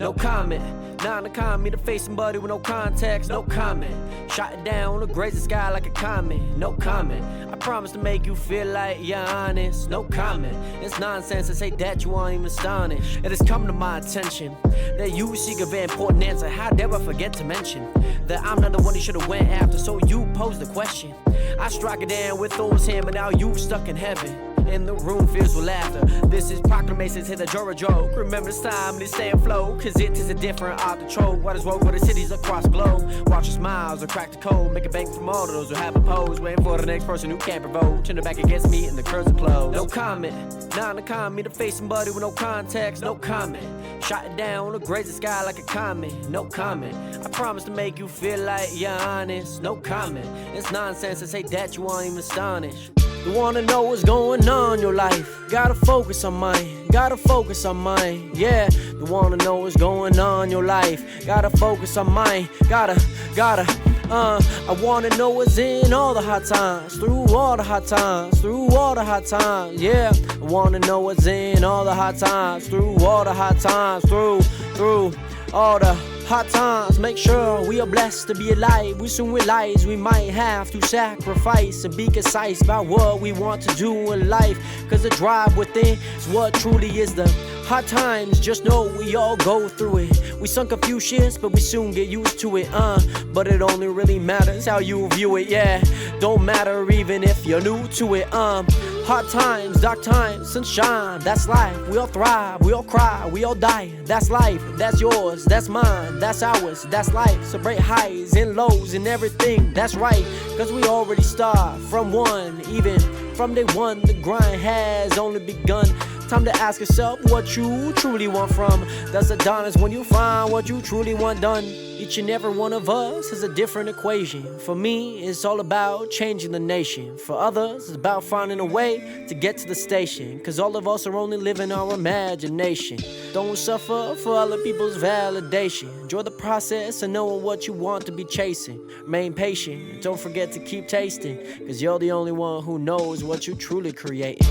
no comment. Nah, the comment, to face somebody with no context, no comment. Shot it down on the grazing sky like a comet, no comment. I promise to make you feel like you're honest, no comment. It's nonsense to say that you aren't even astonished. It has come to my attention that you seek a very important answer. How dare I forget to mention that I'm not the one you should have went after, so you posed the question. I struck it down with those hands, but now you stuck in heaven. And the room fills with laughter. This is proclamations, hit a joke. Remember this time, they stay afloat, cause it is a different art to troll. What is woke with the cities across the globe? Watch your smiles or crack the code. Make a bank from all of those who have a pose. Waiting for the next person who can't provoke. Turn the back against me and the curves are closed. No comment, nah, the comment, to face somebody with no context, no comment. Shot it down on the grazing sky like a comet, no comment. I promise to make you feel like you're honest, no comment. It's nonsense to say that you aren't even astonished. You wanna know what's going on in your life? Gotta focus on mine, gotta focus on mine, yeah. You wanna know what's going on in your life? Gotta focus on mine, gotta. I wanna know what's in all the hot times, through all the hot times, through all the hot times, yeah. I wanna know what's in all the hot times, through all the hot times, through all the hot times. Make sure we are blessed to be alive. We soon realize we might have to sacrifice and be concise about what we want to do in life, cause the drive within is what truly is the hot times. Just know we all go through it. We sunk a few shits, but we soon get used to it, but it only really matters how you view it, yeah. Don't matter even if you're new to it, Hot times, dark times, sunshine, that's life. We all thrive, we all cry, we all die. That's life, that's yours, that's mine, that's ours, that's life. Celebrate highs and lows and everything, that's right. Cause we already start from one, even from day one. The grind has only begun. Time to ask yourself what you truly want from. That's the dawn is when you find what you truly want done. Each and every one of us has a different equation. For me, it's all about changing the nation. For others, it's about finding a way to get to the station. Cause all of us are only living our imagination. Don't suffer for other people's validation. Enjoy the process and knowing what you want to be chasing. Remain patient and don't forget to keep tasting. Cause you're the only one who knows what you truly creating.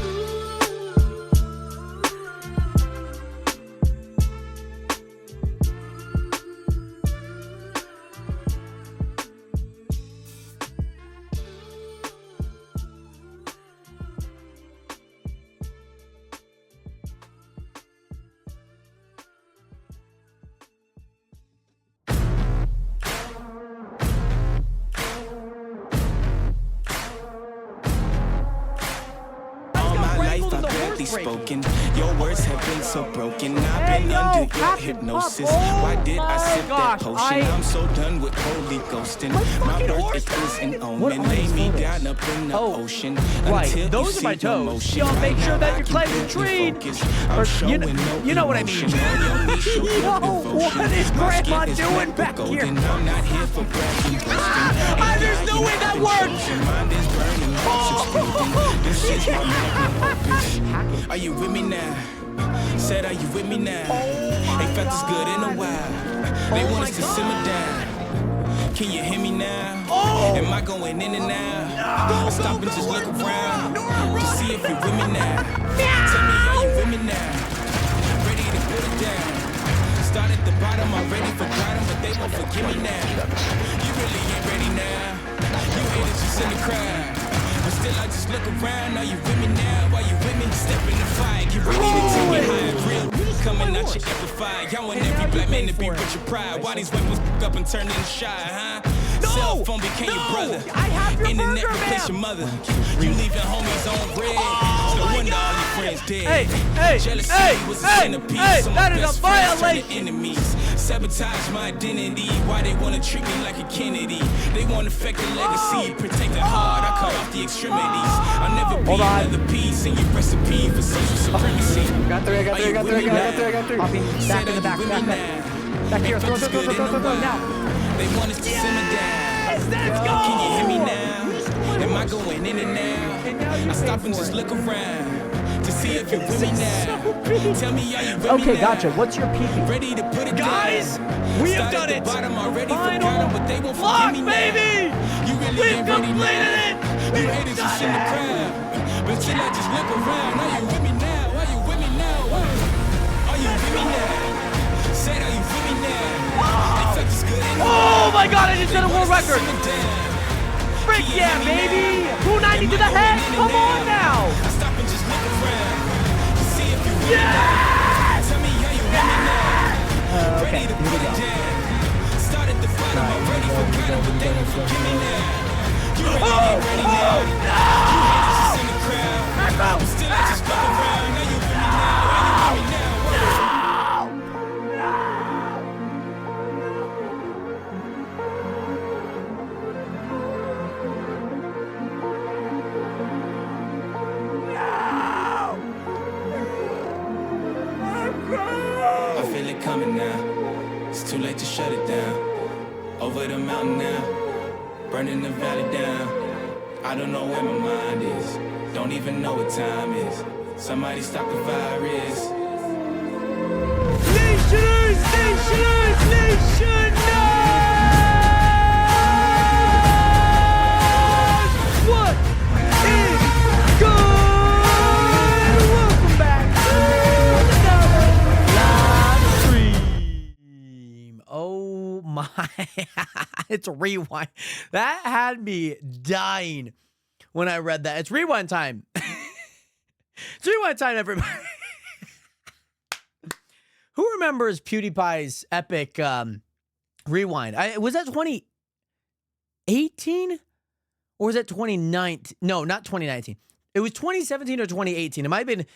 Spoken. Your words have been so broken. I've been under your hypnosis. Why did I sip that potion? I'm so done with holy ghosting. My birth is an omen. Lay me down up in the ocean. Right, those are my toes. Y'all make sure that your claims are treed. You know what I mean. Yo, what is Grandma doing back here? I'm not here for bragging. There's no way that works. Are you with me now? Said, are you with me now? Ain't felt this good in a while. They want us to simmer down. Can you hear me now? Am I going in and out? Stop and just look around to see if you're with me now. Tell me, are you with me now? Ready to put it down. Start at the bottom, already forgot but they won't forgive me now. You really ain't ready now. You haters just in the crowd. But still I just look around. Are you with me now? Are you with me? Step in the fire, get ready to take me high. Real coming out your amplifier. Y'all want every black man to be rich and pride. Why these weapons up and turn into shy, huh? Cell phone became your brother. Internet replaced your mother. You leaving homies on red. No wonder all your friends dead. Jealousy was a centerpiece. That is a violation. Enemies sabotage my identity. Why they wanna treat me like a Kennedy? They wanna affect the legacy. Protect the heart. I cut off the extremities. I'll never be another piece in your recipe for social supremacy. Got three. Back in the back. Back here. Throw now. They want us to simmer down. Let's go! Can you hear me now? Am I going in and out? I stop and just look around to see if you're with me now. Tell me, are you with me now? Okay, gotcha. What's your peak? Ready to put it Guys, down. we have done it. Final but they won't block, forgive me baby. now. You really We've ain't ready completed now. it. You haters just in the crowd. But still I just look around. Are you with me now? Are you with me now? Are you with me now? Said, are you Oh my God, I just set a world record. Frick yeah, baby. 290 to the head. Come on now. Yes! Okay, here we go. I feel it coming now. It's too late to shut it down. Over the mountain now, burning the valley down. I don't know where my mind is. Don't even know what time is. Somebody stop the virus. Nationers, nationers, nationers! What is good? Welcome back to another live stream. Oh my, it's a rewind. That had me dying when I read that. It's rewind time. It's rewind time, everybody. Who remembers PewDiePie's epic rewind? Was that 2018? Or was that 2019? No, not 2019. It was 2017 or 2018. It might have been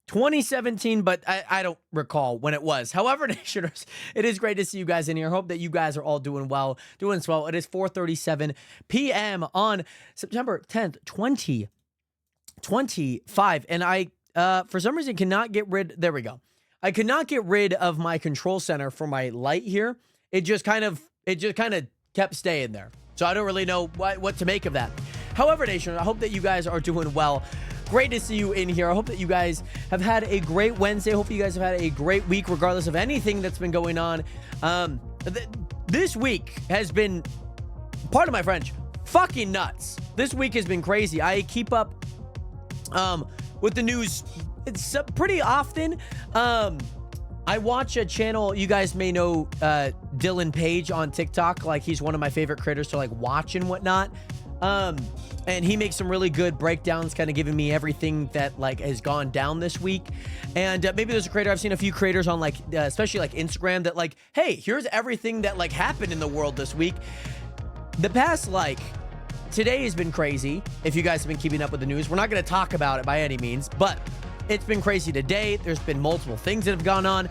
2017, but I don't recall when it was. However, Nationers, it is great to see you guys in here. Hope that you guys are all doing well, doing swell. It is 4:37 p.m. on September 10th, 2025. And I, for some reason, cannot get rid. There we go. I could not get rid of my control center for my light here. It just kind of kept staying there. So I don't really know what to make of that. However, Nation, I hope that you guys are doing well. Great to see you in here. I hope that you guys have had a great Wednesday. I hope you guys have had a great week, regardless of anything that's been going on. This week has been, pardon my French, fucking nuts. This week has been crazy. I keep up with the news. It's pretty often. I watch a channel, you guys may know Dylan Page on TikTok. Like, he's one of my favorite creators to like watch and whatnot. And he makes some really good breakdowns, kind of giving me everything that like has gone down this week. And maybe there's a creator, I've seen a few creators on like, especially like Instagram, that like, hey, here's everything that like happened in the world this week. The past, like, today has been crazy. If you guys have been keeping up with the news, we're not going to talk about it by any means, but it's been crazy today. There's been multiple things that have gone on.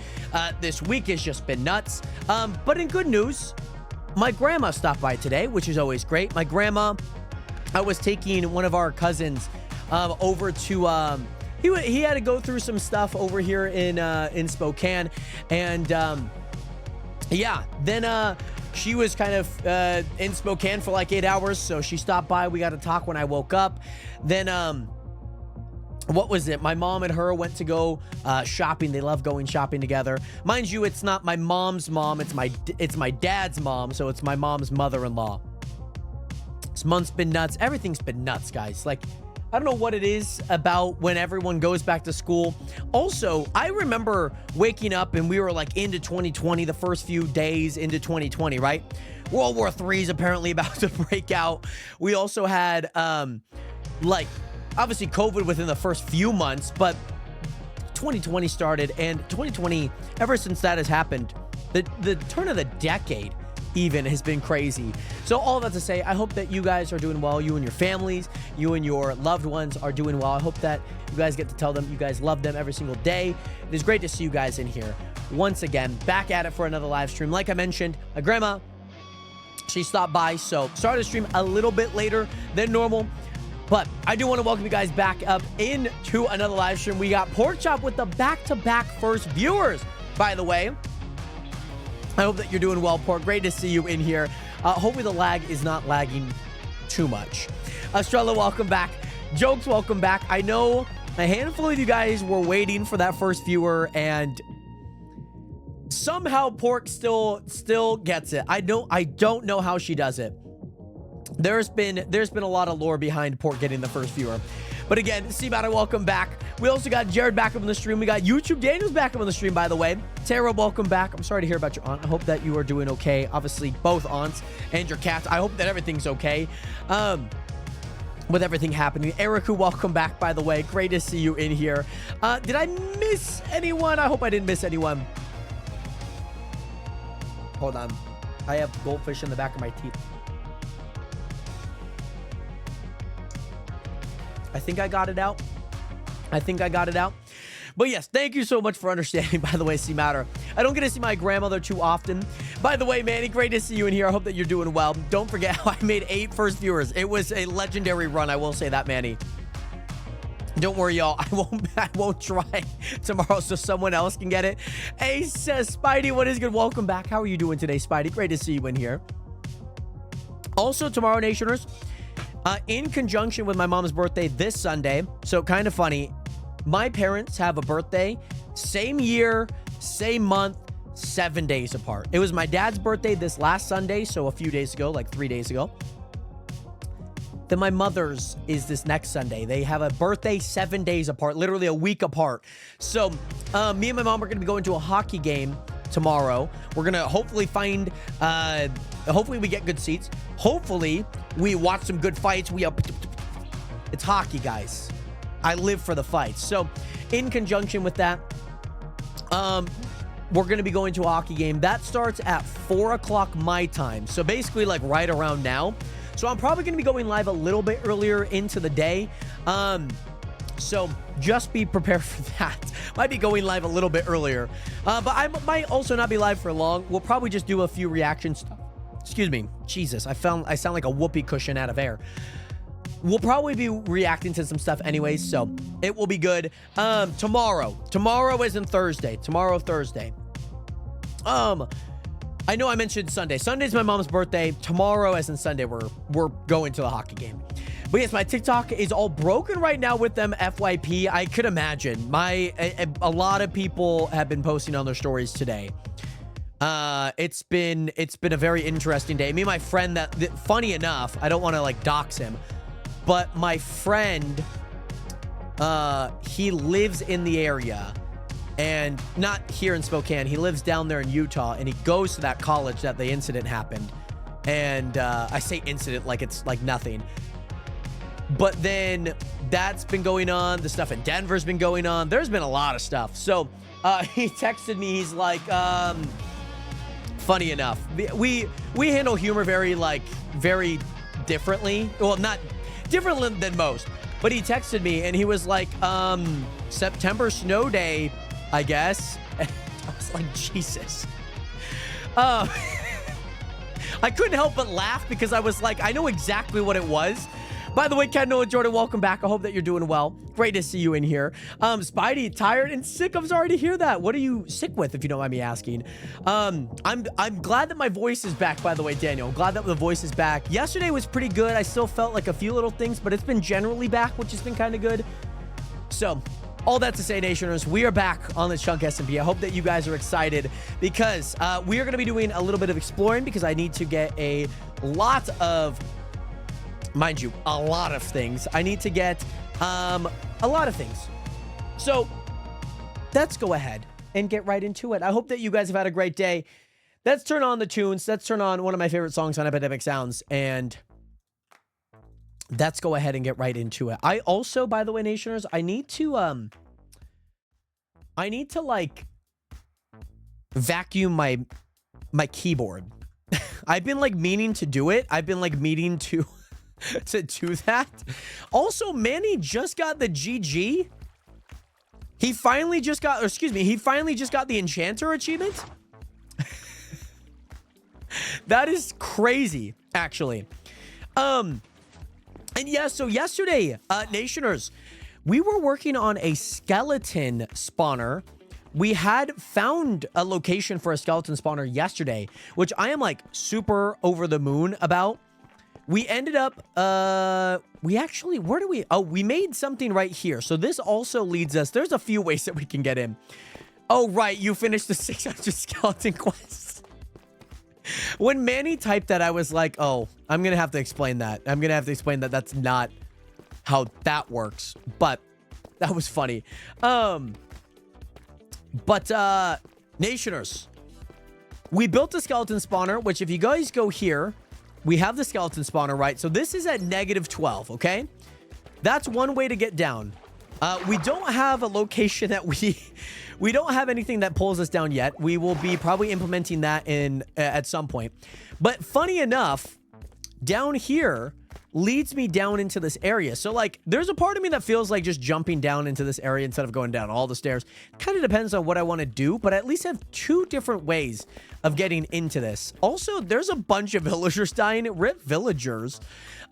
This week has just been nuts. But in good news, my grandma stopped by today, which is always great. My grandma, I was taking one of our cousins over to, he had to go through some stuff over here in Spokane. And yeah, then she was kind of in Spokane for like 8 hours. So she stopped by. We got to talk when I woke up. Then what was it? My mom and her went to go shopping. They love going shopping together. Mind you, it's not my mom's mom. It's my dad's mom. So it's my mom's mother-in-law. This month's been nuts. Everything's been nuts, guys. Like, I don't know what it is about when everyone goes back to school. Also, I remember waking up and we were like into 2020, the first few days into 2020, right? World War III is apparently about to break out. We also had, like, obviously COVID within the first few months, but 2020 started, and 2020, ever since that has happened, the turn of the decade even has been crazy. So all that to say, I hope that you guys are doing well. You and your families, you and your loved ones are doing well. I hope that you guys get to tell them you guys love them every single day. It is great to see you guys in here once again, back at it for another live stream. Like I mentioned, my grandma, she stopped by, so started the stream a little bit later than normal. But I do want to welcome you guys back up into another live stream. We got Pork Chop with the back-to-back first viewers, by the way. I hope that you're doing well, Pork. Great to see you in here. Hopefully the lag is not lagging too much. Estrella, welcome back. Jokes, welcome back. I know a handful of you guys were waiting for that first viewer, and somehow Pork still gets it. I don't know how she does it. There's been a lot of lore behind Pork getting the first viewer. But again, C-Matter, welcome back. We also got Jared back up on the stream. We got YouTube Daniels back up on the stream, by the way. Tara, welcome back. I'm sorry to hear about your aunt. I hope that you are doing okay. Obviously, both aunts and your cats. I hope that everything's okay. With everything happening. Erica, welcome back, by the way. Great to see you in here. Did I miss anyone? I hope I didn't miss anyone. Hold on. I have goldfish in the back of my teeth. I think I got it out. But yes, thank you so much for understanding, by the way, C-Matter. I don't get to see my grandmother too often. By the way, Manny, great to see you in here. I hope that you're doing well. Don't forget how I made 8 first viewers. It was a legendary run, I will say that, Manny. Don't worry, y'all. I won't try tomorrow so someone else can get it. Ace says, Spidey, what is good? Welcome back. How are you doing today, Spidey? Great to see you in here. Also, tomorrow, Nationers, in conjunction with my mom's birthday this Sunday, so kind of funny, my parents have a birthday, same year, same month, 7 days apart. It was my dad's birthday this last Sunday, so a few days ago, like 3 days ago. Then my mother's is this next Sunday. They have a birthday 7 days apart, literally a week apart. So me and my mom are going to be going to a hockey game tomorrow. We're going to hopefully find, hopefully we get good seats. Hopefully we watch some good fights. It's hockey, guys. I live for the fights. So in conjunction with that, we're going to be going to a hockey game. That starts at 4 o'clock my time. So basically like right around now. So I'm probably going to be going live a little bit earlier into the day. So just be prepared for that. Might be going live a little bit earlier. But I might also not be live for long. We'll probably just do a few reactions. Excuse me. Jesus, I sound like a whoopee cushion out of air. We'll probably be reacting to some stuff anyways, so it will be good. Tomorrow isn't Thursday. Tomorrow, Thursday. I know I mentioned Sunday. Sunday's my mom's birthday. Tomorrow, as in Sunday, we're going to the hockey game. But yes, my TikTok is all broken right now with them FYP. I could imagine. A lot of people have been posting on their stories today. It's been a very interesting day. Me and my friend funny enough, I don't want to like dox him, but my friend, he lives in the area and not here in Spokane. He lives down there in Utah and he goes to that college that the incident happened. And, I say incident like it's like nothing, but then that's been going on. The stuff in Denver's been going on. There's been a lot of stuff. So, he texted me. He's like, funny enough, we handle humor very differently. Well, not differently than most, but he texted me and he was like, September snow day, I guess. And I was like, Jesus. I couldn't help but laugh because I was like, I know exactly what it was. By the way, Ken Noah Jordan, welcome back. I hope that you're doing well. Great to see you in here. Spidey, tired and sick. I'm sorry to hear that. What are you sick with, if you don't mind me asking? I'm glad that my voice is back, by the way, Daniel. I'm glad that the voice is back. Yesterday was pretty good. I still felt like a few little things, but it's been generally back, which has been kind of good. So, all that to say, Nationers, we are back on the Chunk SMP. I hope that you guys are excited because we are going to be doing a little bit of exploring because I need to get a lot of... Mind you, a lot of things. I need to get a lot of things. So let's go ahead and get right into it. I hope that you guys have had a great day. Let's turn on the tunes. Let's turn on one of my favorite songs on Epidemic Sounds. And let's go ahead and get right into it. I also, by the way, Nationers, I need to like vacuum my keyboard. I've been like meaning to do it. I've been like meaning to do that. Also, Manny just got the GG. He finally just got the Enchanter achievement. That is crazy, actually. And yeah, so yesterday, Nationers, we were working on a skeleton spawner. We had found a location for a skeleton spawner yesterday, which I am like super over the moon about. We ended up, we made something right here. So this also leads us, there's a few ways that we can get in. Oh, right, you finished the 600 skeleton quests. When Manny typed that, I was like, oh, I'm going to have to explain that. I'm going to have to explain that that's not how that works, but that was funny. Nationers, we built a skeleton spawner, which if you guys go here, we have the skeleton spawner, right? So this is at -12, okay? That's one way to get down. We don't have a location that we don't have anything that pulls us down yet. We will be probably implementing that in at some point. But funny enough, down here leads me down into this area. So like there's a part of me that feels like just jumping down into this area instead of going down all the stairs. Kind of depends on what I want to do, but I at least have 2 different ways of getting into this. Also, there's a bunch of villagers dying. Rip villagers.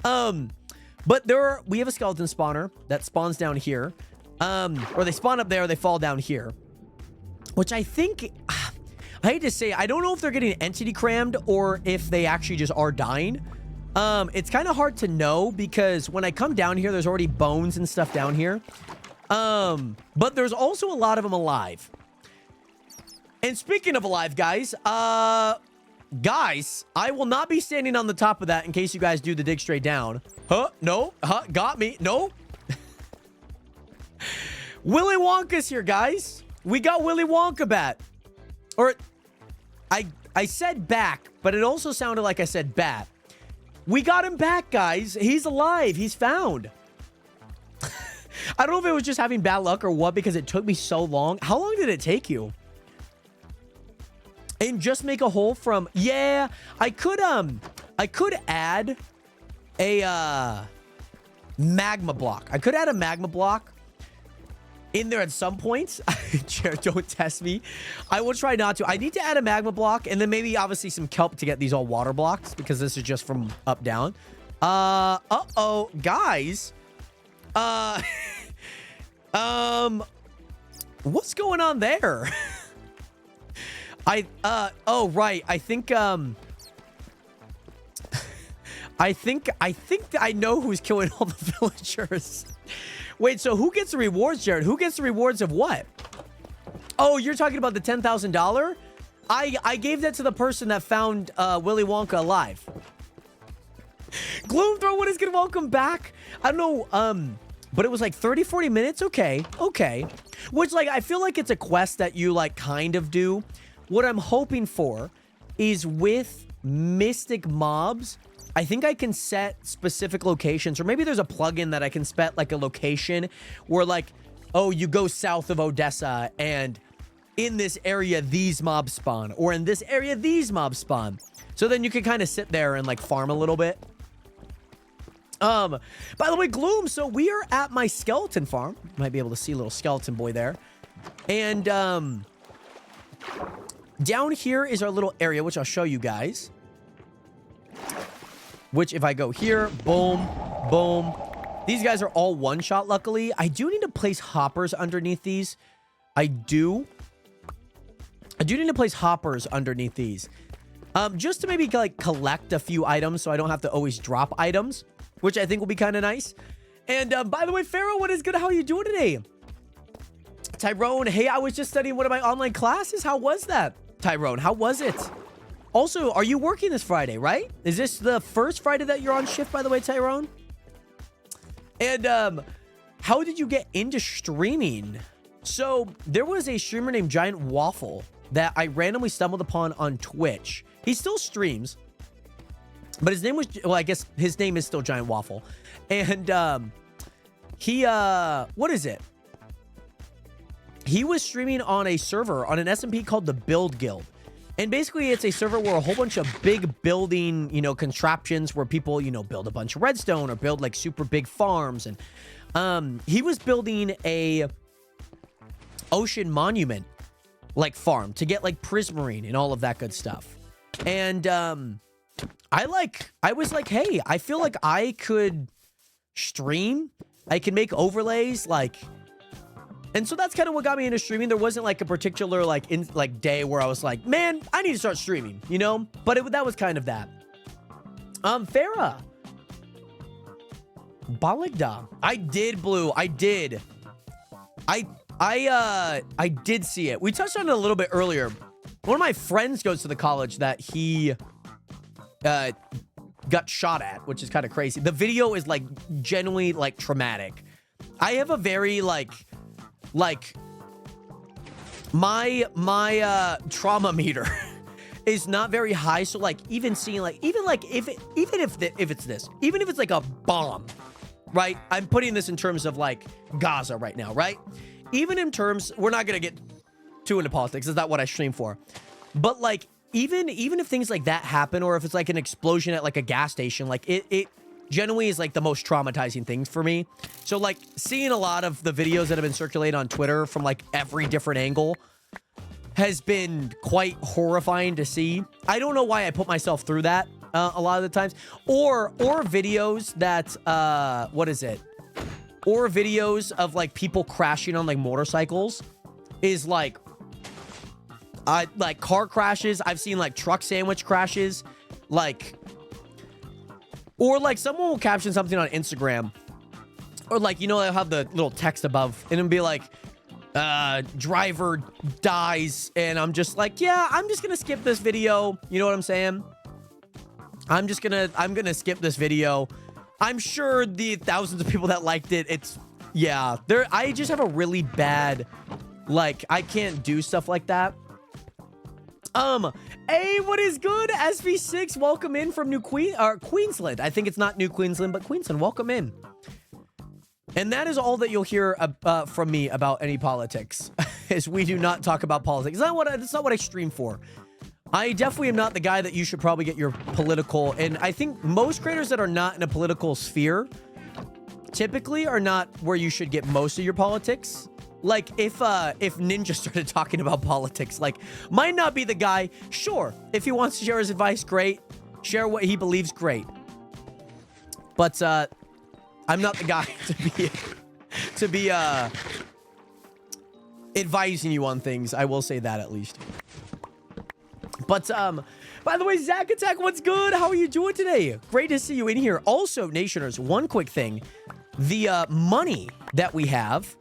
But we have a skeleton spawner that spawns down here. Or they spawn up there, or they fall down here. Which I think, I hate to say, I don't know if they're getting entity crammed or if they actually just are dying. It's kind of hard to know because when I come down here, there's already bones and stuff down here. But there's also a lot of them alive. And speaking of alive, guys, guys, I will not be standing on the top of that in case you guys do the dig straight down. Huh? No. Huh? Got me. No. Willy Wonka's here, guys. We got Willy Wonka back. Or, I said back, but it also sounded like I said bat. We got him back, guys. He's alive. He's found. I don't know if it was just having bad luck or what, because it took me so long. How long did it take you? And just make a hole from... Yeah, I could add a magma block. I could add a magma block in there at some point. Jared, don't test me. I will try not to. I need to add a magma block and then maybe obviously some kelp to get these all water blocks because this is just from up down. Uh-oh, guys. What's going on there? Oh, right. I think I know who's killing all the villagers. Wait, so who gets the rewards, Jared? Who gets the rewards of what? Oh, you're talking about the $10,000? I gave that to the person that found Willy Wonka alive. Gloomthrower, what is good? Welcome back. I don't know, but it was like 30, 40 minutes. Okay. Which, like, I feel like it's a quest that you, like, kind of do. What I'm hoping for is with mystic mobs, I think I can set specific locations, or maybe there's a plugin that I can set like a location where like, oh, you go south of Odessa and in this area, these mobs spawn, or in this area, these mobs spawn. So then you can kind of sit there and like farm a little bit. By the way, Gloom, so we are at my skeleton farm. You might be able to see a little skeleton boy there. And, down here is our little area, which I'll show you guys. Which, if I go here, boom, boom. These guys are all one-shot, luckily. I do need to place hoppers underneath these. I do need to place hoppers underneath these. Just to maybe, like, collect a few items so I don't have to always drop items, which I think will be kind of nice. And, by the way, Pharaoh, what is good? How are you doing today? Tyrone, hey, I was just studying one of my online classes. How was that? Tyrone, how was it? Also, are you working this Friday, right? Is this the first Friday that you're on shift, by the way, Tyrone? And, how did you get into streaming? So, there was a streamer named Giant Waffle that I randomly stumbled upon on Twitch. He still streams, but his name was, well, I guess his name is still Giant Waffle. And, what is it? He was streaming on a server on an SMP called the Build Guild. And basically, it's a server where a whole bunch of big building, you know, contraptions where people, you know, build a bunch of redstone or build like super big farms. And he was building a ocean monument like farm to get like prismarine and all of that good stuff. And I was like, hey, I feel like I could stream. I can make overlays like... And so that's kind of what got me into streaming. There wasn't like a particular day where I was like, man, I need to start streaming, you know? But that was kind of that. Farah. Baligda. I did, Blue. I did. I did see it. We touched on it a little bit earlier. One of my friends goes to the college that he got shot at, which is kind of crazy. The video is like genuinely like traumatic. I have a very like my trauma meter is not very high. So like even seeing like even if it's like a bomb, right? I'm putting this in terms of like Gaza right now, right? Even in terms, we're not gonna get too into politics. It's not what I stream for, but like even if things like that happen, or if it's like an explosion at like a gas station, like it generally is like the most traumatizing thing for me. So like seeing a lot of the videos that have been circulated on Twitter from like every different angle has been quite horrifying to see. I don't know why I put myself through that a lot of the times, or videos that what is it? Or videos of like people crashing on like motorcycles is like car crashes. I've seen like truck sandwich crashes, like, or like someone will caption something on Instagram, or like, you know, they'll have the little text above and it'll be like, driver dies. And I'm just like, yeah, I'm just gonna skip this video. You know what I'm saying? I'm gonna skip this video. I'm sure the thousands of people that liked it, I just have a really bad, like, I can't do stuff like that. Hey, what is good? SV6, welcome in from Queensland. I think it's not New Queensland, but Queensland, welcome in. And that is all that you'll hear from me about any politics, is we do not talk about politics. That's not what I stream for. I definitely am not the guy that you should probably get your political, and I think most creators that are not in a political sphere typically are not where you should get most of your politics. Like, if Ninja started talking about politics, like, might not be the guy. Sure, if he wants to share his advice, great. Share what he believes, great. But, I'm not the guy to be advising you on things. I will say that at least. But, by the way, Zack Attack, what's good? How are you doing today? Great to see you in here. Also, Nationers, one quick thing. The, money that we have,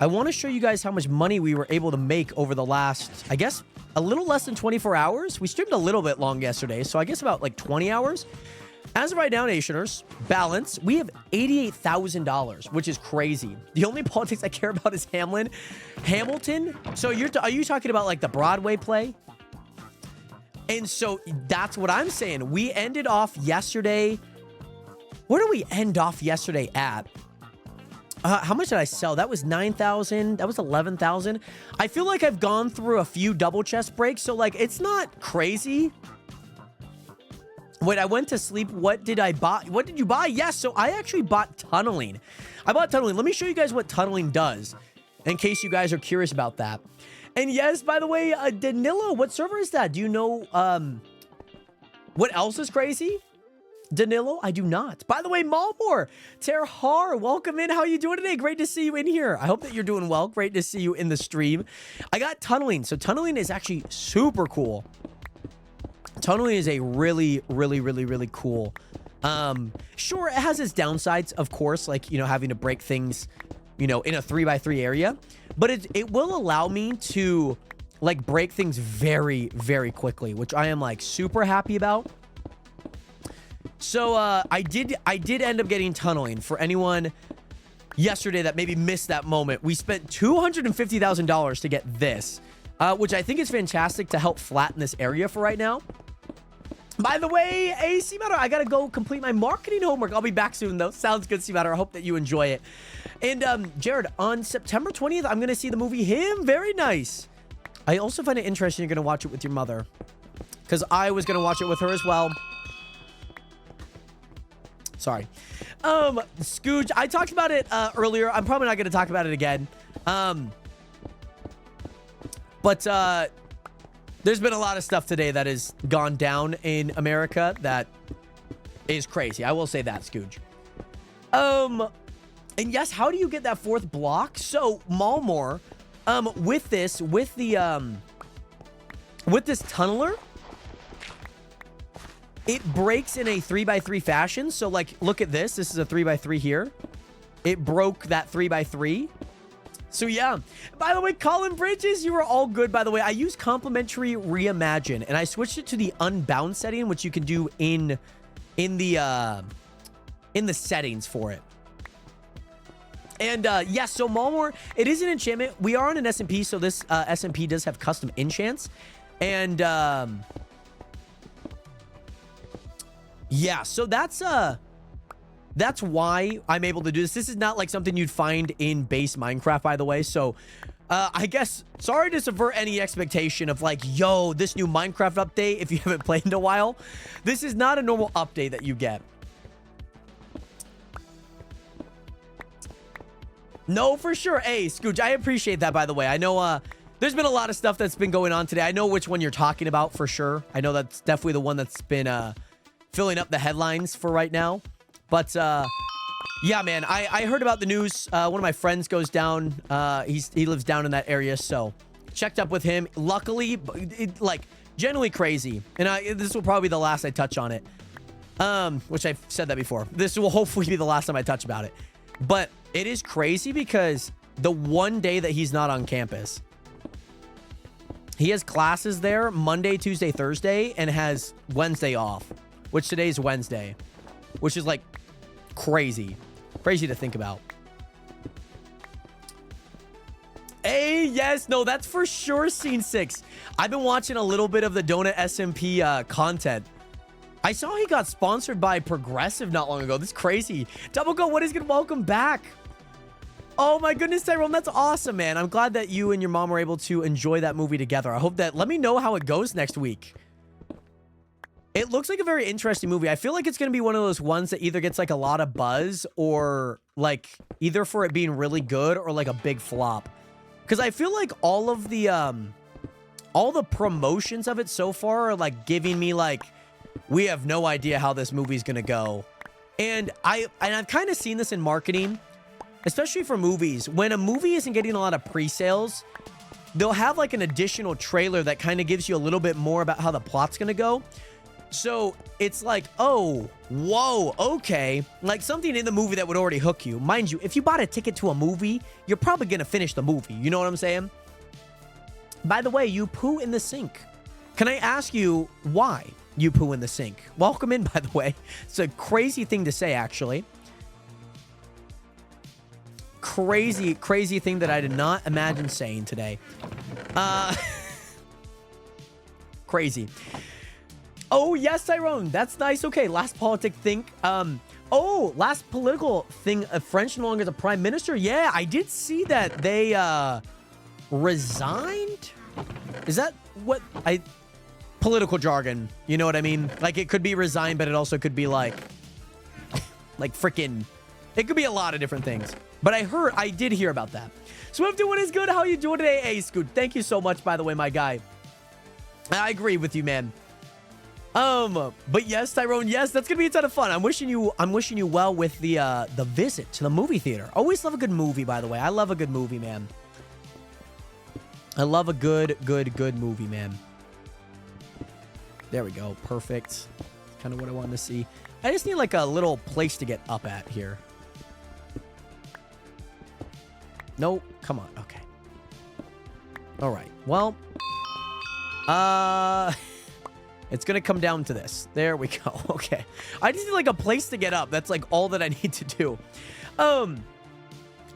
I want to show you guys how much money we were able to make over the last, I guess, a little less than 24 hours. We streamed a little bit long yesterday, so I guess about like 20 hours. As of right now, Nationers, balance, we have $88,000, which is crazy. The only politics I care about is Hamilton. So are you talking about like the Broadway play? And so that's what I'm saying. We ended off yesterday. Where did we end off yesterday at? How much did I sell? That was 9,000. That was 11,000. I feel like I've gone through a few double chest breaks, so like it's not crazy. When I went to sleep, what did I buy? What did you buy? Yes, so I actually bought tunneling. I bought tunneling. Let me show you guys what tunneling does, in case you guys are curious about that. And yes, by the way, Danilo, what server is that? Do you know what else is crazy? Danilo, I do not. By the way, Malmore, Terhar, welcome in. How are you doing today? Great to see you in here. I hope that you're doing well. Great to see you in the stream. I got tunneling. So tunneling is actually super cool. Tunneling is a really, really, really, really cool. Sure, it has its downsides, of course, like, you know, having to break things, you know, in a 3x3 area. But it will allow me to, like, break things very, very quickly, which I am, like, super happy about. So, I did end up getting tunneling. For anyone yesterday that maybe missed that moment, we spent $250,000 to get this, which I think is fantastic to help flatten this area for right now. By the way, hey, C-Matter, I gotta go complete my marketing homework. I'll be back soon, though. Sounds good, C-Matter. I hope that you enjoy it. And, Jared, on September 20th, I'm gonna see the movie Him. Very nice. I also find it interesting you're gonna watch it with your mother, because I was gonna watch it with her as well. Sorry. Scooge, I talked about it earlier. I'm probably not going to talk about it again. But there's been a lot of stuff today that has gone down in America that is crazy. I will say that, Scooge. And yes, how do you get that fourth block? So, Malmore, with this tunneler, it breaks in a 3x3 fashion. So, like, look at this. This is a 3x3 here. It broke that 3x3. So, yeah. By the way, Colin Bridges, you were all good, by the way. I use complimentary reimagine, and I switched it to the unbound setting, which you can do in in the settings for it. And yes, so Malmore, it is an enchantment. We are on an SMP, so this SMP does have custom enchants. And yeah, so that's why I'm able to do this. This is not like something you'd find in base Minecraft, by the way. So I guess, sorry to subvert any expectation of like, yo, this new Minecraft update, if you haven't played in a while. This is not a normal update that you get. No, for sure. Hey, Scooch, I appreciate that, by the way. I know there's been a lot of stuff that's been going on today. I know which one you're talking about for sure. I know that's definitely the one that's been filling up the headlines for right now. But yeah, man, I heard about the news. One of my friends goes down. He lives down in that area, so checked up with him. Luckily, like, genuinely crazy. And this will probably be the last I touch on it. Which I've said that before. This will hopefully be the last time I touch about it. But it is crazy because the one day that he's not on campus, he has classes there Monday, Tuesday, Thursday, and has Wednesday off, which today's Wednesday, which is like crazy to think about. Hey, yes, no, that's for sure Scene 6. I've been watching a little bit of the Donut SMP content. I saw he got sponsored by Progressive not long ago. This is crazy. Double Go, what is good? Welcome back. Oh my goodness, Tyrone, that's awesome, man. I'm glad that you and your mom were able to enjoy that movie together. I hope that, let me know how it goes next week. It looks like a very interesting movie. I feel like it's going to be one of those ones that either gets like a lot of buzz or like either for it being really good or like a big flop. Because I feel like all the promotions of it so far are like giving me like, we have no idea how this movie's going to go. And I've kind of seen this in marketing, especially for movies. When a movie isn't getting a lot of pre-sales, they'll have like an additional trailer that kind of gives you a little bit more about how the plot's going to go. So it's like, oh, whoa, okay. Like something in the movie that would already hook you. Mind you, if you bought a ticket to a movie, you're probably going to finish the movie. You know what I'm saying? By the way, you poo in the sink. Can I ask you why you poo in the sink? Welcome in, by the way. It's a crazy thing to say, actually. Crazy thing that I did not imagine saying today. Crazy. Oh, yes, Tyrone. That's nice. Okay, last politic thing. Oh, last political thing. French no longer the prime minister. Yeah, I did see that they resigned. Is that what political jargon? You know what I mean? Like it could be resigned, but it also could be like freaking. It could be a lot of different things. But I did hear about that. Swift, what is good? How you doing today? Hey, Scoot. Thank you so much, by the way, my guy. I agree with you, man. But yes, Tyrone, yes, that's gonna be a ton of fun. I'm wishing you well with the visit to the movie theater. Always love a good movie, by the way. I love a good movie, man. I love a good movie, man. There we go. Perfect. Kind of what I wanted to see. I just need like a little place to get up at here. Nope. Come on. Okay. All right. Well, it's going to come down to this. There we go. Okay. I just need like a place to get up. That's like all that I need to do.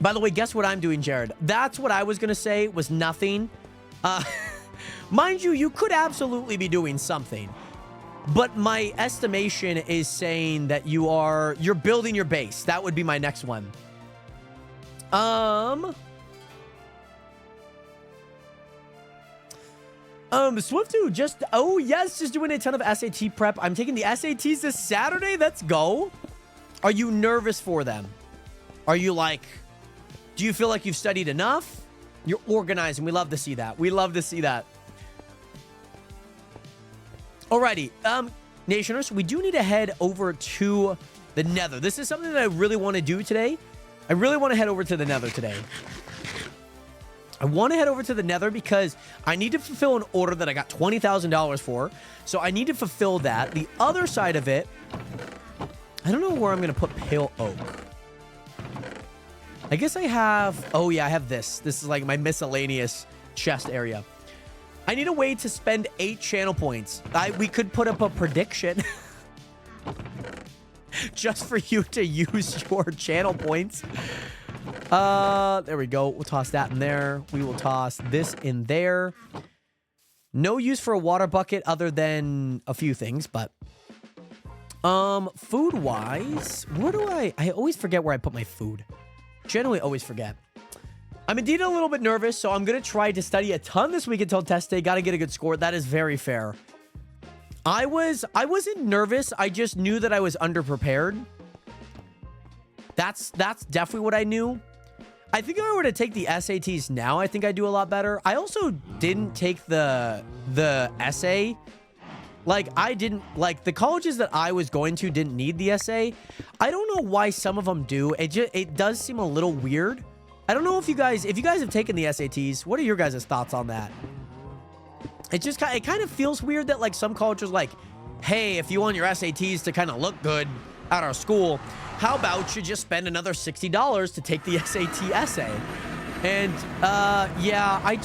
By the way, guess what I'm doing, Jared? That's what I was going to say was nothing. Mind you, you could absolutely be doing something. But my estimation is saying that you're building your base. That would be my next one. Swiftu just, oh yes, just doing a ton of SAT prep. I'm taking the SATs this Saturday. Let's go. Are you nervous for them? Are you like, do you feel like you've studied enough? You're organizing. We love to see that. We love to see that. Alrighty, Nationers, we do need to head over to the Nether. This is something that I really want to do today. I really want to head over to the Nether today. I want to head over to the Nether because I need to fulfill an order that I got $20,000 for. So I need to fulfill that. The other side of it, I don't know where I'm going to put Pale Oak. I guess I have, oh yeah, I have this. This is like my miscellaneous chest area. I need a way to spend 8 channel points. We could put up a prediction. just for you to use your channel points. There we go. We'll toss that in there. We will toss this in there. No use for a water bucket other than a few things, but food-wise, where do I always forget where I put my food. Generally always forget. I'm indeed a little bit nervous, so I'm going to try to study a ton this week until test day. Got to get a good score. That is very fair. I wasn't nervous. I just knew that I was underprepared. That's definitely what I knew. I think if I were to take the SATs now, I think I'd do a lot better. I also didn't take the essay. Like, I didn't, like, the colleges that I was going to didn't need the essay. I don't know why some of them do. It does seem a little weird. I don't know if you guys have taken the SATs, what are your guys' thoughts on that? It kind of feels weird that, like, some colleges like, hey, if you want your SATs to kind of look good at our school, how about you just spend another $60 to take the SAT essay? And, yeah, I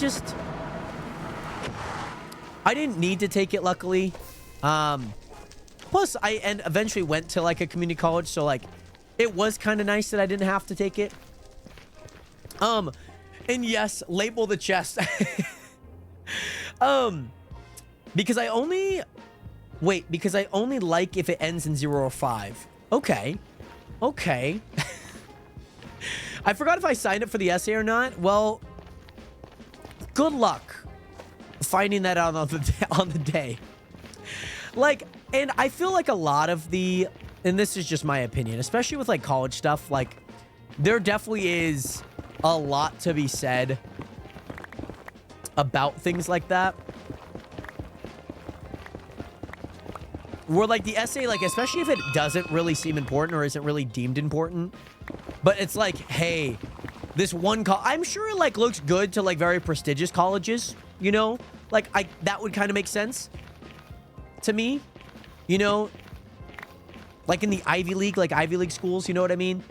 didn't need to take it, luckily. Plus, I eventually went to, like, a community college, so, like, it was kind of nice that I didn't have to take it. And yes, label the chest. Because I only like if it ends in 0 or 5. Okay. Okay. I forgot if I signed up for the essay or not. Well, good luck finding that out on the day. Like, and I feel like a lot of the, and this is just my opinion, especially with like college stuff, like there definitely is a lot to be said about things like that. Where like the essay, like especially if it doesn't really seem important or isn't really deemed important, but it's like, hey, this one I'm sure it like looks good to like very prestigious colleges, you know, like that would kind of make sense to me, you know, like in the Ivy League, like Ivy League schools, you know what I mean?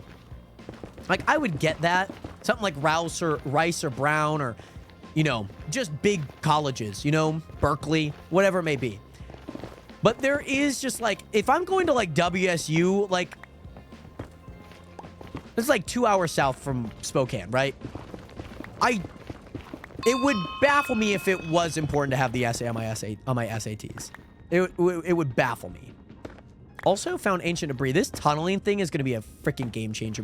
Like I would get that, something like Rice or Brown or, you know, just big colleges, you know, Berkeley, whatever it may be. But there is just like, if I'm going to like WSU, like, it's like 2 hours south from Spokane, right? It would baffle me if it was important to have the essay on my SATs. It would baffle me. Also found ancient debris. This tunneling thing is going to be a freaking game changer,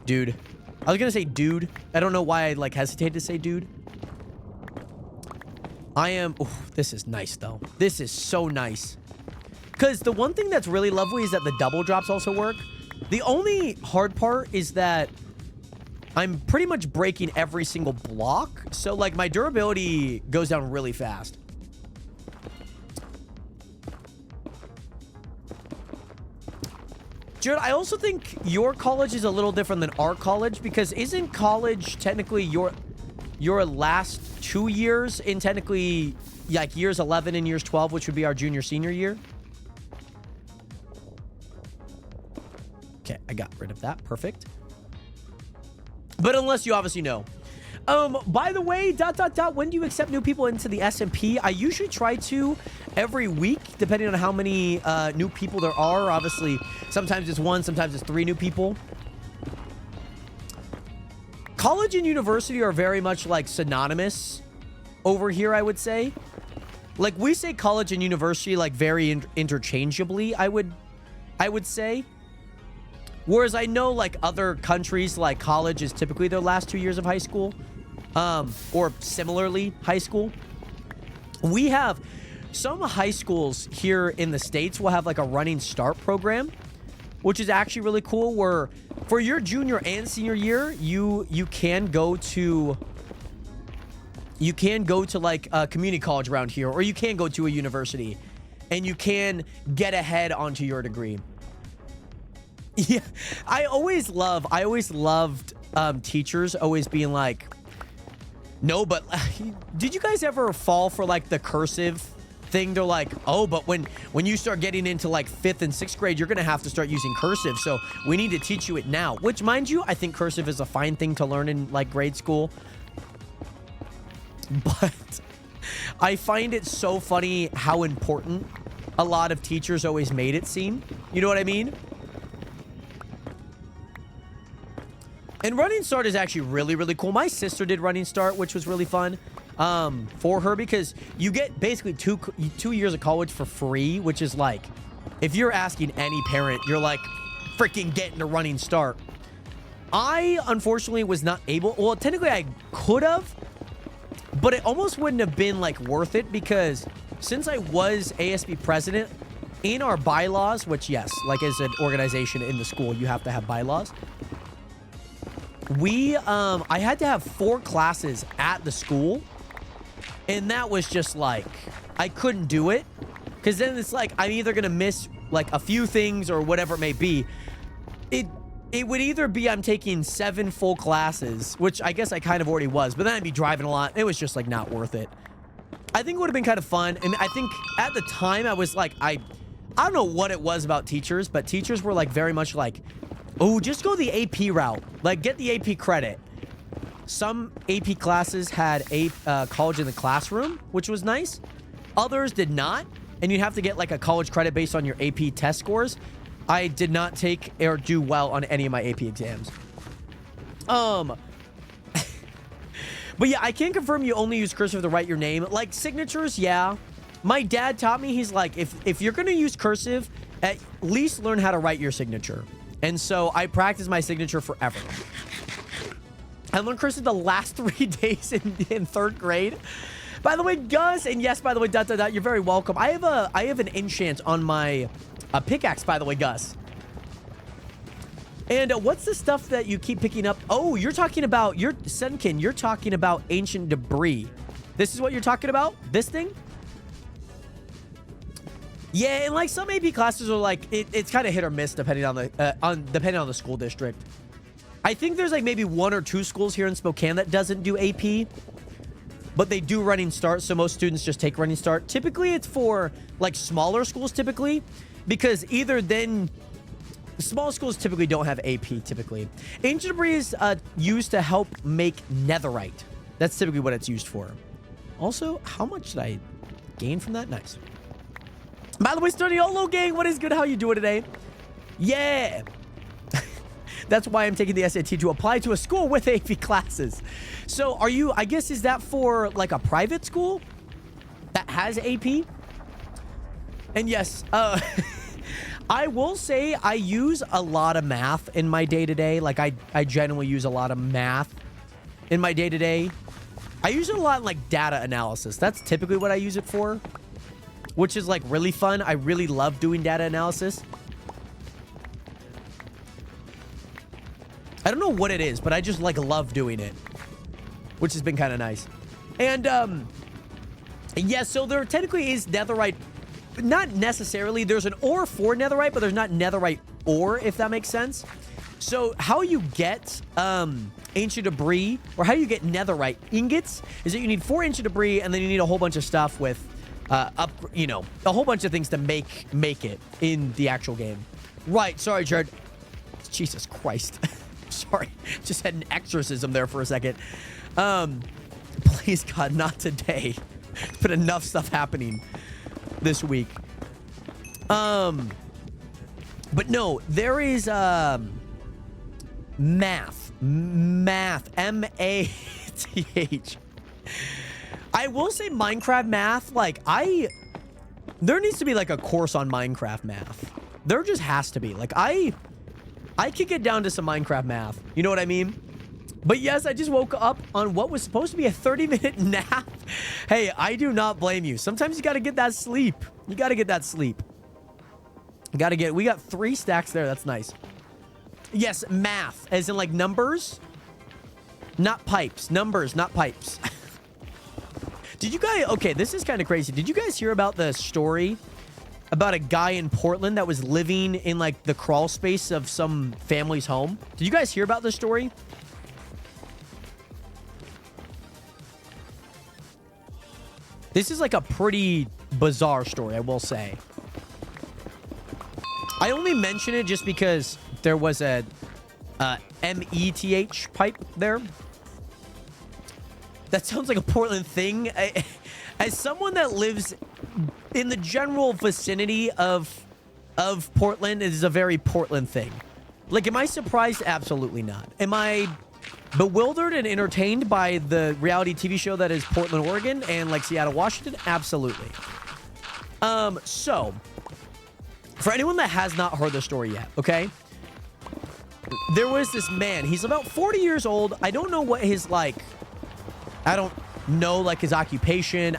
dude. I was going to say dude. I don't know why I like hesitated to say dude. This is nice though. This is so nice. Because the one thing that's really lovely is that the double drops also work. The only hard part is that I'm pretty much breaking every single block. So like my durability goes down really fast. Jared, I also think your college is a little different than our college because isn't college technically your last 2 years in technically like years 11 and years 12, which would be our junior senior year? Okay, I got rid of that. Perfect. But unless you obviously know. By the way, when do you accept new people into the SMP? I usually try to every week, depending on how many new people there are. Obviously, sometimes it's 1, sometimes it's 3 new people. College and university are very much like synonymous over here, I would say. Like we say college and university like very interchangeably, I would say. Whereas I know like other countries, like college is typically their last 2 years of high school, or similarly high school. We have some high schools here in the States will have like a running start program, which is actually really cool, where for your junior and senior year, you can go to like a community college around here, or you can go to a university and you can get ahead onto your degree. Yeah, I always loved teachers always being like, no, but did you guys ever fall for like the cursive thing? They're like, oh, but when you start getting into like 5th and 6th grade, you're gonna have to start using cursive, so we need to teach you it now. Which, mind you, I think cursive is a fine thing to learn in like grade school, but I find it so funny how important a lot of teachers always made it seem. You know what I mean? And Running Start is actually really, really cool. My sister did Running Start, which was really fun for her because you get basically two years of college for free, which is like, if you're asking any parent, you're like, freaking getting a Running Start. I, unfortunately, was not able. Well, technically, I could have, but it almost wouldn't have been, like, worth it because since I was ASB president, in our bylaws, which, yes, like as an organization in the school, you have to have bylaws. I had to have 4 classes at the school, and that was just like, I couldn't do it because then it's like, I'm either going to miss like a few things or whatever it may be. It would either be I'm taking 7 full classes, which I guess I kind of already was, but then I'd be driving a lot. It was just like not worth it. I think it would have been kind of fun. And I think at the time I was like, I don't know what it was about teachers, but teachers were like very much like, oh, just go the AP route. Like get the AP credit. Some AP classes had a college in the classroom, which was nice. Others did not. And you'd have to get like a college credit based on your AP test scores. I did not take or do well on any of my AP exams. But yeah, I can confirm you only use cursive to write your name. Like signatures, yeah. My dad taught me, he's like, if you're going to use cursive, at least learn how to write your signature. And so I practiced my signature forever. I learned cursive the last 3 days in 3rd grade. By the way, Gus, and yes, by the way, ... you're very welcome. I have an enchant on my pickaxe, by the way, Gus. And what's the stuff that you keep picking up? Oh, you're talking about, Senkin, you're talking about ancient debris. This is what you're talking about? This thing? Yeah, and like some AP classes are like, it's kind of hit or miss depending on the school district. I think there's like maybe 1 or 2 schools here in Spokane that doesn't do AP. But they do Running Start, so most students just take Running Start. Typically, it's for, like, smaller schools, typically. Because either then... Small schools typically don't have AP, typically. Ancient debris is used to help make netherite. That's typically what it's used for. Also, how much did I gain from that? Nice. By the way, Studiolo gang, what is good? How you doing today? Yeah! That's why I'm taking the SAT to apply to a school with AP classes. So are you, I guess, is that for like a private school that has AP? And yes, I will say I use a lot of math in my day-to-day. Like I generally use a lot of math in my day-to-day. I use it a lot in like data analysis. That's typically what I use it for, which is like really fun. I really love doing data analysis. I don't know what it is, but I just like love doing it, which has been kind of nice. And yeah, so there technically is netherite, not necessarily. There's an ore for netherite, but there's not netherite ore, if that makes sense. So how you get ancient debris, or how you get netherite ingots, is that you need 4 ancient debris, and then you need a whole bunch of stuff with a whole bunch of things to make it in the actual game. Right? Sorry, Jared. Jesus Christ. Sorry, just had an exorcism there for a second. Please God, not today. There's been enough stuff happening this week. But no, there is math, M-A-T-H. I will say Minecraft math, like there needs to be like a course on Minecraft math. There just has to be. Like I could get down to some Minecraft math. You know what I mean? But yes, I just woke up on what was supposed to be a 30-minute nap. Hey, I do not blame you. Sometimes you got to get that sleep. You got to get that sleep. We got 3 stacks there. That's nice. Yes, math, as in like numbers, not pipes. Numbers, not pipes. Did you guys... Okay, this is kind of crazy. Did you guys hear about the story about a guy in Portland that was living in like the crawl space of some family's home? Did you guys hear about this story? This is like a pretty bizarre story, I will say. I only mention it just because there was a M-E-T-H pipe there. That sounds like a Portland thing. As someone that lives in the general vicinity of Portland, it is a very Portland thing. Like, am I surprised? Absolutely not. Am I bewildered and entertained by the reality TV show that is Portland, Oregon and like Seattle, Washington? Absolutely. So for anyone that has not heard the story yet, okay? There was this man. He's about 40 years old. I don't know what his I don't know like his occupation.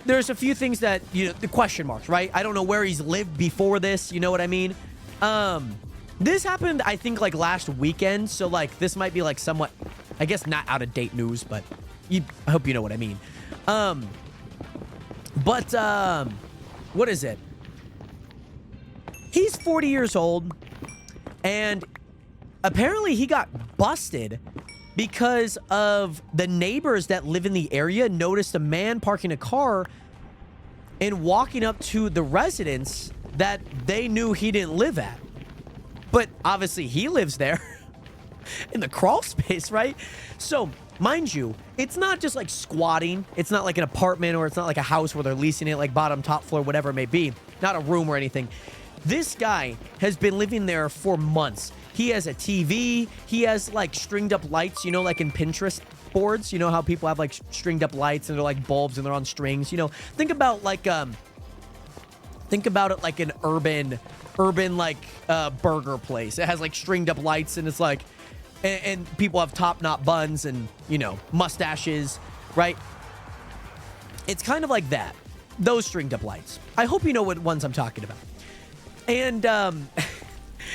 There's a few things that, you know, the question marks, right? I don't know where he's lived before this. You know what I mean? This happened, I think, like last weekend. So like this might be like somewhat, I guess, not out of date news, but I hope you know what I mean. What is it? He's 40 years old, and apparently he got busted because of the neighbors that live in the area noticed a man parking a car and walking up to the residence that they knew he didn't live at. But obviously he lives there in the crawl space, right? So, mind you, it's not just like squatting. It's not like an apartment, or it's not like a house where they're leasing it, like bottom, top floor, whatever it may be. Not a room or anything. This guy has been living there for months. He has a TV. He has like stringed up lights, you know, like in Pinterest boards. You know how people have like stringed up lights and they're like bulbs and they're on strings. You know, think about it like an urban like burger place. It has like stringed up lights, and it's like, and people have top knot buns and, you know, mustaches, right? It's kind of like that. Those stringed up lights. I hope you know what ones I'm talking about. And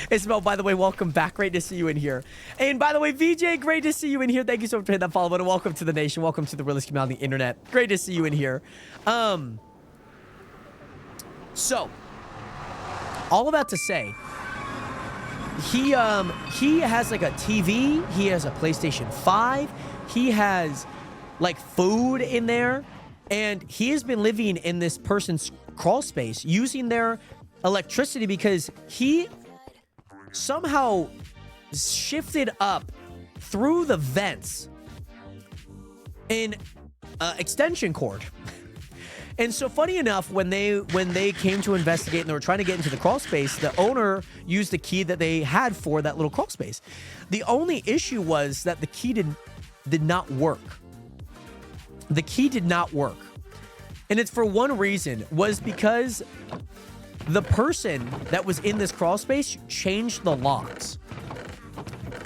Isabel, by the way, welcome back. Great to see you in here. And by the way, VJ, great to see you in here. Thank you so much for hitting that follow button. Welcome to the nation. Welcome to the realest community on the internet. Great to see you in here. So, all of that to say, he has like a TV. He has a PlayStation 5. He has like food in there. And he has been living in this person's crawl space using their electricity because he somehow shifted up through the vents in extension cord. And so funny enough, when they came to investigate and they were trying to get into the crawl space, the owner used the key that they had for that little crawl space. The only issue was that the key did not work. The key did not work. And it's for one reason, was because the person that was in this crawl space changed the locks.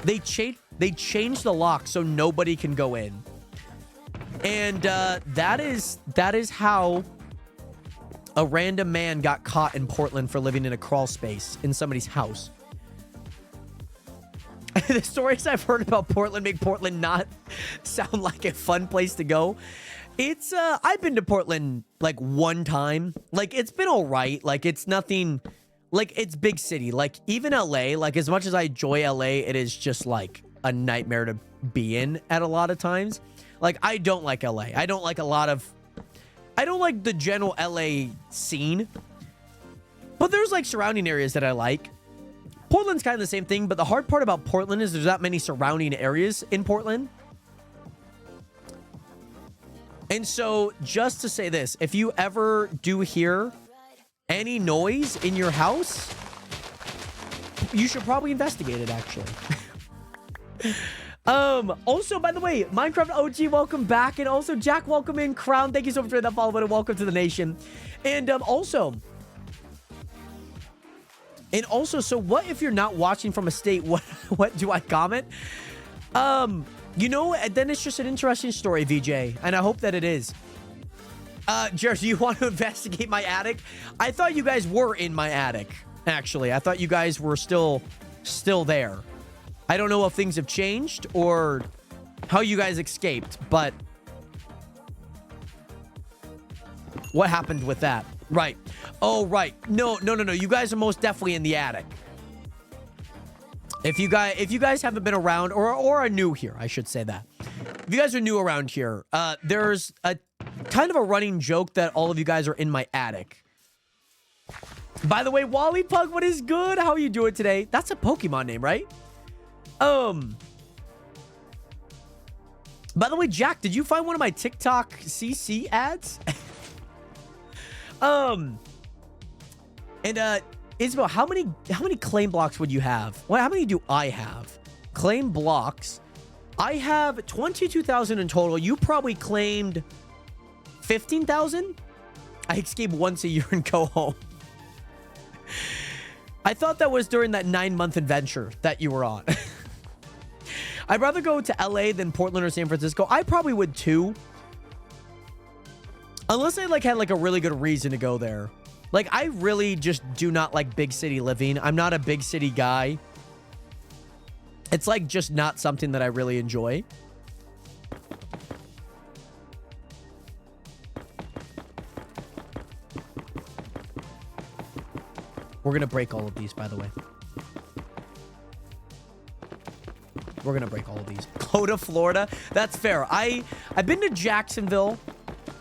They changed the lock so nobody can go in. And that is how a random man got caught in Portland for living in a crawl space in somebody's house. The stories I've heard about Portland make Portland not sound like a fun place to go. It's I've been to Portland like one time. Like, it's been all right. Like, it's nothing, like, it's big city. Like, even LA, like, as much as I enjoy LA, it is just like a nightmare to be in at a lot of times. Like, I don't like LA. I don't like the general LA scene. But there's like surrounding areas that I like. Portland's kind of the same thing, but the hard part about Portland is there's not many surrounding areas in Portland. And so, just to say this, if you ever do hear any noise in your house, you should probably investigate it, actually. Also, by the way, Minecraft OG, welcome back. And also, Jack, welcome in. Crown, thank you so much for that follow button. Welcome to the nation. And also, so what if you're not watching from a state? What do I comment? You know, then it's just an interesting story, VJ, and I hope that it is. Jared, do you want to investigate my attic? I thought you guys were in my attic, actually. I thought you guys were still there. I don't know if things have changed or how you guys escaped, but what happened with that? Right. Oh, right. No. You guys are most definitely in the attic. If you guys haven't been around or are new here, I should say that. If you guys are new around here, there's a kind of a running joke that all of you guys are in my attic. By the way, Wally Pug, what is good? How are you doing today? That's a Pokemon name, right? By the way, Jack, did you find one of my TikTok CC ads? And Isabel, how many claim blocks would you have? Well, how many do I have? Claim blocks. I have 22,000 in total. You probably claimed 15,000? I escape once a year and go home. I thought that was during that 9-month adventure that you were on. I'd rather go to LA than Portland or San Francisco. I probably would too. Unless I like had like a really good reason to go there. Like, I really just do not like big city living. I'm not a big city guy. It's like just not something that I really enjoy. We're going to break all of these, by the way. We're going to break all of these. Go to Florida. That's fair. I've been to Jacksonville.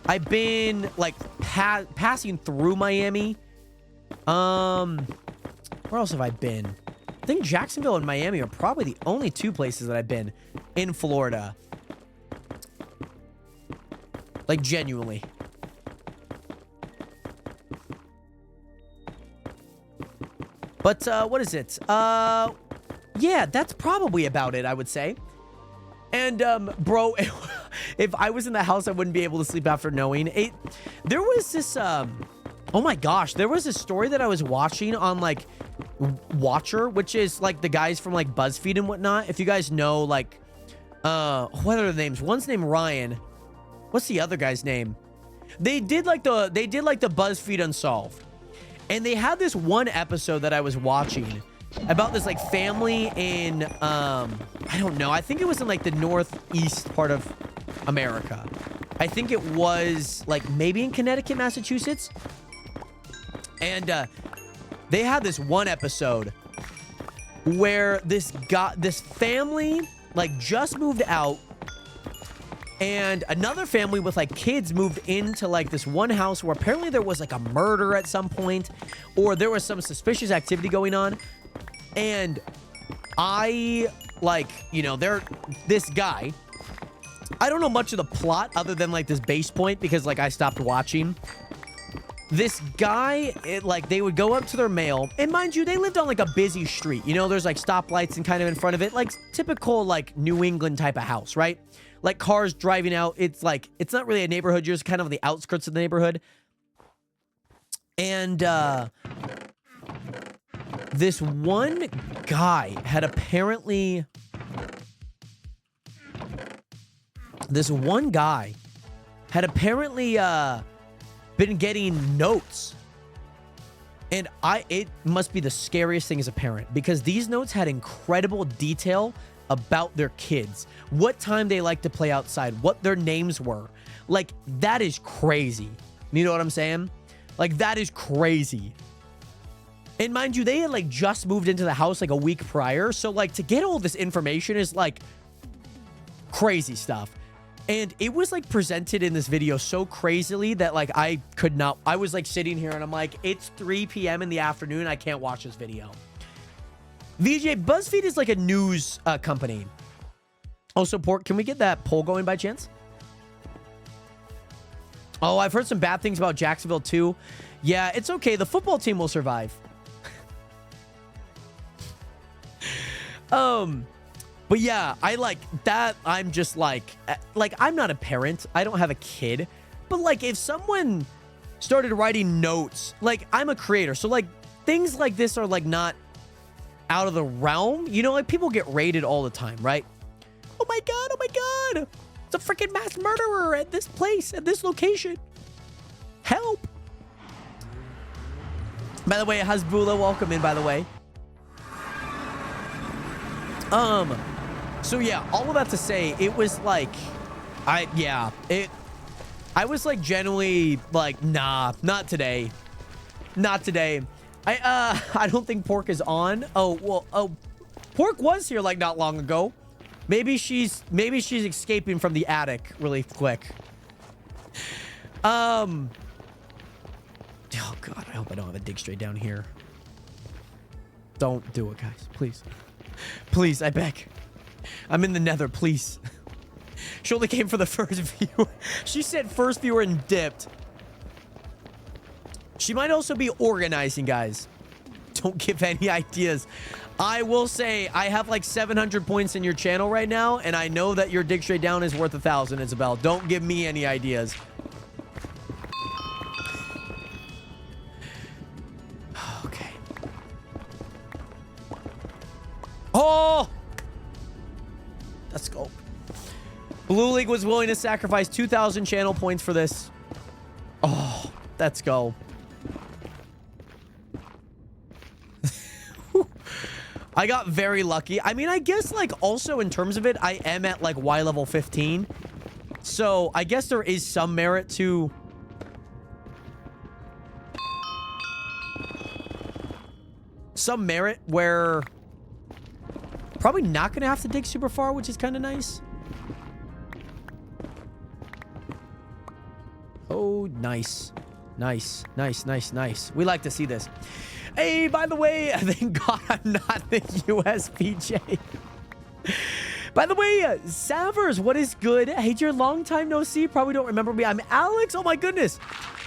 I've been like passing through Miami. Where else have I been? I think Jacksonville and Miami are probably the only two places that I've been in Florida. Like, genuinely. But, what is it? Yeah, that's probably about it, I would say. And, bro, if I was in the house, I wouldn't be able to sleep after knowing it. There was this, oh my gosh, there was a story that I was watching on, like, Watcher, which is, like, the guys from, like, BuzzFeed and whatnot. If you guys know, like, what are the names? One's named Ryan. What's the other guy's name? They did, like, the BuzzFeed Unsolved. And they had this one episode that I was watching about this, like, family in, I don't know. I think it was in, like, the northeast part of America. I think it was, like, maybe in Connecticut, Massachusetts. And, they had this one episode where this family, like, just moved out. And another family with, like, kids moved into, like, this one house where apparently there was, like, a murder at some point. Or there was some suspicious activity going on. And I, like, you know, this guy, I don't know much of the plot other than, like, this base point because, like, I stopped watching. This guy, like, they would go up to their mail. And mind you, they lived on, like, a busy street. You know, there's, like, stoplights and kind of in front of it. Like, typical, like, New England type of house, right? Like, cars driving out. It's, like, it's not really a neighborhood. You're just kind of on the outskirts of the neighborhood. And, this one guy had apparently... been getting notes. And it must be the scariest thing as a parent because these notes had incredible detail about their kids, what time they like to play outside, what their names were. Like, that is crazy. You know what I'm saying? Like, that is crazy. And mind you, they had, like, just moved into the house, like, a week prior. So, like, to get all this information is, like, crazy stuff. And it was, like, presented in this video so crazily that, like, I was, like, sitting here and I'm like, it's 3 p.m. in the afternoon. I can't watch this video. VJ, BuzzFeed is, like, a news company. Also, Port, can we get that poll going by chance? Oh, I've heard some bad things about Jacksonville, too. Yeah, it's okay. The football team will survive. But yeah, I like that. I'm just like, I'm not a parent. I don't have a kid. But like, if someone started writing notes, like, I'm a creator. So like, things like this are like not out of the realm. You know, like, people get raided all the time, right? Oh my God. Oh my God. It's a freaking mass murderer at this place, at this location. Help. By the way, Hasbula, welcome in, by the way. So yeah, all of that to say, it was like, I was like genuinely like, nah, not today. Not today. I don't think Pork is on. Pork was here like not long ago. Maybe she's escaping from the attic really quick. Oh God, I hope I don't have a dig straight down here. Don't do it, guys. Please. Please, I beg. I'm in the Nether, please. She only came for the first viewer. She said first viewer and dipped. She might also be organizing, guys. don't give any ideas. I will say I have like 700 points in your channel right now, and I know that your dig straight down is worth 1,000, Isabel. Don't give me any ideas. Okay. Oh! Let's go. Blue League was willing to sacrifice 2,000 channel points for this. Oh, let's go. I got very lucky. I mean, I guess, like, also in terms of it, I am at, like, Y level 15. So, I guess there is some merit to... some merit where... probably not going to have to dig super far, which is kind of nice. Oh, nice. Nice, nice, nice, nice. We like to see this. Hey, by the way, thank God I'm not the USPJ. By the way, Savers, what is good? Hey, you're long time no see. Probably don't remember me. I'm Alex. Oh, my goodness.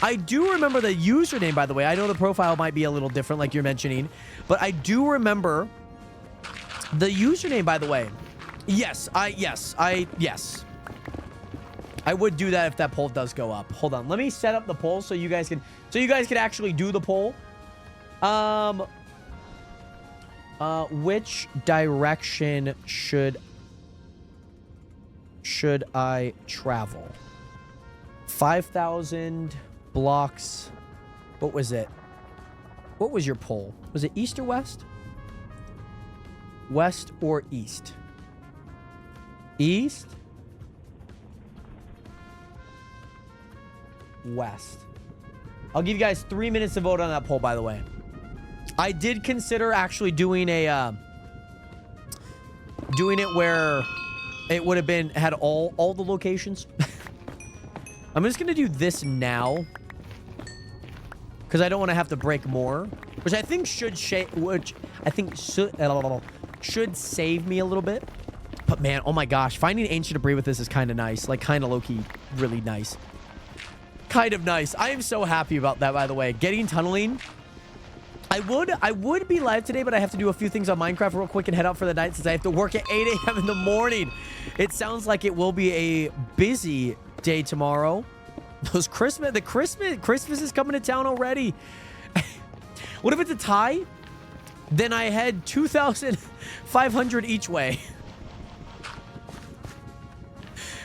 I do remember the username, by the way. I know the profile might be a little different, like you're mentioning. But I do remember the username, by the way. Yes. I would do that if that poll does go up. Hold on. Let me set up the poll so you guys can actually do the poll. Which direction should I travel? 5,000 blocks. What was it? What was your poll? Was it east or west? West or east? East? West. I'll give you guys 3 minutes to vote on that poll, by the way. I did consider actually doing a doing it where it would have been had all the locations. I'm just gonna do this now because I don't want to have to break more, which I think should save me a little bit. But man, oh my gosh, finding ancient debris with this is kind of nice, like kind of low-key, really nice. Kind of nice. I am so happy about that, by the way. Getting tunneling. I would be live today, but I have to do a few things on Minecraft real quick and head out for the night since I have to work at 8 a.m. in the morning. It sounds like it will be a busy day tomorrow. Christmas is coming to town already. What if it's a tie? Then I head 2,500 each way.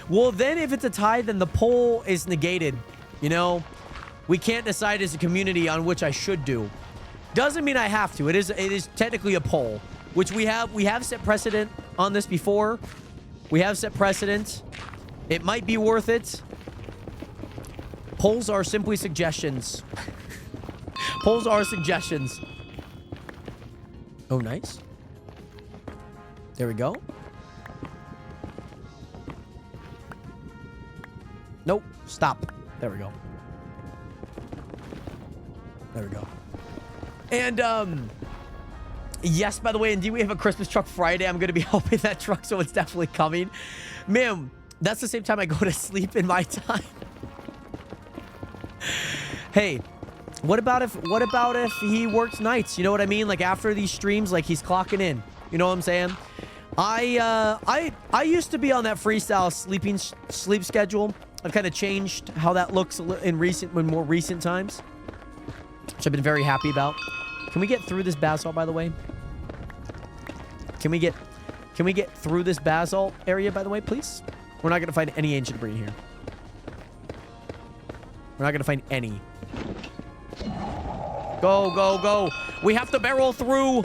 Well, then if it's a tie, then the poll is negated. You know, we can't decide as a community on which I should do. Doesn't mean I have to. It is technically a poll, which we have set precedent on this before. We have set precedent. It might be worth it. Polls are simply suggestions. Polls are suggestions. Oh, nice. There we go. Nope. Stop. There we go. There we go. And, yes, by the way, indeed, we have a Christmas truck Friday. I'm going to be helping that truck, so it's definitely coming. Man, that's the same time I go to sleep in my time. Hey, what about if he works nights? You know what I mean? Like, after these streams, like, he's clocking in. You know what I'm saying? I used to be on that freestyle sleep schedule. I've kind of changed how that looks in more recent times, which I've been very happy about. Can we get through this basalt, by the way? Can we get through this basalt area, by the way, please? We're not gonna find any ancient debris here. We're not gonna find any. Go, go, go! We have to barrel through.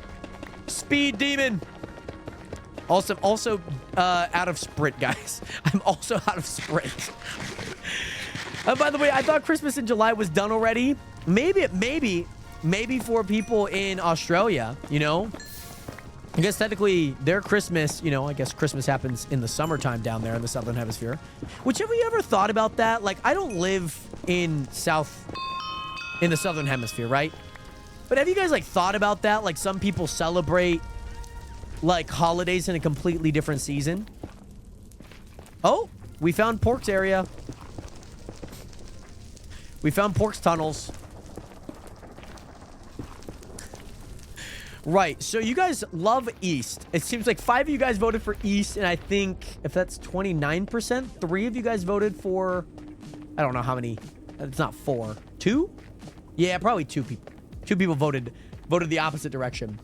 Speed demon. Also, out of sprint, guys. I'm also out of sprint. By the way, I thought Christmas in July was done already. Maybe for people in Australia, you know? I guess technically their Christmas, you know, I guess Christmas happens in the summertime down there in the Southern Hemisphere. Which, have you ever thought about that? Like, I don't live in the Southern Hemisphere, right? But have you guys, like, thought about that? Like, some people celebrate like holidays in a completely different season. Oh, we found Pork's area. We found Pork's tunnels. Right. So you guys love East. It seems like 5 of you guys voted for East, and I think if that's 29%, 3 of you guys voted for, I don't know how many. It's not 4. 2? Yeah, probably 2 people. 2 people voted the opposite direction.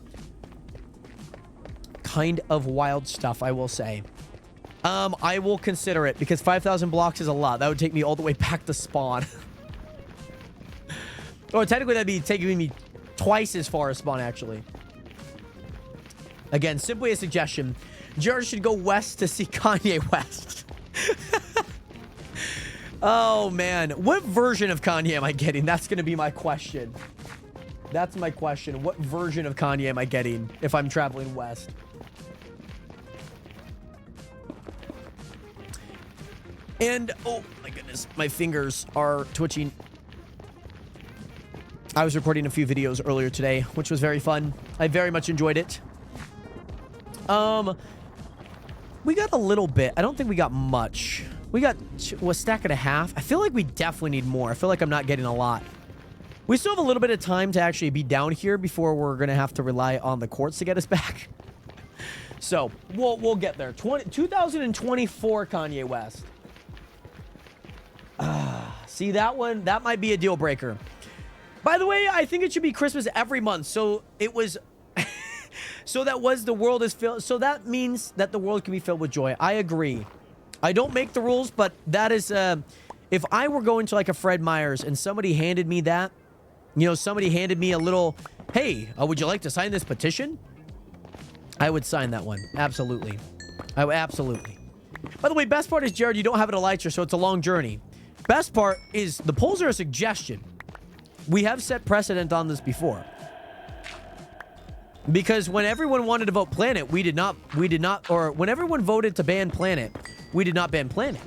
Kind of wild stuff, I will say. I will consider it because 5,000 blocks is a lot. That would take me all the way back to spawn. Or technically that'd be taking me twice as far as spawn, actually. Again, simply a suggestion. Jared should go west to see Kanye West. Oh, man. What version of Kanye am I getting? That's going to be my question. That's my question. What version of Kanye am I getting if I'm traveling west? And, oh, my goodness. My fingers are twitching. I was recording a few videos earlier today, which was very fun. I very much enjoyed it. We got a little bit. I don't think we got much. We got a stack and a half. I feel like we definitely need more. I feel like I'm not getting a lot. We still have a little bit of time to actually be down here before we're going to have to rely on the courts to get us back. So, we'll get there. 2024 Kanye West. See, that one, that might be a deal breaker. By the way, I think it should be Christmas every month. So it was... So that was the world is filled. So that means that the world can be filled with joy. I agree. I don't make the rules, but that is, if I were going to like a Fred Meyers and somebody handed me that, you know, somebody handed me a little, hey, would you like to sign this petition? I would sign that one. Absolutely. I would absolutely. By the way, best part is, Jared, you don't have an Elytra, so it's a long journey. Best part is the polls are a suggestion. We have set precedent on this before. Because when everyone wanted to vote Planet, we did not, or when everyone voted to ban Planet, we did not ban Planet.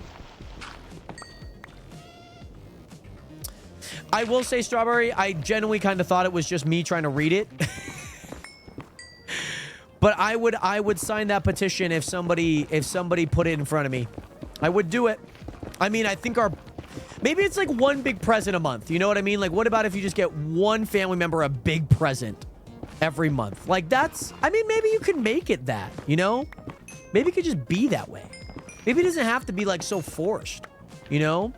I will say, Strawberry, I genuinely kind of thought it was just me trying to read it. But I would sign that petition if somebody put it in front of me. I would do it. I mean, I think maybe it's like one big present a month. You know what I mean? Like, what about if you just get one family member a big present every month? Like, I mean, maybe you can make it that, you know? Maybe it could just be that way. Maybe it doesn't have to be, like, so forced, you know?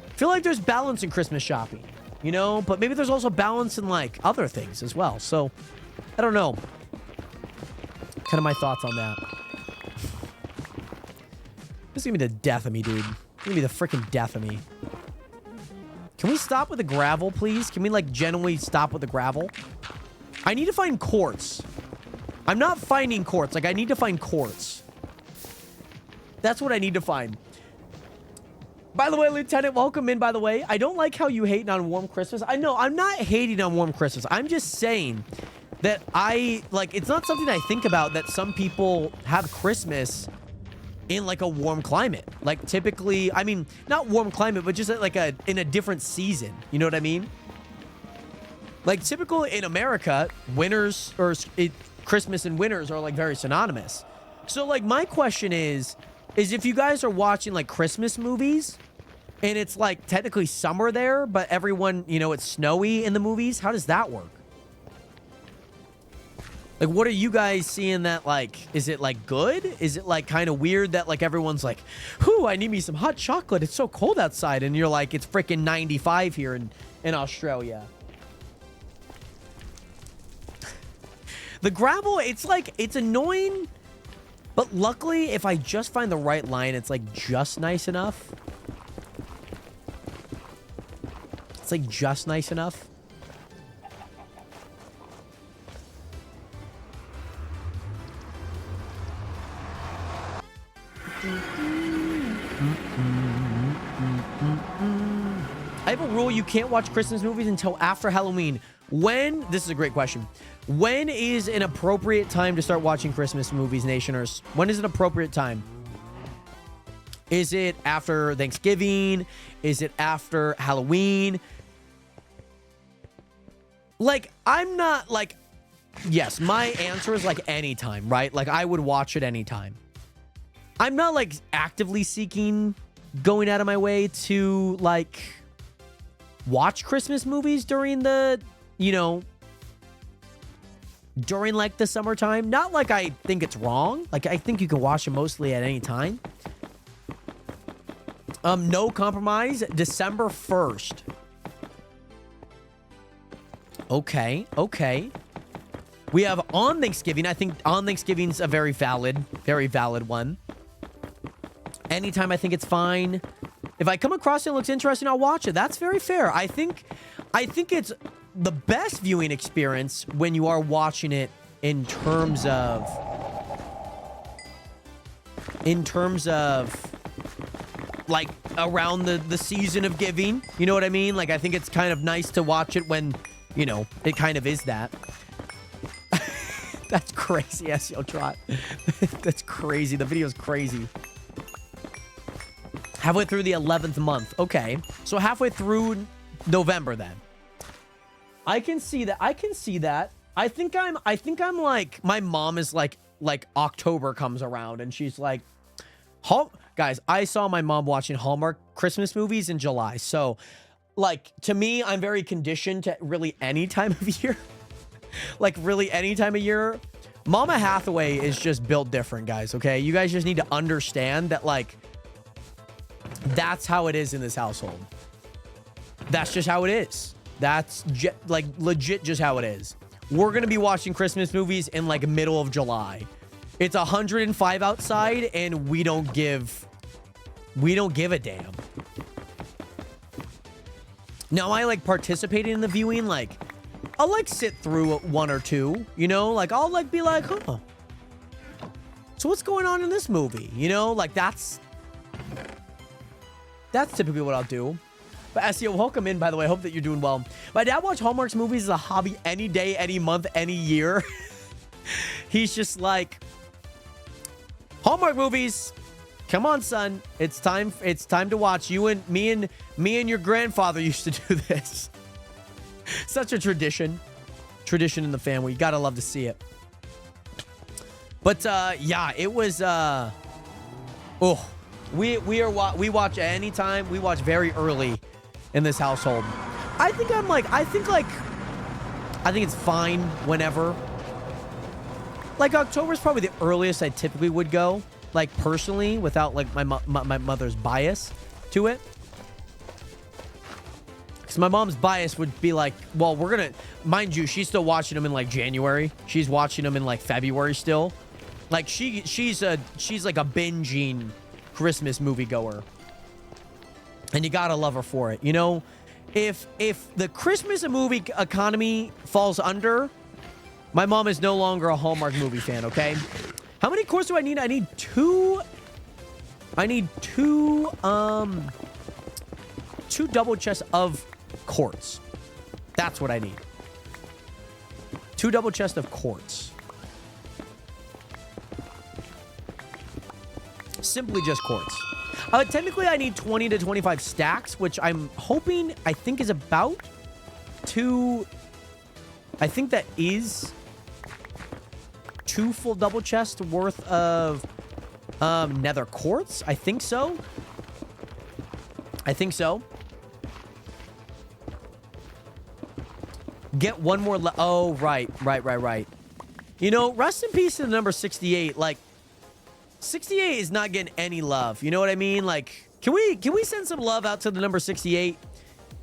I feel like there's balance in Christmas shopping, you know? But maybe there's also balance in, like, other things as well. So, I don't know. Kind of my thoughts on that. This is gonna be the death of me, dude. It's gonna be the freaking death of me. Can we stop with the gravel, please? Can we, like, genuinely stop with the gravel? I need to find quartz. I'm not finding quartz. Like, I need to find quartz. That's what I need to find. By the way, Lieutenant, welcome in, by the way. I don't like how you hating on Warm Christmas. I know, I'm not hating on Warm Christmas. I'm just saying that it's not something I think about that some people have Christmas in, like, a warm climate. Like, typically, I mean, not warm climate, but just, like, in a different season. You know what I mean? Like, typical in America, winters or Christmas and winters are, like, very synonymous. So, like, my question is if you guys are watching, like, Christmas movies and it's, like, technically summer there, but everyone, you know, it's snowy in the movies, how does that work? Like, what are you guys seeing that, like, is it, like, good? Is it, like, kind of weird that, like, everyone's like, whew, I need me some hot chocolate. It's so cold outside. And you're like, it's freaking 95 here in Australia. The gravel, it's like, it's annoying, but luckily, if I just find the right line, it's like just nice enough. It's like just nice enough. I have a rule, you can't watch Christmas movies until after Halloween. This is a great question. When is an appropriate time to start watching Christmas movies, Nationers? When is an appropriate time? Is it after Thanksgiving? Is it after Halloween? Like, I'm not, like... Yes, my answer is, like, anytime, right? Like, I would watch it anytime. I'm not, like, actively seeking going out of my way to, like, watch Christmas movies during the, you know, during like the summertime. Not like I think it's wrong. Like I think you can watch them mostly at any time. No Compromise, December 1st. Okay, okay. We have On Thanksgiving. I think On Thanksgiving's a very valid one. Anytime I think it's fine. If I come across it and it looks interesting, I'll watch it. That's very fair. I think it's the best viewing experience when you are watching it in terms of like around the season of giving. You know what I mean? Like I think it's kind of nice to watch it when, you know, it kind of is that. That's crazy, SEO Trot. That's crazy. The video's crazy. Halfway through the 11th month. Okay. So halfway through November then. I can see that. I can see that. I think I'm like, my mom is like October comes around and she's like, guys, I saw my mom watching Hallmark Christmas movies in July. So like, to me, I'm very conditioned to really any time of year. Like really any time of year. Mama Hathaway is just built different, guys. Okay. You guys just need to understand that like, that's how it is in this household. That's just how it is. That's like legit just how it is. We're going to be watching Christmas movies in like middle of July. It's 105 outside and we don't give a damn. Now I like participating in the viewing. Like I'll like sit through one or two, you know, like I'll like be like, huh, so what's going on in this movie? You know, like that's typically what I'll do. But SEO, welcome in, by the way. I hope that you're doing well. My dad watched Hallmark's movies as a hobby any day, any month, any year. He's just like, Hallmark movies. Come on, son. It's time to watch. Me and your grandfather used to do this. Such a tradition in the family. You gotta love to see it. But yeah, it was we watch anytime. We watch very early in this household. I think it's fine whenever. Like October is probably the earliest I typically would go, like personally, without like my mother's bias to it. Because my mom's bias would be like, well, we're gonna, mind you, she's still watching them in like January. She's watching them in like February still. Like she's like a binging Christmas moviegoer. And you gotta love her for it. You know, if the Christmas movie economy falls under, my mom is no longer a Hallmark movie fan, okay? How many quartz do I need? I need two double chests of quartz. That's what I need. 2 double chests of quartz. Simply just quartz. Technically, I need 20 to 25 stacks, which I'm hoping, I think is about 2... I think that is 2 full double chests worth of nether quartz. I think so. Get one more. Oh, right. You know, rest in peace to the number 68. Like, 68 is not getting any love. You know what I mean? Like, can we send some love out to the number 68?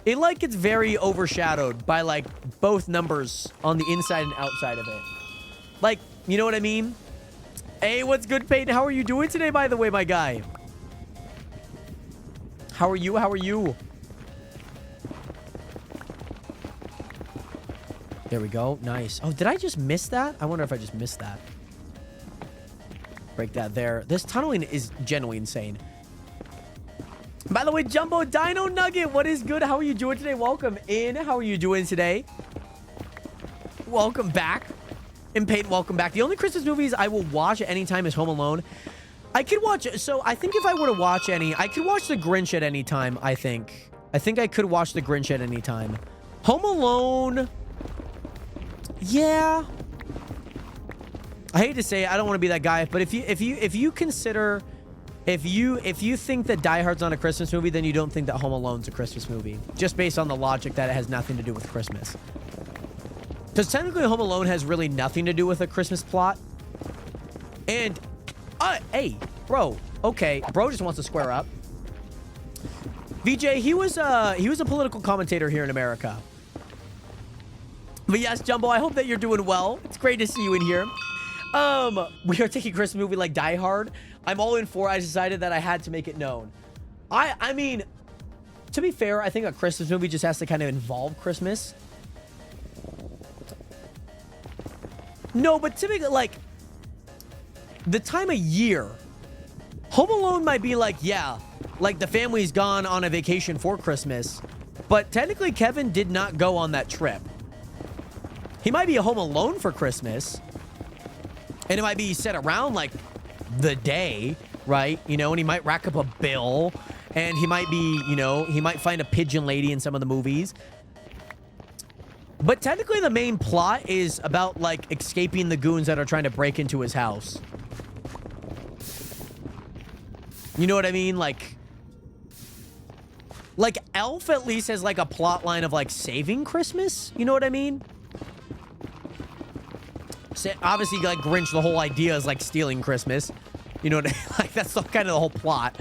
It like gets very overshadowed by like both numbers on the inside and outside of it. Like, you know what I mean? Hey, what's good, Peyton? How are you doing today, by the way, my guy? How are you? There we go. Nice. Oh, did I just miss that? I wonder if I just missed that. Break that there. This tunneling is genuinely insane. By the way, Jumbo Dino Nugget, what is good? How are you doing today? Welcome in. How are you doing today? Welcome back. And Peyton, welcome back. The only Christmas movies I will watch at any time is Home Alone. I could watch... So, I think if I were to watch any... I could watch The Grinch at any time, I think. I think I could watch The Grinch at any time. Home Alone... Yeah. I hate to say it, I don't want to be that guy, but if you consider... If you think that Die Hard's not a Christmas movie, then you don't think that Home Alone's a Christmas movie. Just based on the logic that it has nothing to do with Christmas. Because technically Home Alone has really nothing to do with a Christmas plot. And, hey, bro, okay. Bro just wants to square up. VJ, he was a political commentator here in America. But yes, Jumbo, I hope that you're doing well. It's great to see you in here. We are taking a Christmas movie like Die Hard. I'm all in for. I decided that I had to make it known. I mean, to be fair, I think a Christmas movie just has to kind of involve Christmas. No, but typically, like, the time of year, Home Alone might be like, yeah, like the family's gone on a vacation for Christmas, but technically Kevin did not go on that trip. He might be home alone for Christmas, and it might be set around like the day, right? You know, and he might rack up a bill, and he might be, you know, he might find a pigeon lady in some of the movies. But technically the main plot is about like escaping the goons that are trying to break into his house. You know what I mean? Like Elf at least has like a plot line of like saving Christmas. You know what I mean? So obviously, like Grinch, the whole idea is like stealing Christmas. You know what I mean? Like that's kind of the whole plot.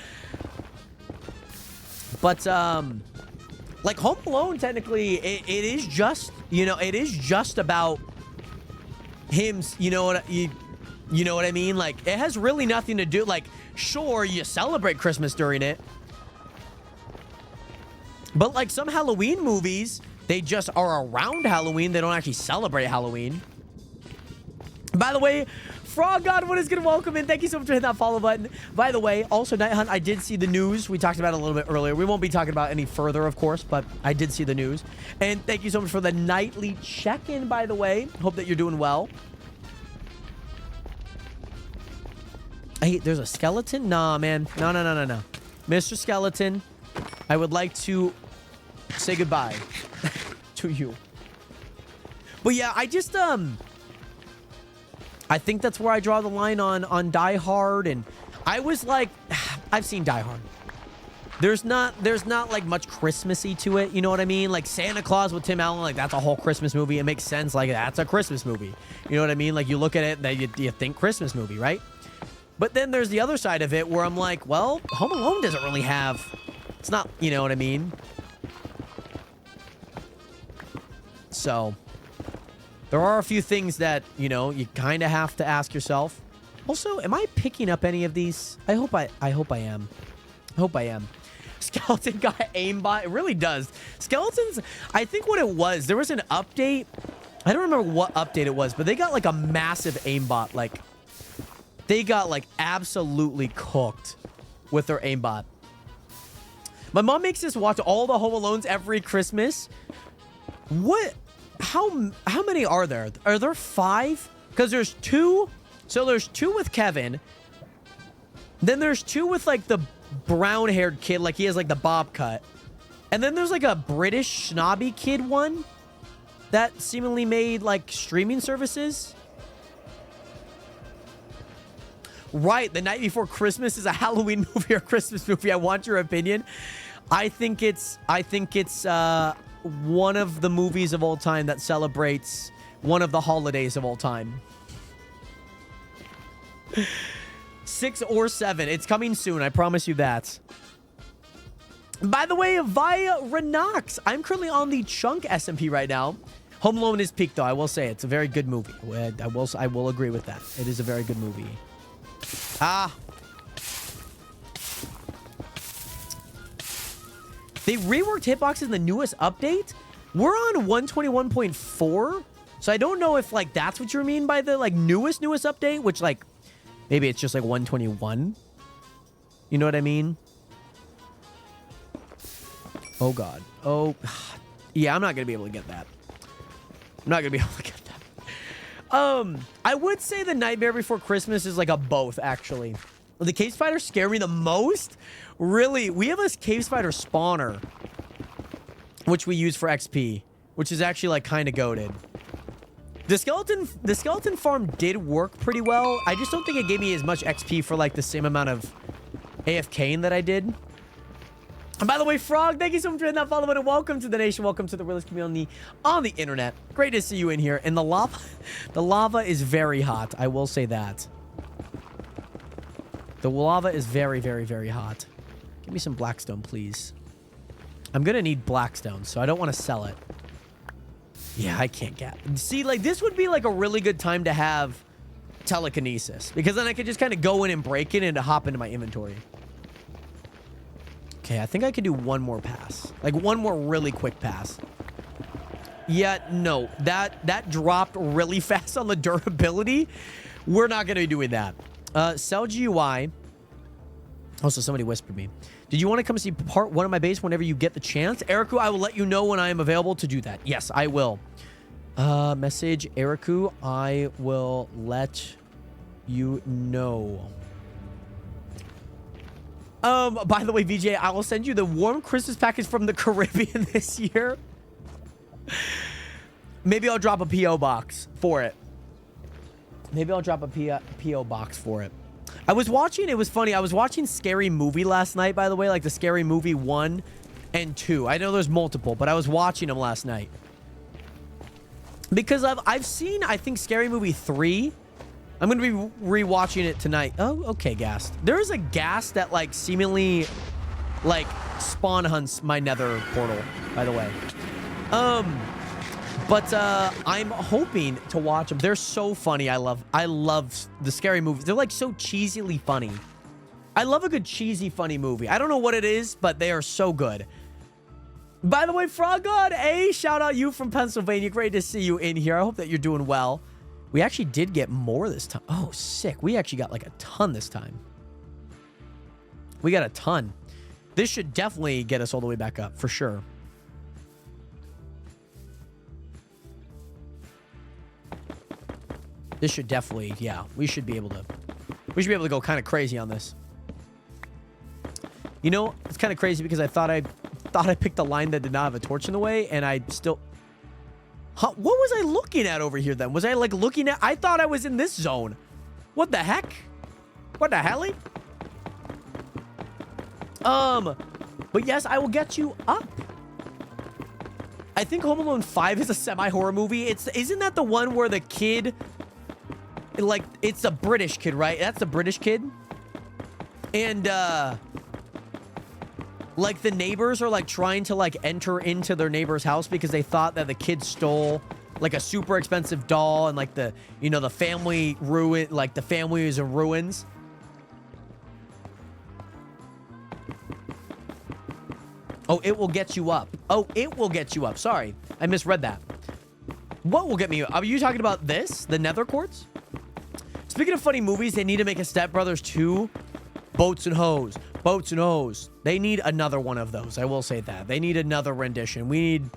But like Home Alone, technically, it is just, you know, it is just about him. You know what I mean? Like it has really nothing to do. Like, sure, you celebrate Christmas during it, but like some Halloween movies, they just are around Halloween. They don't actually celebrate Halloween. By the way, Frog God, what is good? Welcome in. Thank you so much for hitting that follow button. By the way, also Night Hunt, I did see the news. We talked about it a little bit earlier. We won't be talking about any further, of course, but I did see the news. And thank you so much for the nightly check-in, by the way. Hope that you're doing well. Hey, there's a skeleton? Nah, man. No. Mr. Skeleton, I would like to say goodbye to you. But yeah, I just, I think that's where I draw the line on Die Hard, and I was like, I've seen Die Hard. There's not like much Christmassy to it, you know what I mean? Like Santa Claus with Tim Allen, like that's a whole Christmas movie. It makes sense, like that's a Christmas movie. You know what I mean? Like you look at it, that you think Christmas movie, right? But then there's the other side of it where I'm like, well, Home Alone doesn't really have, it's not, you know what I mean? So there are a few things that, you know, you kind of have to ask yourself. Also, am I picking up any of these? I hope I am. I hope I am. Skeleton got aimbot. It really does. Skeletons, I think what it was, there was an update. I don't remember what update it was, but they got like a massive aimbot. Like, they got like absolutely cooked with their aimbot. My mom makes us watch all the Home Alones every Christmas. What? How many are there? Are there 5? Because there's 2. So there's 2 with Kevin. Then there's 2 with like the brown-haired kid. Like he has like the bob cut. And then there's like a British snobby kid one that seemingly made like streaming services. Right, The Night Before Christmas is a Halloween movie or Christmas movie. I want your opinion. I think it's one of the movies of all time that celebrates one of the holidays of all time. 6 or 7. It's coming soon. I promise you that. By the way, via Renox, I'm currently on the Chunk SMP right now. Home Alone is peak, though. I will say it's a very good movie. I will agree with that. It is a very good movie. They reworked hitboxes in the newest update. We're on 121.4, so I don't know if like that's what you mean by the like newest update, which like maybe it's just like 121. You know what I mean? Oh god. Oh yeah, I'm not gonna be able to get that. I would say The Nightmare Before Christmas is like a both, actually. The cave spiders scare me the most. Really, we have a cave spider spawner, which we use for XP, which is actually like kind of goated. The skeleton farm did work pretty well. I just don't think it gave me as much XP for like the same amount of AFKing that I did. And by the way, Frog, thank you so much for hitting that follow button. Welcome to the nation. Welcome to the realest community on the internet. Great to see you in here. And the lava is very hot. I will say that. The lava is very, very, very hot. Give me some blackstone, please. I'm going to need blackstone, so I don't want to sell it. Yeah, I can't get. See, like, this would be like a really good time to have telekinesis, because then I could just kind of go in and break it and to hop into my inventory. Okay, I think I could do one more pass. Like, one more really quick pass. Yeah, no. That dropped really fast on the durability. We're not going to be doing that. Sell GUI. Also, somebody whispered me. Did you want to come see part 1 of my base whenever you get the chance? Eriku, I will let you know when I am available to do that. Yes, I will. Message Eriku. I will let you know. By the way, VJ, I will send you the warm Christmas package from the Caribbean this year. Maybe I'll drop a P.O. box for it. Maybe I'll drop a P.O. box for it. I was watching, it was funny, I was watching Scary Movie last night, by the way, like the Scary Movie 1 and 2. I know there's multiple, but I was watching them last night. Because I've seen, I think, Scary Movie 3. I'm going to be rewatching it tonight. Oh, okay, Ghast. There is a Ghast that, like, seemingly, like, spawn hunts my Nether portal, by the way. But I'm hoping to watch them. They're so funny. I love the Scary Movies. They're, like, so cheesily funny. I love a good cheesy, funny movie. I don't know what it is, but they are so good. By the way, Frog God, hey, shout out you from Pennsylvania. Great to see you in here. I hope that you're doing well. We actually did get more this time. Oh, sick. We actually got like a ton this time. We got a ton. This should definitely get us all the way back up, for sure. This should definitely, yeah, we should be able to go kind of crazy on this. You know, it's kind of crazy because I thought I picked a line that did not have a torch in the way, and I still... Huh, what was I looking at over here then? Was I like looking at... I thought I was in this zone. What the heck? What the hell? But yes, I will get you up. I think Home Alone 5 is a semi-horror movie. Isn't that the one where the kid... Like, it's a British kid, right? That's a British kid. And, like, the neighbors are, like, trying to, like, enter into their neighbor's house because they thought that the kid stole, like, a super expensive doll, and, like, the, you know, the family ruin, like, the family is in ruins. Oh, it will get you up. Oh, it will get you up. Sorry, I misread that. What will get me up? Are you talking about this? The Nether quartz? Speaking of funny movies, they need to make a Step Brothers 2. Boats and Hoes. Boats and Hoes. They need another one of those. I will say that. They need another rendition. We need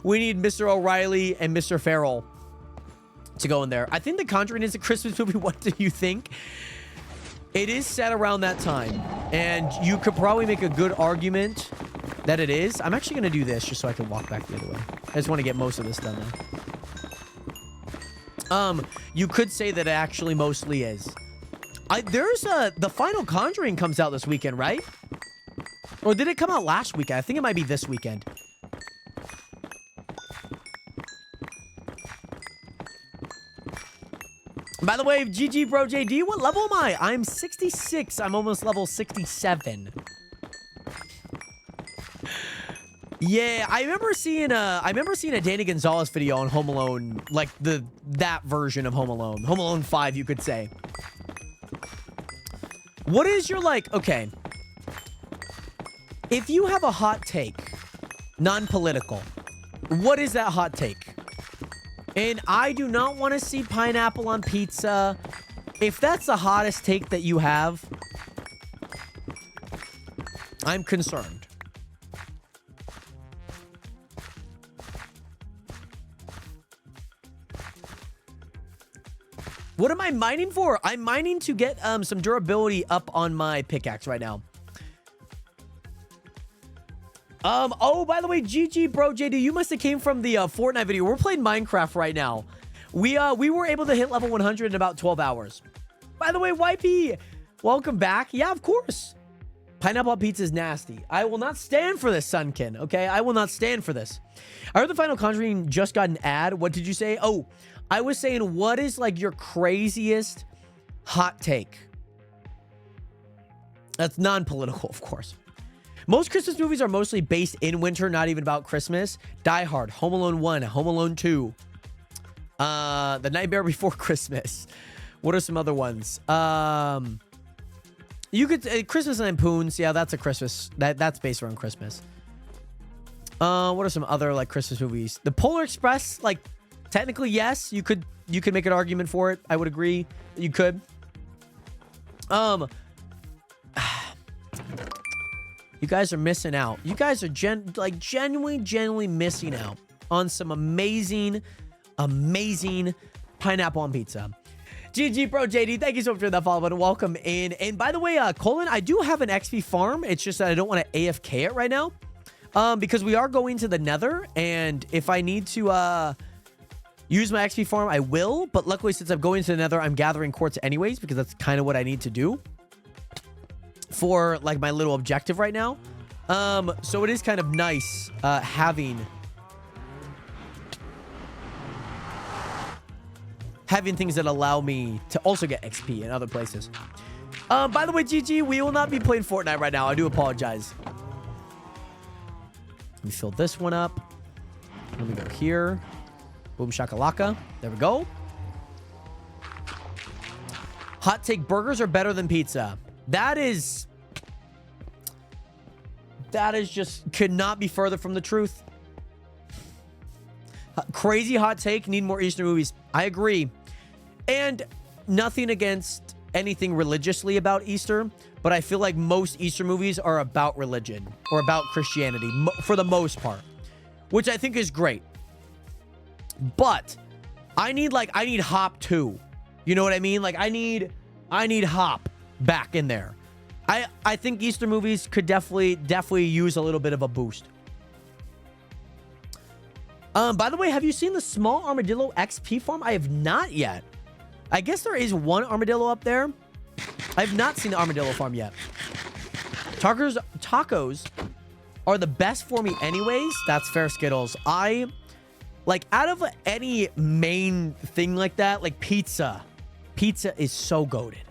Mr. O'Reilly and Mr. Farrell to go in there. I think The Conjuring is a Christmas movie. What do you think? It is set around that time, and you could probably make a good argument that it is. I'm actually going to do this just so I can walk back the other way. I just want to get most of this done now. You could say that it actually mostly is. The final Conjuring comes out this weekend, right? Or did it come out last weekend? I think it might be this weekend. By the way, GG bro JD, what level am I? I'm 66. I'm almost level 67. Yeah, I remember seeing a Danny Gonzalez video on Home Alone, like that version of Home Alone. Home Alone 5, you could say. What is your, like, okay. If you have a hot take, non-political, what is that hot take? And I do not want to see pineapple on pizza. If that's the hottest take that you have, I'm concerned. What am I mining for? I'm mining to get some durability up on my pickaxe right now. Oh, by the way, GG bro JD, you must have came from the Fortnite video. We're playing Minecraft right now. We were able to hit level 100 in about 12 hours. By the way, YP, welcome back. Yeah, of course. Pineapple pizza is nasty. I will not stand for this, Sunkin. Okay, I will not stand for this. I heard the Final Conjuring just got an ad. What did you say? Oh, I was saying, what is like your craziest hot take? That's non-political, of course. Most Christmas movies are mostly based in winter, not even about Christmas. Die Hard, Home Alone 1, Home Alone 2, The Nightmare Before Christmas. What are some other ones? You could Christmas and Poons. Yeah, that's a Christmas. That's based around Christmas. What are some other like Christmas movies? The Polar Express, like technically yes, you could make an argument for it. I would agree that you could. You guys are missing out. You guys are genuinely missing out on some amazing pineapple on pizza. GG Pro JD, thank you so much for that follow button. Welcome in. And by the way, Colin, I do have an XP farm. It's just that I don't want to AFK it right now. Because we are going to the Nether, and if I need to use my XP farm, I will. But luckily, since I'm going to the Nether, I'm gathering quartz anyways, because that's kind of what I need to do for like my little objective right now. So it is kind of nice having things that allow me to also get XP in other places. By the way, GG, we will not be playing Fortnite right now. I do apologize. Let me fill this one up. Let me go here. Boom shakalaka. There we go. Hot take, burgers are better than pizza. That is just could not be further from the truth. Crazy hot take, need more Easter movies. I agree. And nothing against anything religiously about Easter, but I feel like most Easter movies are about religion or about Christianity for the most part, which I think is great. But I need Hop too. You know what I mean? Like I need Hop back in there. I think Easter movies could definitely use a little bit of a boost. By the way, have you seen the small armadillo XP farm? I have not yet. I guess there is one armadillo up there. I have not seen the armadillo farm yet. Tacos are the best for me anyways. That's fair, Skittles. I like out of any main thing like that, like pizza. Pizza is so goated.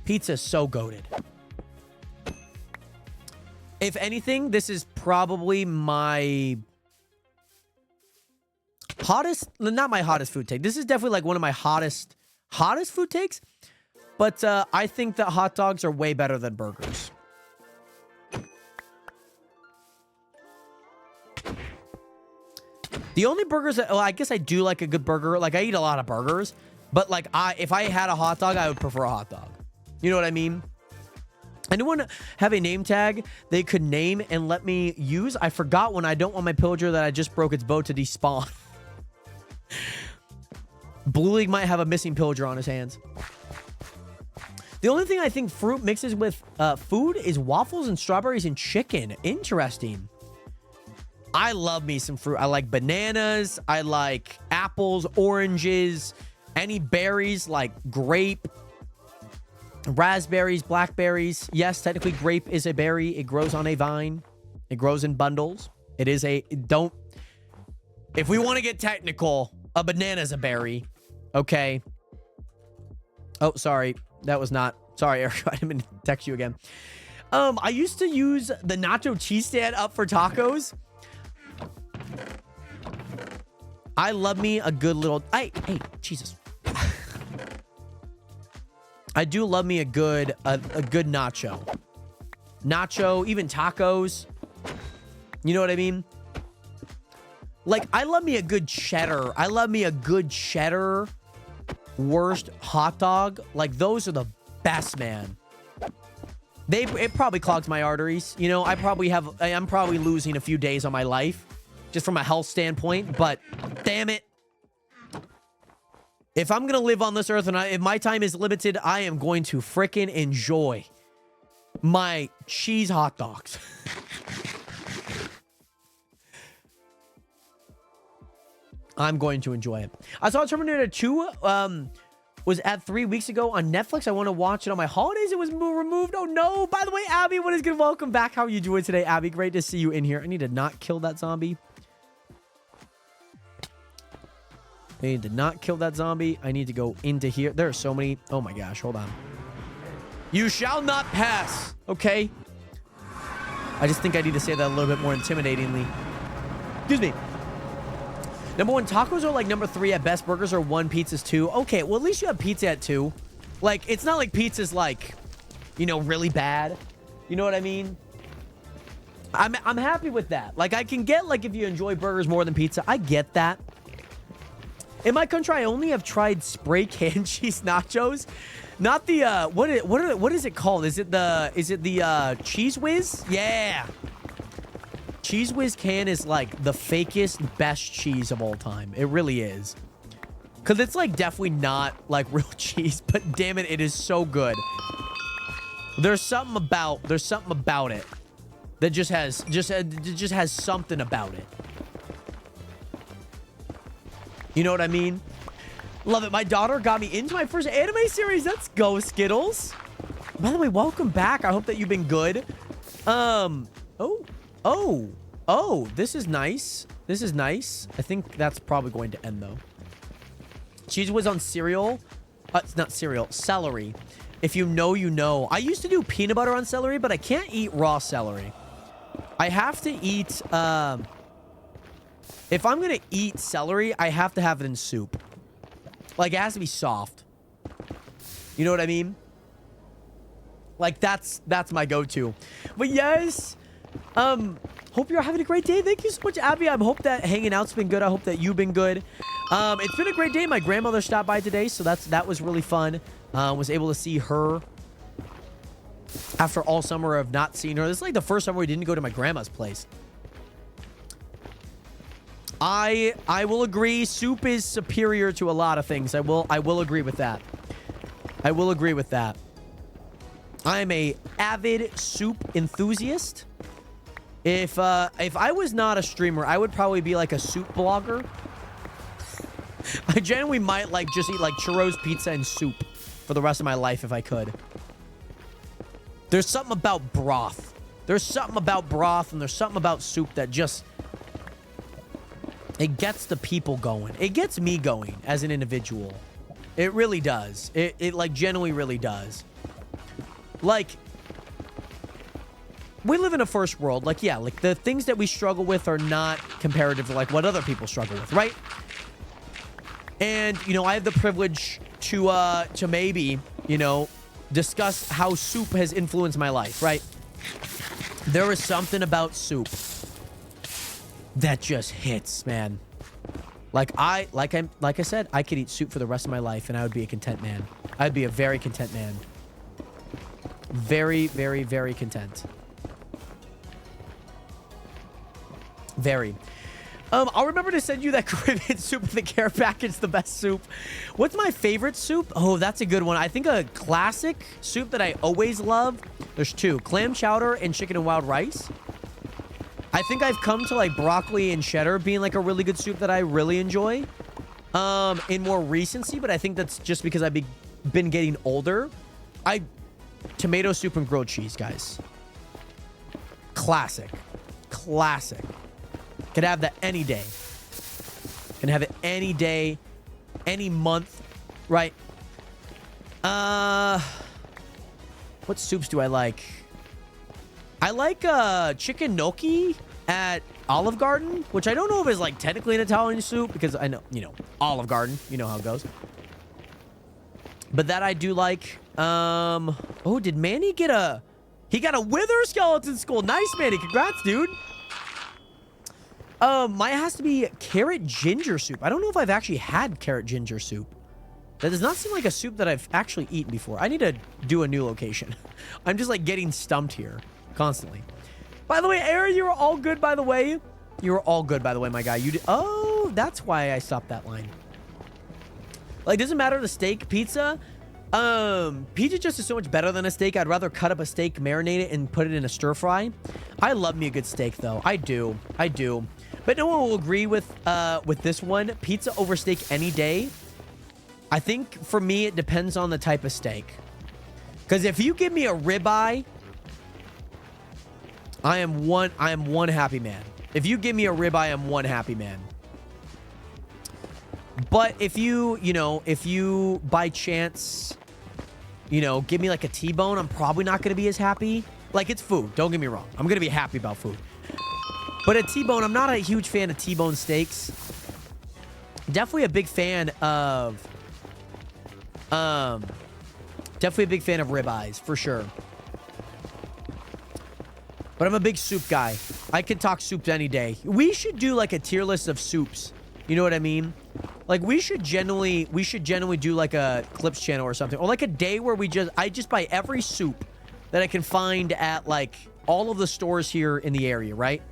Pizza is so goated. If anything, this is probably my hottest, not my hottest food take. This is definitely like one of my hottest food takes. But I think that hot dogs are way better than burgers. The only burgers that, well, I guess I do like a good burger. Like I eat a lot of burgers, but like if I had a hot dog, I would prefer a hot dog. You know what I mean? Anyone have a name tag they could name and let me use? I forgot when I don't want my pillager that I just broke its bow to despawn. Blue League might have a missing pillager on his hands. The only thing I think fruit mixes with food is waffles and strawberries and chicken. Interesting. I love me some fruit. I like bananas. I like apples, oranges, any berries like grape, raspberries, blackberries. Yes, technically grape is a berry. It grows on a vine. It grows in bundles. It is a, don't, if we want to get technical, a banana is a berry. Okay. Oh, sorry. That was not, sorry, Eric. I didn't mean to text you again. I used to use the nacho cheese stand up for tacos. I love me a good little, hey, Jesus. I do love me a good nacho. Nacho, even tacos. You know what I mean? Like, I love me a good cheddar. I love me a good cheddar worst hot dog. Like, those are the best, man. It probably clogs my arteries. You know, I'm probably losing a few days on my life just from a health standpoint, but damn it. If I'm going to live on this earth and if my time is limited, I am going to frickin' enjoy my cheese hot dogs. I'm going to enjoy it. I saw Terminator 2. was at 3 weeks ago on Netflix. I want to watch it on my holidays. It was removed. Oh, no. By the way, Abby, what is good? Welcome back. How are you doing today, Abby? Great to see you in here. I need to not kill that zombie. I need to not kill that zombie. I need to go into here. There are so many. Oh, my gosh. Hold on. You shall not pass. Okay. I just think I need to say that a little bit more intimidatingly. Excuse me. Number 1, tacos are like number 3 at best. Burgers are 1, pizzas 2. Okay, well, at least you have pizza at 2. Like, it's not like pizza's like, you know, really bad. You know what I mean? I'm happy with that. Like, I can get, like, if you enjoy burgers more than pizza, I get that. In my country, I only have tried spray can cheese nachos. Not the, what is it called? Is it the Cheese Whiz? Yeah. Cheese Whiz can is like the fakest, best cheese of all time. It really is. Because it's like definitely not like real cheese, but damn it, it is so good. There's something about it that just has something about it. You know what I mean? Love it. My daughter got me into my first anime series. Let's go, Skittles. By the way, welcome back. I hope that you've been good. Oh, this is nice. This is nice. I think that's probably going to end, though. Cheese was on cereal. It's not cereal. Celery. If you know, you know. I used to do peanut butter on celery, but I can't eat raw celery. I have to eat... if I'm going to eat celery, I have to have it in soup. Like, it has to be soft. You know what I mean? Like, that's my go-to. But yes... hope you're having a great day. Thank you so much, Abby. I hope that hanging out's been good. I hope that you've been good. It's been a great day. My grandmother stopped by today, so that was really fun. Was able to see her after all summer of not seeing her. This is like the first summer we didn't go to my grandma's place. I will agree. Soup is superior to a lot of things. I will agree with that. I will agree with that. I am a avid soup enthusiast. If I was not a streamer, I would probably be like a soup blogger. I genuinely might like just eat like churros, pizza, and soup for the rest of my life if I could. There's something about broth. There's something about broth and there's something about soup that just... it gets the people going. It gets me going as an individual. It really does. It like genuinely really does. Like... we live in a first world. Like, yeah, like the things that we struggle with are not comparative to like what other people struggle with, right? And, you know, I have the privilege to maybe, you know, discuss how soup has influenced my life, right? There is something about soup that just hits, man. Like I said, I could eat soup for the rest of my life and I would be a content man. I'd be a very content man. Very, very, very content. Very. I'll remember to send you that Caribbean soup with the care package, the best soup. What's my favorite soup? Oh, that's a good one. I think a classic soup that I always love. There's 2. Clam chowder and chicken and wild rice. I think I've come to like broccoli and cheddar being like a really good soup that I really enjoy. In more recency, but I think that's just because I've been getting older. Tomato soup and grilled cheese, guys. Classic. Classic. Could have that any day. Can have it any day, any month, right? What soups do I like? I like chicken gnocchi at Olive Garden, which I don't know if it's like technically an Italian soup because I know, you know, Olive Garden, you know how it goes. But that I do like. Oh, did Manny get he got a wither skeleton skull. Nice, Manny. Congrats, dude. Mine has to be carrot ginger soup. I don't know if I've actually had carrot ginger soup. That does not seem like a soup that I've actually eaten before. I need to do a new location. I'm just like getting stumped here constantly. By the way, Aaron, you were all good, by the way. You were all good, by the way, my guy. You did. Oh, that's why I stopped that line. Like, doesn't matter the steak, pizza. Pizza just is so much better than a steak. I'd rather cut up a steak, marinate it, and put it in a stir fry. I love me a good steak, though. I do. I do. But no one will agree with this one. Pizza over steak any day. I think for me, it depends on the type of steak. Because if you give me a ribeye, I am one happy man. If you give me a ribeye, I'm one happy man. But if you by chance, give me like a T-bone, I'm probably not going to be as happy. Like, it's food. Don't get me wrong. I'm going to be happy about food. But a T-bone, I'm not a huge fan of T-bone steaks. Definitely a big fan of... Definitely a big fan of ribeyes, for sure. But I'm a big soup guy. I could talk soups any day. We should do like a tier list of soups. You know what I mean? Like, we should genuinely do like a clips channel or something. Or like a day where I just buy every soup that I can find at like all of the stores here in the area, right?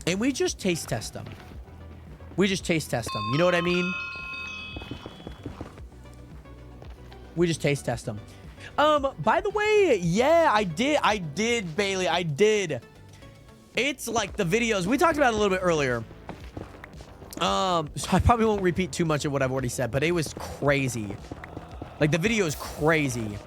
And we just taste test them. We just taste test them. You know what I mean? We just taste test them. By the way, yeah, I did, Bailey. I did. It's like the videos. We talked about it a little bit earlier. So I probably won't repeat too much of what I've already said, but it was crazy. Like, the video is crazy.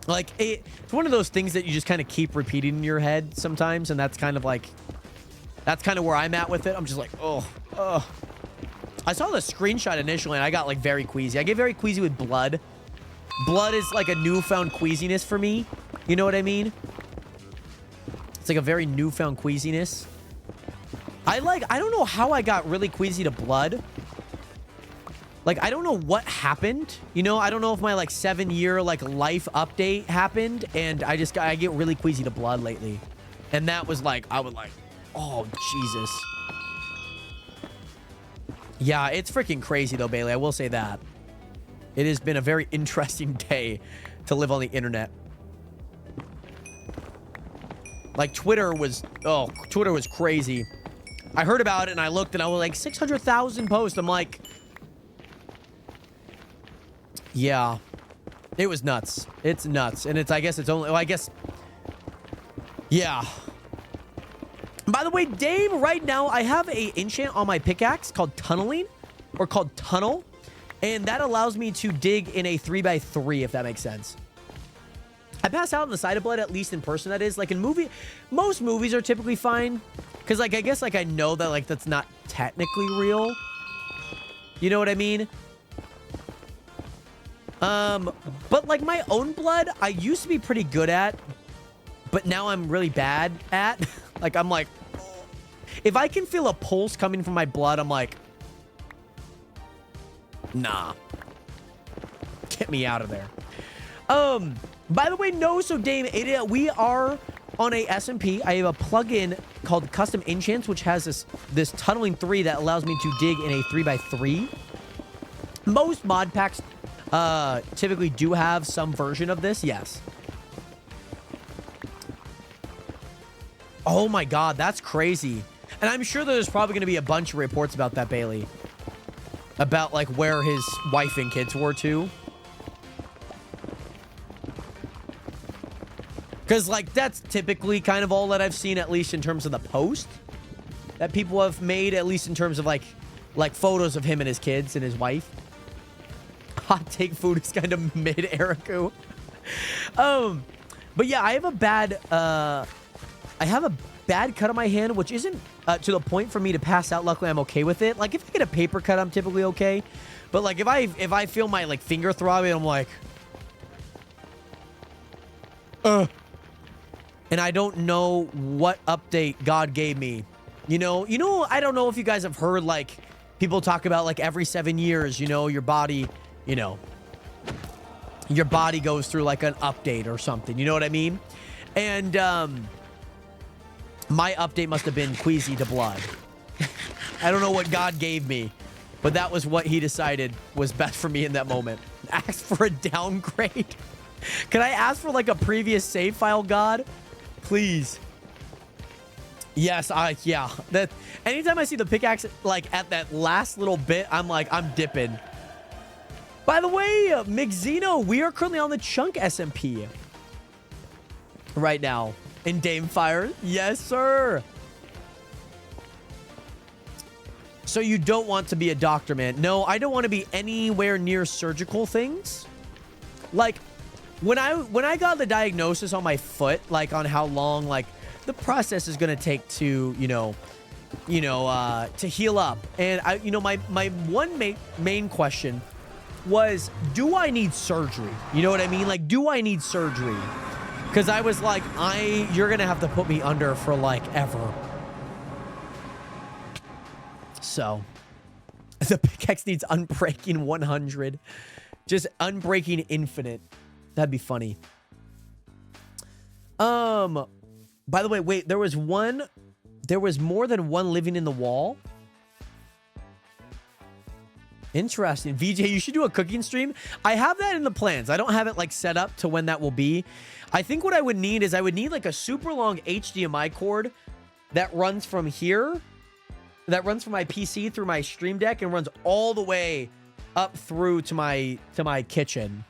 Like, it's one of those things that you just kind of keep repeating in your head sometimes, and that's kind of where I'm at with it. I'm just like, oh. I saw the screenshot initially, and I got, like, very queasy. I get very queasy with blood. Blood is, like, a newfound queasiness for me. You know what I mean? It's, like, a very newfound queasiness. I don't know how I got really queasy to blood. Like, I don't know what happened. I don't know if my, like, 7-year, like, life update happened, and I get really queasy to blood lately. And that was, like, I was like, oh, Jesus. Yeah, it's freaking crazy, though, Bailey. I will say that. It has been a very interesting day to live on the internet. Like, Twitter was crazy. I heard about it, and I looked, and I was like, 600,000 posts. I'm like... Yeah. It was nuts. It's nuts. And I guess it's only... Well, I guess... Yeah. By the way, Dave, right now, I have a enchant on my pickaxe called Tunneling, or called Tunnel, and that allows me to dig in a 3x3, if that makes sense. I pass out on the side of blood, at least in person, that is. Like, in most movies are typically fine, because, like, I guess, like, I know that, like, that's not technically real. You know what I mean? But, like, my own blood, I used to be pretty good at, but now I'm really bad at. Like, I'm like, if I can feel a pulse coming from my blood, I'm like, nah. Get me out of there. By the way, no, so Dame, we are on a SMP. I have a plugin called Custom Enchants, which has this Tunneling 3 that allows me to dig in a 3x3. Most mod packs typically do have some version of this, yes. Oh my god, that's crazy. And I'm sure there's probably going to be a bunch of reports about that, Bailey. About, like, where his wife and kids were, too. Because, like, that's typically kind of all that I've seen, at least in terms of the post that people have made, at least in terms of, like photos of him and his kids and his wife. Hot take food is kind of mid, Eriku. But yeah, I have a bad cut on my hand, which isn't to the point for me to pass out. Luckily, I'm okay with it. Like, if I get a paper cut, I'm typically okay. But, like, if I feel my, like, finger throbbing, I'm like, and I don't know what update God gave me. I don't know if you guys have heard, like, people talk about, like, every 7 years, your body, your body goes through, like, an update or something. You know what I mean? And, my update must have been queasy to blood. I don't know what God gave me, but that was what he decided was best for me in that moment. Ask for a downgrade. Can I ask for, like, a previous save file, God? Please. Yes, yeah. That anytime I see the pickaxe, like, at that last little bit, I'm like, I'm dipping. By the way, Mixino, we are currently on the Chunk SMP right now in Dame Fire. Yes, sir. So you don't want to be a doctor, man. No, I don't want to be anywhere near surgical things. Like, when I got the diagnosis on my foot, like on how long, like, the process is going to take to, to heal up. And my one main question was, do I need surgery? You know what I mean? Like, do I need surgery? Because I was like, you're going to have to put me under for like ever. So, the pickaxe needs unbreaking 100. Just unbreaking infinite. That'd be funny. By the way, wait, there was more than one living in the wall. Interesting. VJ, you should do a cooking stream. I have that in the plans. I don't have it like set up to when that will be. I think what I would need is like a super long HDMI cord that runs from here, that runs from my PC through my stream deck and runs all the way up through to my kitchen.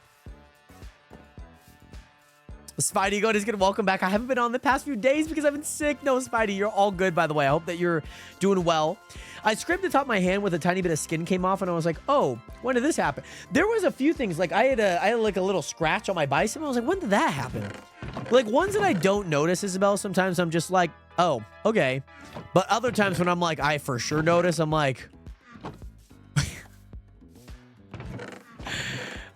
Spidey God is good. Welcome back. I haven't been on the past few days because I've been sick. No, Spidey, you're all good, by the way. I hope that you're doing well. I scraped the top of my hand with a tiny bit of skin came off, and I was like, oh, when did this happen? There was a few things. Like, I had like a little scratch on my bicep. I was like, when did that happen? Like, ones that I don't notice, Isabel, sometimes I'm just like, oh, okay. But other times when I'm like, I for sure notice, I'm like...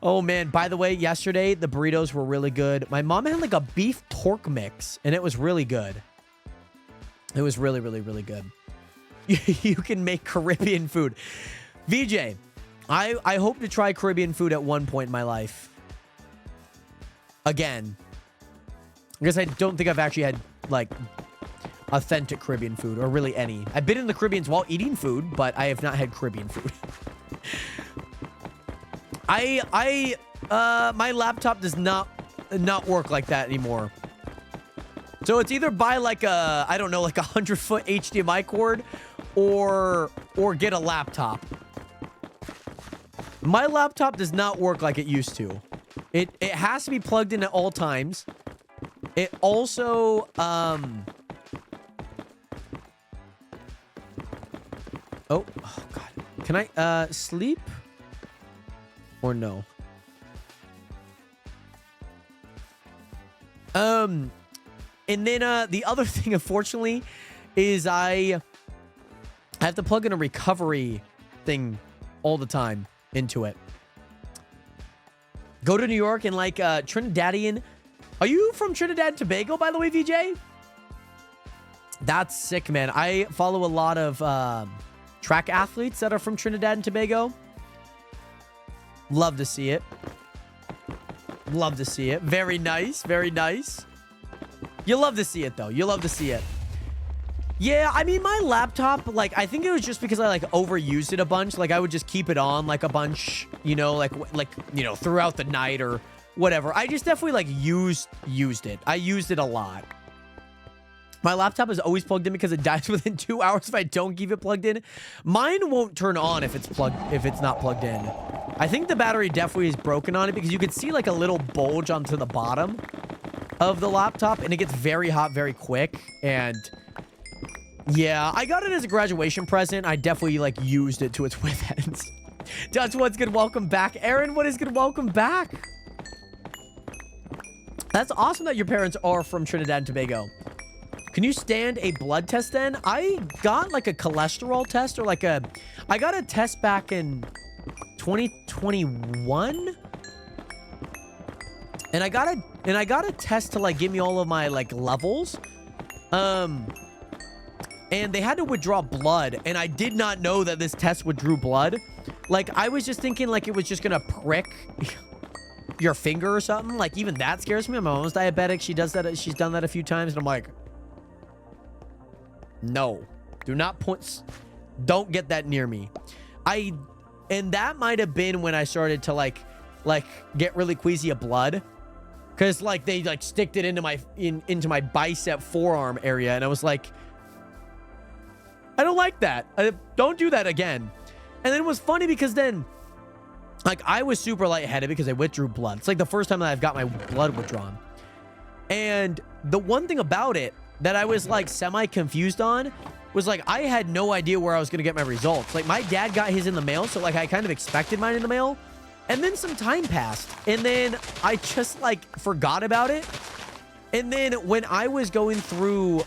Oh, man. By the way, yesterday, the burritos were really good. My mom had like a beef pork mix, and it was really good. It was really, really, really good. You can make Caribbean food. VJ, I hope to try Caribbean food at one point in my life. Again. Because I don't think I've actually had, like, authentic Caribbean food, or really any. I've been in the Caribbeans while eating food, but I have not had Caribbean food. My laptop does not work like that anymore. So it's either buy like a, I don't know, like 100-foot HDMI cord or get a laptop. My laptop does not work like it used to. It has to be plugged in at all times. It also, oh God. Can I, sleep? Or no? And then, the other thing, unfortunately, is I have to plug in a recovery thing all the time into it. Go to New York and like, Trinidadian. Are you from Trinidad and Tobago, by the way, VJ? That's sick, man. I follow a lot of, track athletes that are from Trinidad and Tobago. Love to see it. Love to see it. Very nice. Very nice. You love to see it, though. You love to see it. Yeah, I mean, my laptop, like, I think it was just because I, like, overused it a bunch. Like, I would just keep it on, like, a bunch, you know, like, you know, throughout the night or whatever. I just definitely, like, used it. I used it a lot. My laptop is always plugged in because it dies within 2 hours if I don't keep it plugged in. Mine won't turn on if it's not plugged in. I think the battery definitely is broken on it because you can see like a little bulge onto the bottom of the laptop and it gets very hot very quick. And yeah, I got it as a graduation present. I definitely like used it to its wit ends. That's what's good. Welcome back. Aaron, what is good? Welcome back. That's awesome that your parents are from Trinidad and Tobago. Can you stand a blood test then? I got like a cholesterol test or like I got a test back in 2021. And I got a test to like give me all of my like levels. And they had to withdraw blood. And I did not know that this test withdrew blood. Like I was just thinking like it was just gonna prick your finger or something. Like even that scares me. My mom's diabetic. She does that. She's done that a few times. And I'm like, no, do not don't get that near me. And that might have been when I started to like get really queasy of blood. Cause like they like sticked it into my bicep forearm area. And I was like, I don't like that. Don't do that again. And then it was funny because then like I was super lightheaded because I withdrew blood. It's like the first time that I've got my blood withdrawn. And the one thing about it that I was like semi confused on was like, I had no idea where I was going to get my results. Like, my dad got his in the mail, so, like, I kind of expected mine in the mail. And then some time passed. And then I just, like, forgot about it. And then when I was going through,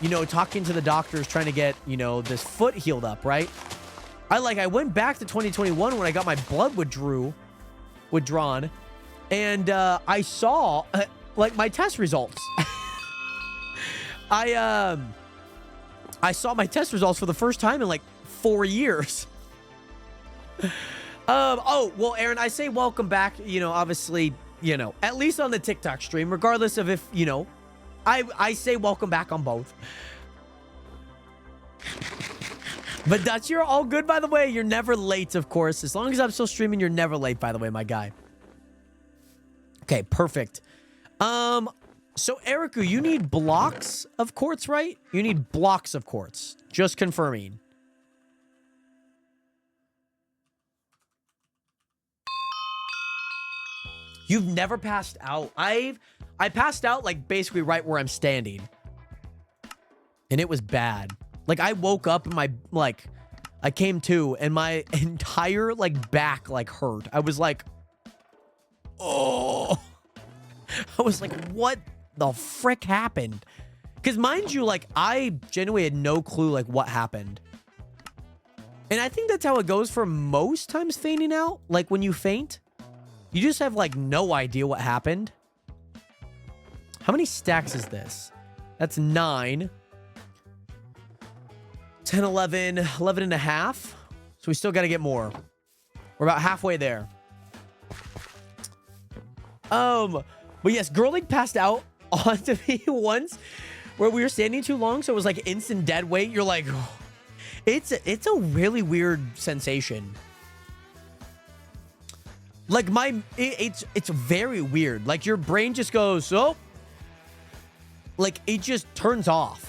you know, talking to the doctors, trying to get, you know, this foot healed up, right? I went back to 2021 when I got my blood withdrawn. And I saw, like, my test results. I saw my test results for the first time in, like, 4 years. Oh, well, Aaron, I say welcome back, you know, obviously, you know, at least on the TikTok stream, regardless of if, you know, I say welcome back on both. But Dutch, you're all good, by the way. You're never late, of course. As long as I'm still streaming, you're never late, by the way, my guy. Okay, perfect. So, Erica, you need blocks of quartz, right? You need blocks of quartz. Just confirming. You've never passed out. I passed out, like, basically right where I'm standing. And it was bad. Like, I woke up and my, like, I came to and my entire, like, back, like, hurt. I was like, oh. I was like, what the frick happened? Because mind you, like, I genuinely had no clue, like, what happened. And I think that's how it goes for most times fainting out. Like, when you faint, you just have, like, no idea what happened. How many stacks is this? That's 9. 10, 11, 11 and a half. So we still got to get more. We're about halfway there. But yes, Girl League passed out onto me once where we were standing too long. So it was like instant dead weight. You're like, oh. It's a really weird sensation. Like it's very weird. Like your brain just goes, oh, like it just turns off.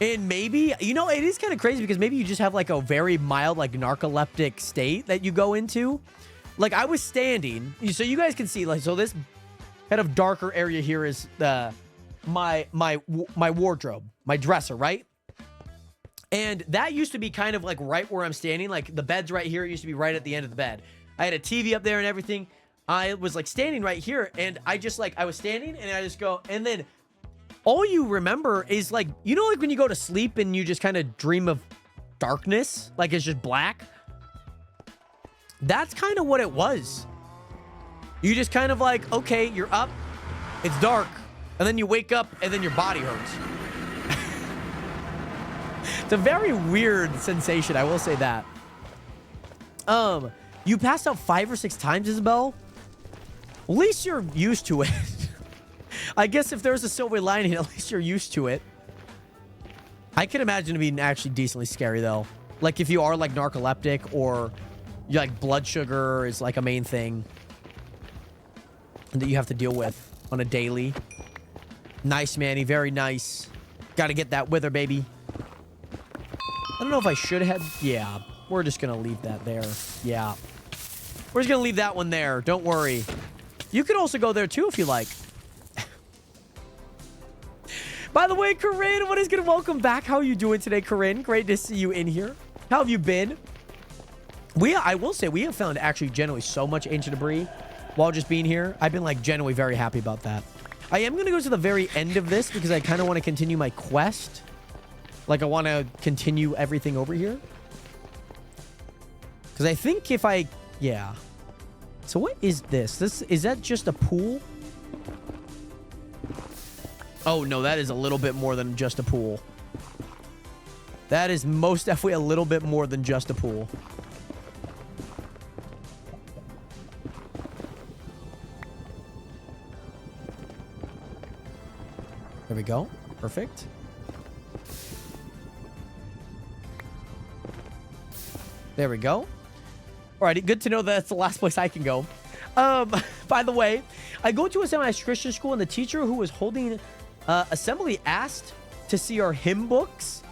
And maybe, you know, it is kind of crazy because maybe you just have like a very mild, like narcoleptic state that you go into. Like I was standing, so you guys can see, like, so this kind of darker area here is my wardrobe, my dresser, right? And that used to be kind of like right where I'm standing. Like the bed's right here. It used to be right at the end of the bed. I had a TV up there and everything. I was like standing right here and I just like, I was standing and I just go, and then all you remember is like, you know, like when you go to sleep and you just kind of dream of darkness, like it's just black. That's kind of what it was. You just kind of like, okay, you're up, it's dark, and then you wake up and then your body hurts. It's a very weird sensation, I will say that. You passed out 5 or 6 times, Isabel. At least you're used to it. I guess if there's a silver lining, at least you're used to it. I can imagine it being actually decently scary, though. Like, if you are, like, narcoleptic or, you like, blood sugar is, like, a main thing that you have to deal with on a daily. Nice, Manny. Very nice. Gotta get that wither, baby. I don't know if I should have... Yeah, we're just gonna leave that there. Yeah. We're just gonna leave that one there. Don't worry. You could also go there, too, if you like. By the way, Corinne, what is good? Welcome back. How are you doing today, Corinne? Great to see you in here. How have you been? I will say, we have found actually generally so much ancient debris while just being here. I've been, like, generally very happy about that. I am going to go to the very end of this because I kind of want to continue my quest. Like, I want to continue everything over here. Because I think if I... Yeah. So what is this? Is that just a pool? Oh, no, that is a little bit more than just a pool. That is most definitely a little bit more than just a pool. There we go. Perfect. There we go. Alrighty, good to know that that's the last place I can go. By the way, I go to a semi-Christian school, and the teacher who was holding assembly asked to see our hymn books.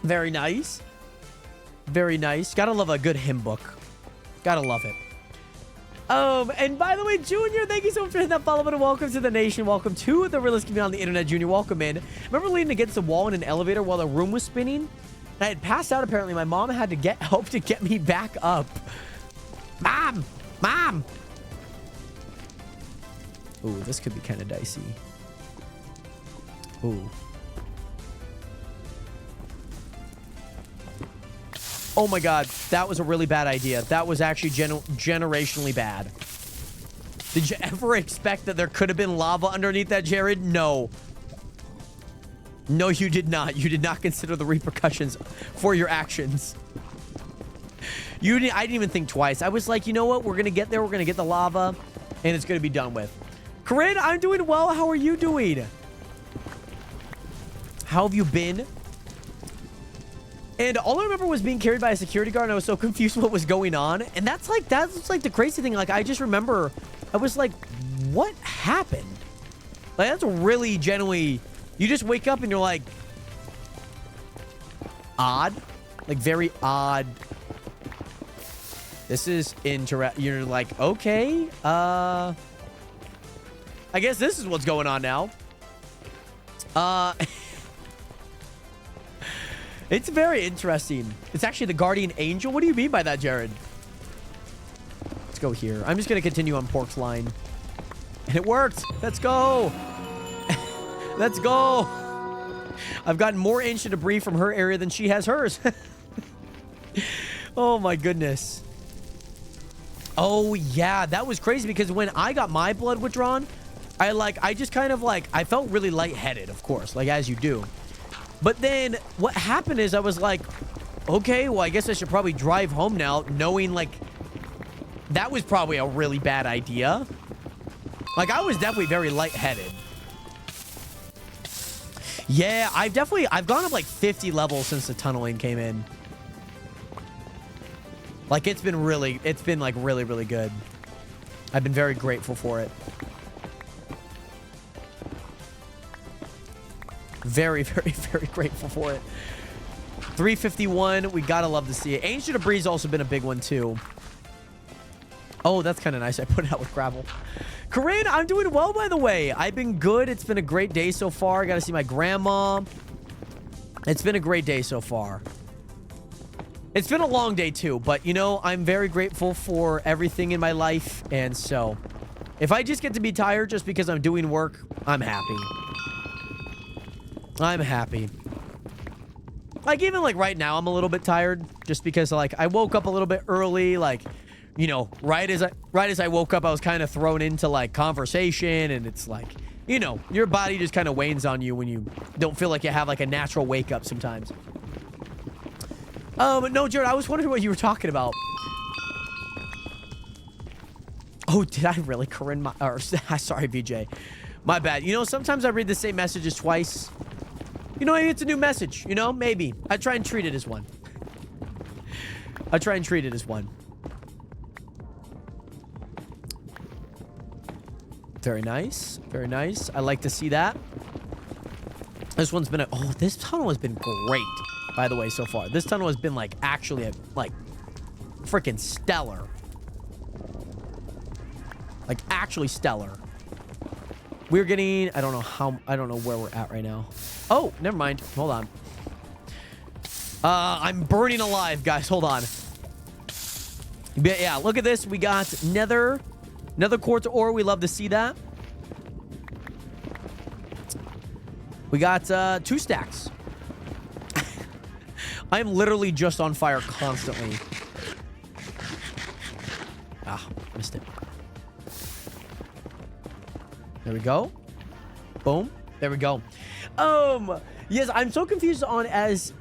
Very nice. Very nice. Gotta love a good hymn book. Gotta love it. And by the way, Junior, thank you so much for hitting that follow button. Welcome to the nation. Welcome to the realest community on the internet, Junior. Welcome in. Remember leaning against the wall in an elevator while the room was spinning? I had passed out, apparently. My mom had to get help to get me back up. Mom! Mom! Ooh, this could be kind of dicey. Ooh. Oh my god, that was a really bad idea. That was actually generationally bad. Did you ever expect that there could have been lava underneath that, Jared? No. No, you did not. You did not consider the repercussions for your actions. I didn't even think twice. I was like, you know what? We're going to get there. We're going to get the lava, and it's going to be done with. Corinne, I'm doing well. How are you doing? How have you been? And all I remember was being carried by a security guard, and I was so confused what was going on. And that's like the crazy thing. Like, I just remember, I was like, what happened? Like, that's really genuinely, you just wake up and you're like, odd. Like, very odd. This is interesting. You're like, okay, I guess this is what's going on now. It's very interesting. It's actually the guardian angel. What do you mean by that, Jared? Let's go here. I'm just going to continue on Pork's line. And it worked. Let's go. Let's go. I've gotten more inch of debris from her area than she has hers. Oh, my goodness. Oh, yeah. That was crazy because when I got my blood withdrawn, I just kind of like, I felt really lightheaded, of course, like as you do. But then what happened is I was like, okay, well, I guess I should probably drive home now, knowing like that was probably a really bad idea. Like, I was definitely very lightheaded. Yeah, I've gone up like 50 levels since the tunneling came in. Like, it's been like really, really good. I've been very grateful for it. Very, very, very grateful for it. 351. We gotta love to see it. Ancient Debris has also been a big one, too. Oh, that's kind of nice. I put it out with gravel. Corinne, I'm doing well, by the way. I've been good. It's been a great day so far. I gotta see my grandma. It's been a great day so far. It's been a long day, too. But, you know, I'm very grateful for everything in my life. And so, if I just get to be tired just because I'm doing work, I'm happy. I'm happy. Like, even like right now, I'm a little bit tired just because like I woke up a little bit early. Like, you know, right as I woke up, I was kind of thrown into like conversation, and it's like, you know, your body just kind of wanes on you when you don't feel like you have like a natural wake up sometimes. But no, Jared, I was wondering what you were talking about. Oh, did I really, Corinne? Sorry, BJ. My bad. You know, sometimes I read the same messages twice. You know, maybe it's a new message. You know, maybe. I try and treat it as one. I try and treat it as one. Very nice. Very nice. I like to see that. This one's been oh, this tunnel has been great, by the way, so far. This tunnel has been, like, actually, like, freaking stellar. Like, actually stellar. We're getting, I don't know where we're at right now. Oh, never mind. Hold on. I'm burning alive, guys. Hold on. But yeah, look at this. We got Nether quartz ore. We love to see that. We got 2 stacks. I'm literally just on fire constantly. Ah, missed it. There we go. Boom. There we go. Yes, I'm so confused on as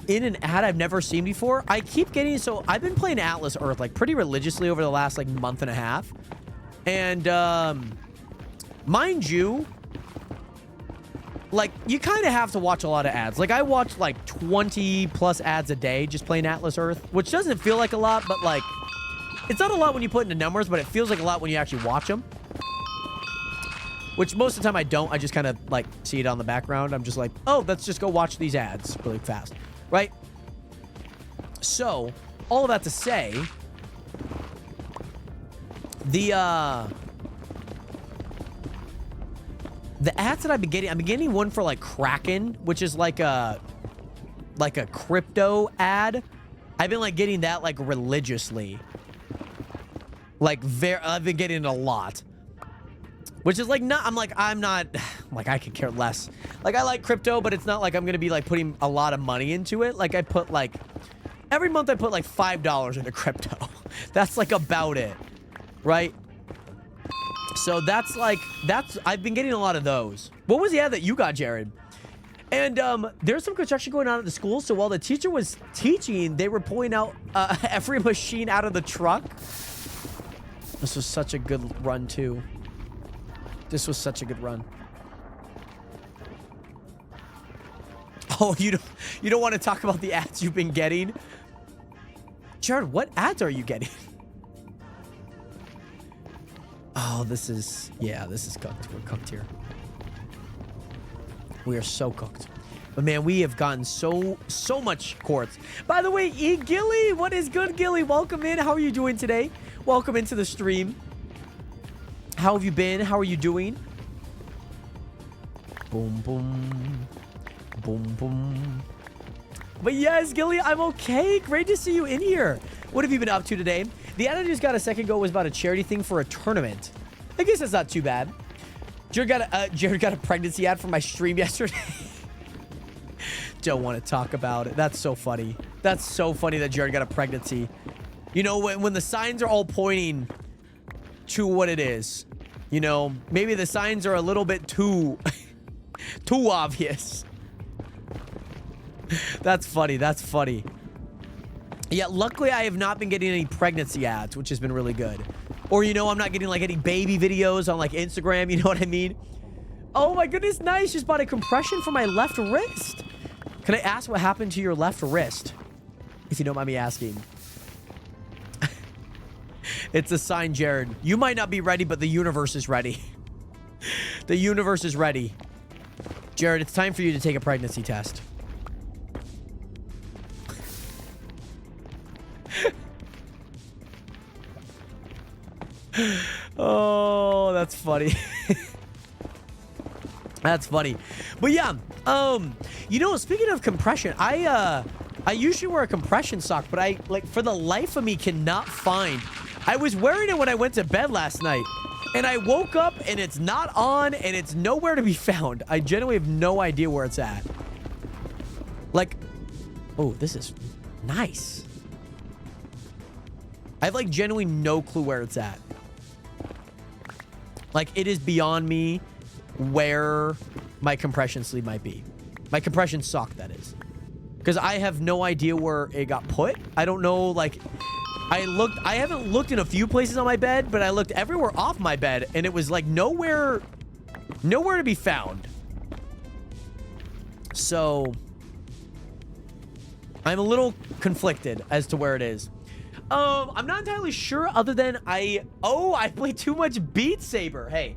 in an ad I've never seen before. I keep getting, so I've been playing Atlas Earth like pretty religiously over the last like month and a half. And mind you, like, you kind of have to watch a lot of ads. Like, I watch like 20 plus ads a day just playing Atlas Earth, which doesn't feel like a lot, but like, it's not a lot when you put into numbers, but it feels like a lot when you actually watch them. Which most of the time I don't. I just kind of like see it on the background. I'm just like, oh, let's just go watch these ads really fast. Right? So, all of that to say, The ads that I've been getting one for like Kraken, which is like a crypto ad. I've been like getting that like religiously. I've been getting it a lot. Which is like I'm like I could care less. Like I like crypto, but it's not like I'm gonna be like putting a lot of money into it. Like I put like every month I put like $5 into crypto. That's like about it. Right? So I've been getting a lot of those. What was the ad that you got, Jared? And there's some construction going on at the school. So while the teacher was teaching, they were pulling out every machine out of the truck. This was such a good run too. This was such a good run. Oh, you don't want to talk about the ads you've been getting? Jared, what ads are you getting? Oh, this is cooked. We're cooked here. We are so cooked. But man, we have gotten so much quartz. By the way, E. Gilly, what is good, Gilly? Welcome in. How are you doing today? Welcome into the stream. How have you been? How are you doing? Boom, boom. Boom, boom. But yes, Gilly, I'm okay. Great to see you in here. What have you been up to today? The ad I just got a second ago was about a charity thing for a tournament. I guess that's not too bad. Jared got a pregnancy ad for my stream yesterday. Don't want to talk about it. That's so funny. That's so funny that Jared got a pregnancy. You know, when the signs are all pointing to what it is. You know, maybe the signs are a little bit too obvious. That's funny. That's funny. Yeah, luckily I have not been getting any pregnancy ads, which has been really good. Or, you know, I'm not getting like any baby videos on like Instagram, you know what I mean? Oh my goodness, nice. Just bought a compression for my left wrist. Can I ask what happened to your left wrist? If you don't mind me asking. It's a sign, Jared. You might not be ready, but the universe is ready. The universe is ready. Jared, it's time for you to take a pregnancy test. Oh, that's funny. That's funny. But yeah, you know, speaking of compression, I usually wear a compression sock, but I like for the life of me cannot find. I was wearing it when I went to bed last night, and I woke up and it's not on and it's nowhere to be found. I genuinely have no idea where it's at. Like, oh, this is nice. I have like genuinely no clue where it's at. Like, it is beyond me where my compression sleeve might be. My compression sock, that is. Because I have no idea where it got put. I don't know, like, I haven't looked in a few places on my bed, but I looked everywhere off my bed, and it was, like, nowhere to be found. So, I'm a little conflicted as to where it is. I'm not entirely sure other than I played too much Beat Saber. Hey,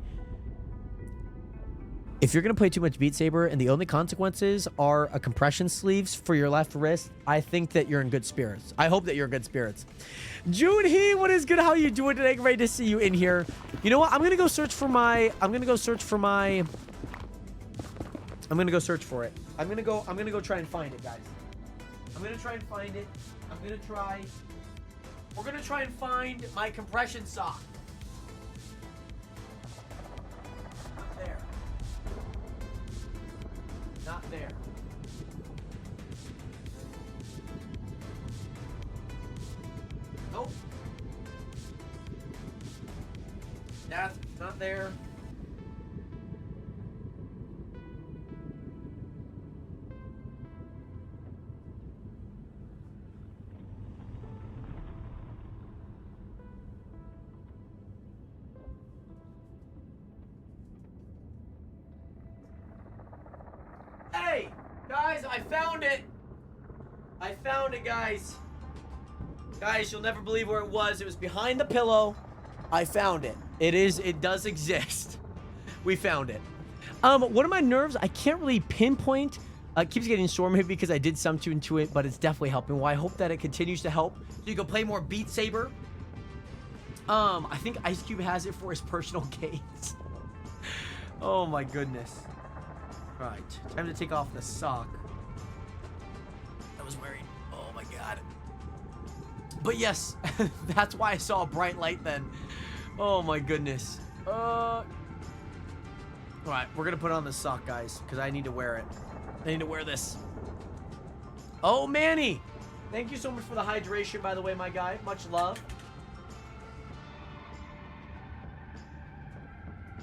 if you're going to play too much Beat Saber and the only consequences are a compression sleeves for your left wrist, I think that you're in good spirits. I hope that you're in good spirits. June He, what is good? How are you doing today? Great to see you in here. You know what? I'm going to go search for it. I'm going to go try and find it, guys. I'm going to try and find it. We're going to try and find my compression sock. Not there. Not there. Nope. That's not there. Hey, guys, I found it. I found it, guys. Guys, you'll never believe where it was. It was behind the pillow. I found it. It does exist. We found it. One of my nerves, I can't really pinpoint. It keeps getting sore maybe because I did some tune to it, but it's definitely helping. Well, I hope that it continues to help so you can play more Beat Saber. I think Ice Cube has it for his personal gains. Oh my goodness. All right, time to take off the sock I was wearing. Oh my god. But yes, that's why I saw a bright light then. Oh my goodness. All right, we're gonna put on the sock, guys, because I need to wear it. I need to wear this. Oh, Manny, thank you so much for the hydration, by the way, my guy. Much love.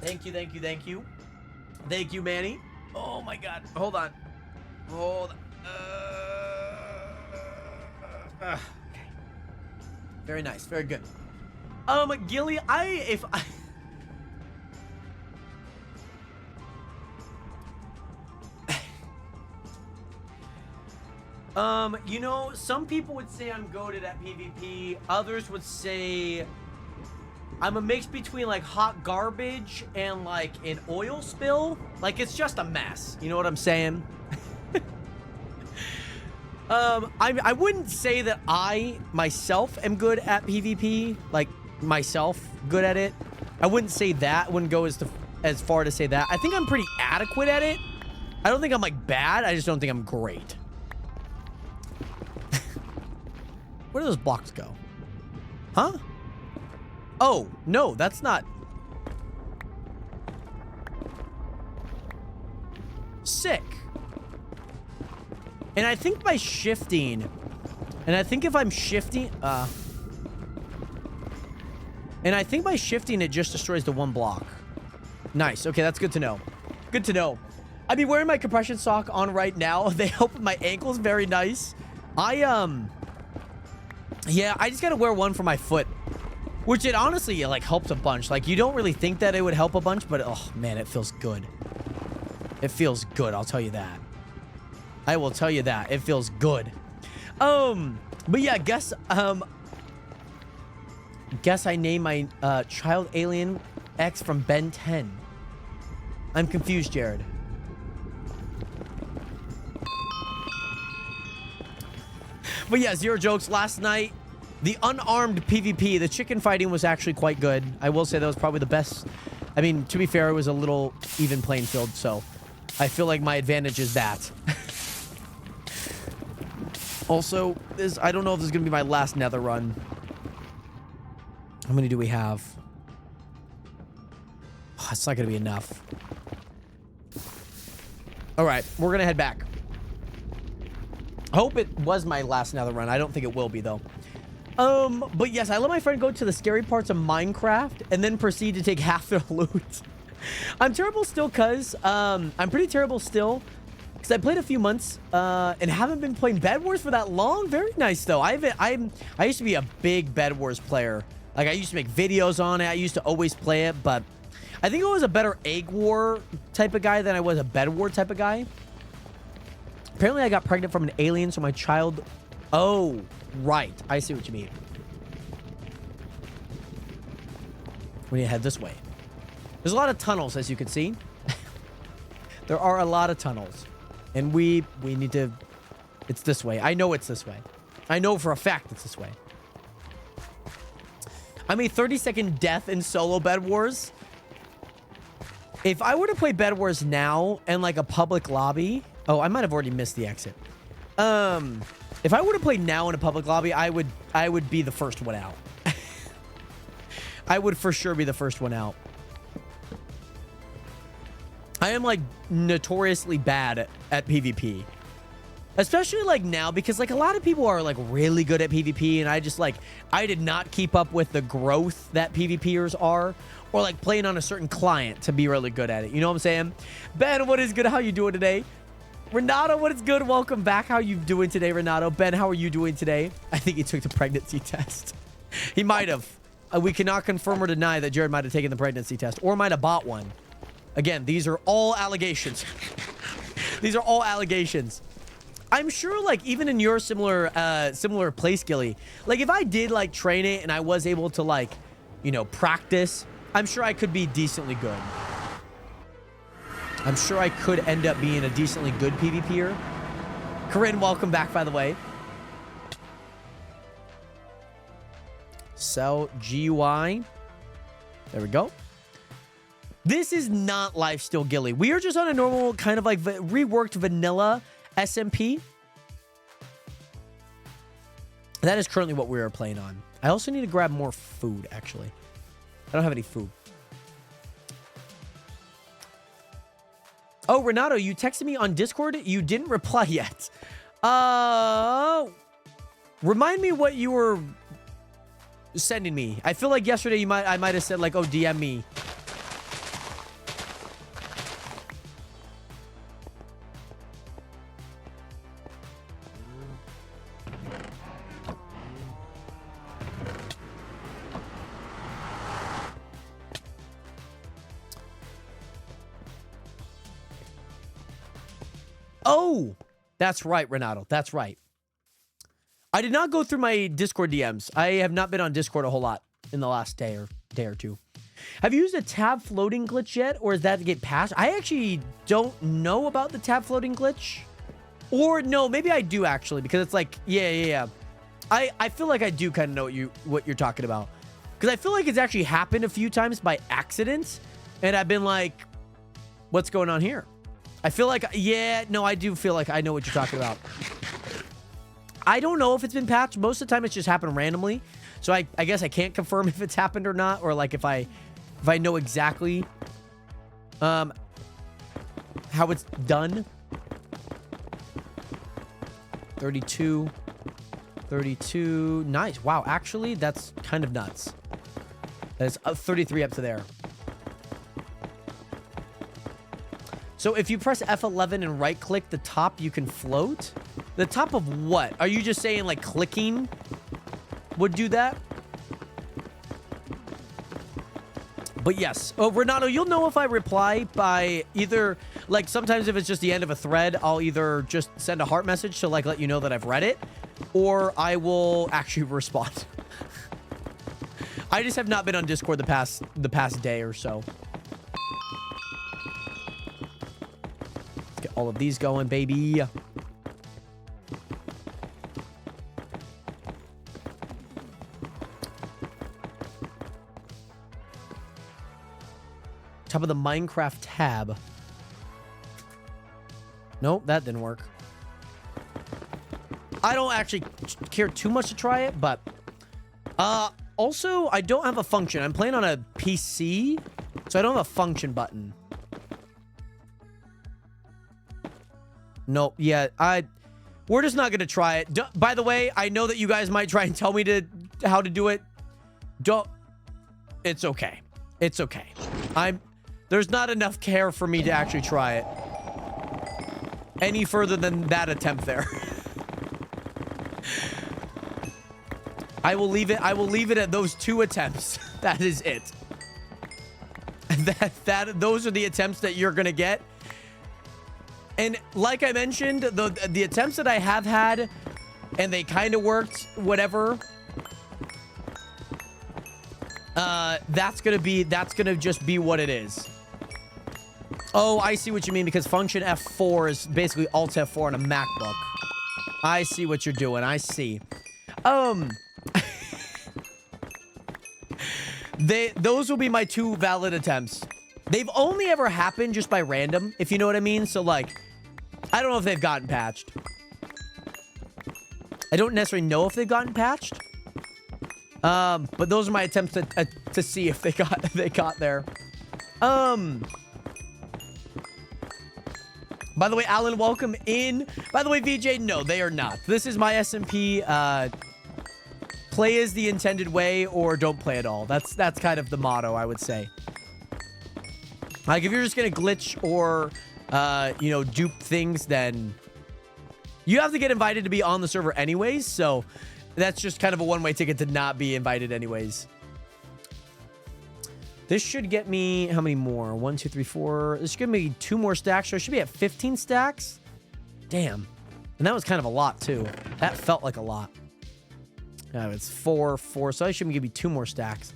Thank you, thank you, thank you. Thank you, Manny. Oh my god. Hold on. Hold on. Okay. Very nice. Very good. Gilly, you know, some people would say I'm goated at PvP. Others would say I'm a mix between like hot garbage and like an oil spill. Like it's just a mess. You know what I'm saying? I wouldn't say that I myself am good at PvP. Like myself good at it. I wouldn't say that. I wouldn't go as far to say that. I think I'm pretty adequate at it. I don't think I'm like bad. I just don't think I'm great. Where do those blocks go? Huh? Oh, no, that's not. Sick. And I think by shifting, and I think if I'm shifting, and I think by shifting, it just destroys the one block. Nice. Okay, that's good to know. Good to know. I'd be wearing my compression sock on right now. They help with my ankles. Very nice. Yeah, I just gotta wear one for my foot, which it honestly like helps a bunch. Like you don't really think that it would help a bunch, but oh man, it feels good. It feels good, I'll tell you that. I will tell you that. It feels good. But yeah, guess I name my child alien X from Ben 10. I'm confused, Jared. But yeah, zero jokes. Last night, the unarmed PvP, the chicken fighting was actually quite good. I will say that was probably the best. I mean, to be fair, it was a little even playing field, so I feel like my advantage is that. Also, I don't know if this is going to be my last Nether run. How many do we have? Oh, it's not going to be enough. All right, we're going to head back. I hope it was my last Nether run. I don't think it will be, though. But yes, I let my friend go to the scary parts of Minecraft and then proceed to take half their loot. I'm terrible still, cuz. I'm pretty terrible still. Because I played a few months, and haven't been playing Bed Wars for that long. Very nice, though. I used to be a big Bed Wars player. Like, I used to make videos on it. I used to always play it, but I think I was a better Egg War type of guy than I was a Bed War type of guy. Apparently, I got pregnant from an alien, so my child... Oh, right. I see what you mean. We need to head this way. There's a lot of tunnels, as you can see. There are a lot of tunnels. And we need to... It's this way. I know it's this way. I know for a fact it's this way. I'm a 30-second death in solo Bed Wars. If I were to play Bed Wars now in like a public lobby... Oh, I might have already missed the exit. If I were to play now in a public lobby, I would be the first one out. I would for sure be the first one out. I am like notoriously bad at PvP. Especially like now, because like a lot of people are like really good at PvP, and I did not keep up with the growth that PvPers are, or like playing on a certain client to be really good at it. You know what I'm saying? Ben, what is good? How you doing today? Renato, what is good? Welcome back. How you doing today, Renato? Ben, how are you doing today? I think he took the pregnancy test. He might have. We cannot confirm or deny that Jared might have taken the pregnancy test, or might have bought one. Again, these are all allegations. These are all allegations. I'm sure, like, even in your similar play skilly, like, if I did, like, train it and I was able to, like, you know, practice, I'm sure I could be decently good. I'm sure I could end up being a decently good PvPer. Corinne, welcome back, by the way. Sell GUI. There we go. This is not Lifesteal Gilly. We are just on a normal kind of like reworked vanilla SMP. That is currently what we are playing on. I also need to grab more food, actually. I don't have any food. Oh, Renato, you texted me on Discord. You didn't reply yet. Remind me what you were sending me. I feel like yesterday I might have said like, oh, DM me. Oh, that's right, Renato. That's right. I did not go through my Discord DMs. I have not been on Discord a whole lot in the last day or two. Have you used a tab floating glitch yet, or is that to get past? I actually don't know about the tab floating glitch. Or no, maybe I do actually, because it's like, yeah. I feel like I do kind of know what you're talking about. Because I feel like it's actually happened a few times by accident, and I've been like, what's going on here? I feel like, yeah, no, I do feel like I know what you're talking about. I don't know if it's been patched. Most of the time, it's just happened randomly. So I guess I can't confirm if it's happened or not, or like if I know exactly how it's done. 32. Nice. Wow, actually, that's kind of nuts. That's 33 up to there. So if you press F11 and right click the top, you can float. The top of what? Are you just saying like clicking would do that? But yes. Oh, Renato, you'll know if I reply by either, like sometimes if it's just the end of a thread, I'll either just send a heart message to like let you know that I've read it, or I will actually respond. I just have not been on Discord the past day or so. Get all of these going, baby. Top of the Minecraft tab. Nope, that didn't work. I don't actually care too much to try it, but also I don't have a function. I'm playing on a PC, so I don't have a function button. Nope. Yeah, we're just not gonna try it. By the way, I know that you guys might try and tell me how to do it. It's okay. It's okay. There's not enough care for me to actually try it any further than that attempt there. I will leave it at those 2 attempts. That is it. Those are the attempts that you're gonna get. And like I mentioned, the attempts that I have had, and they kind of worked, whatever. That's gonna just be what it is. Oh, I see what you mean, because function F4 is basically Alt F4 on a MacBook. I see what you're doing. I see. Those will be my 2 valid attempts. They've only ever happened just by random, if you know what I mean. So, like, I don't know if they've gotten patched. I don't necessarily know if they've gotten patched. But those are my attempts to see if they got there. By the way, Alan, welcome in. By the way, VJ, no, they are not. This is my SMP. Play is the intended way, or don't play at all. That's kind of the motto, I would say. Like, if you're just gonna glitch or, dupe things, then you have to get invited to be on the server anyways. So that's just kind of a one-way ticket to not be invited anyways. This should get me how many more? 1, 2, 3, 4. This should give me 2 more stacks. So I should be at 15 stacks. Damn. And that was kind of a lot too. That felt like a lot. It's 4, 4. So I should give me 2 more stacks.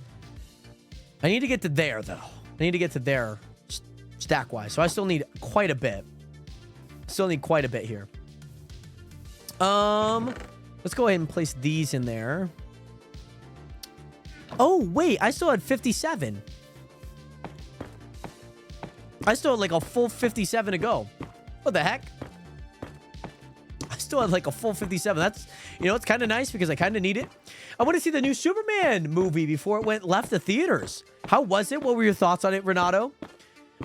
I need to get to there though. I need to get to there stack wise. So I still need quite a bit. Still need quite a bit here. Let's go ahead and place these in there. Oh, wait. I still had 57. I still had like a full 57 to go. What the heck? I still had like a full 57. That's, you know, it's kind of nice because I kind of need it. I want to see the new Superman movie before it left the theaters. How was it? What were your thoughts on it, Renato?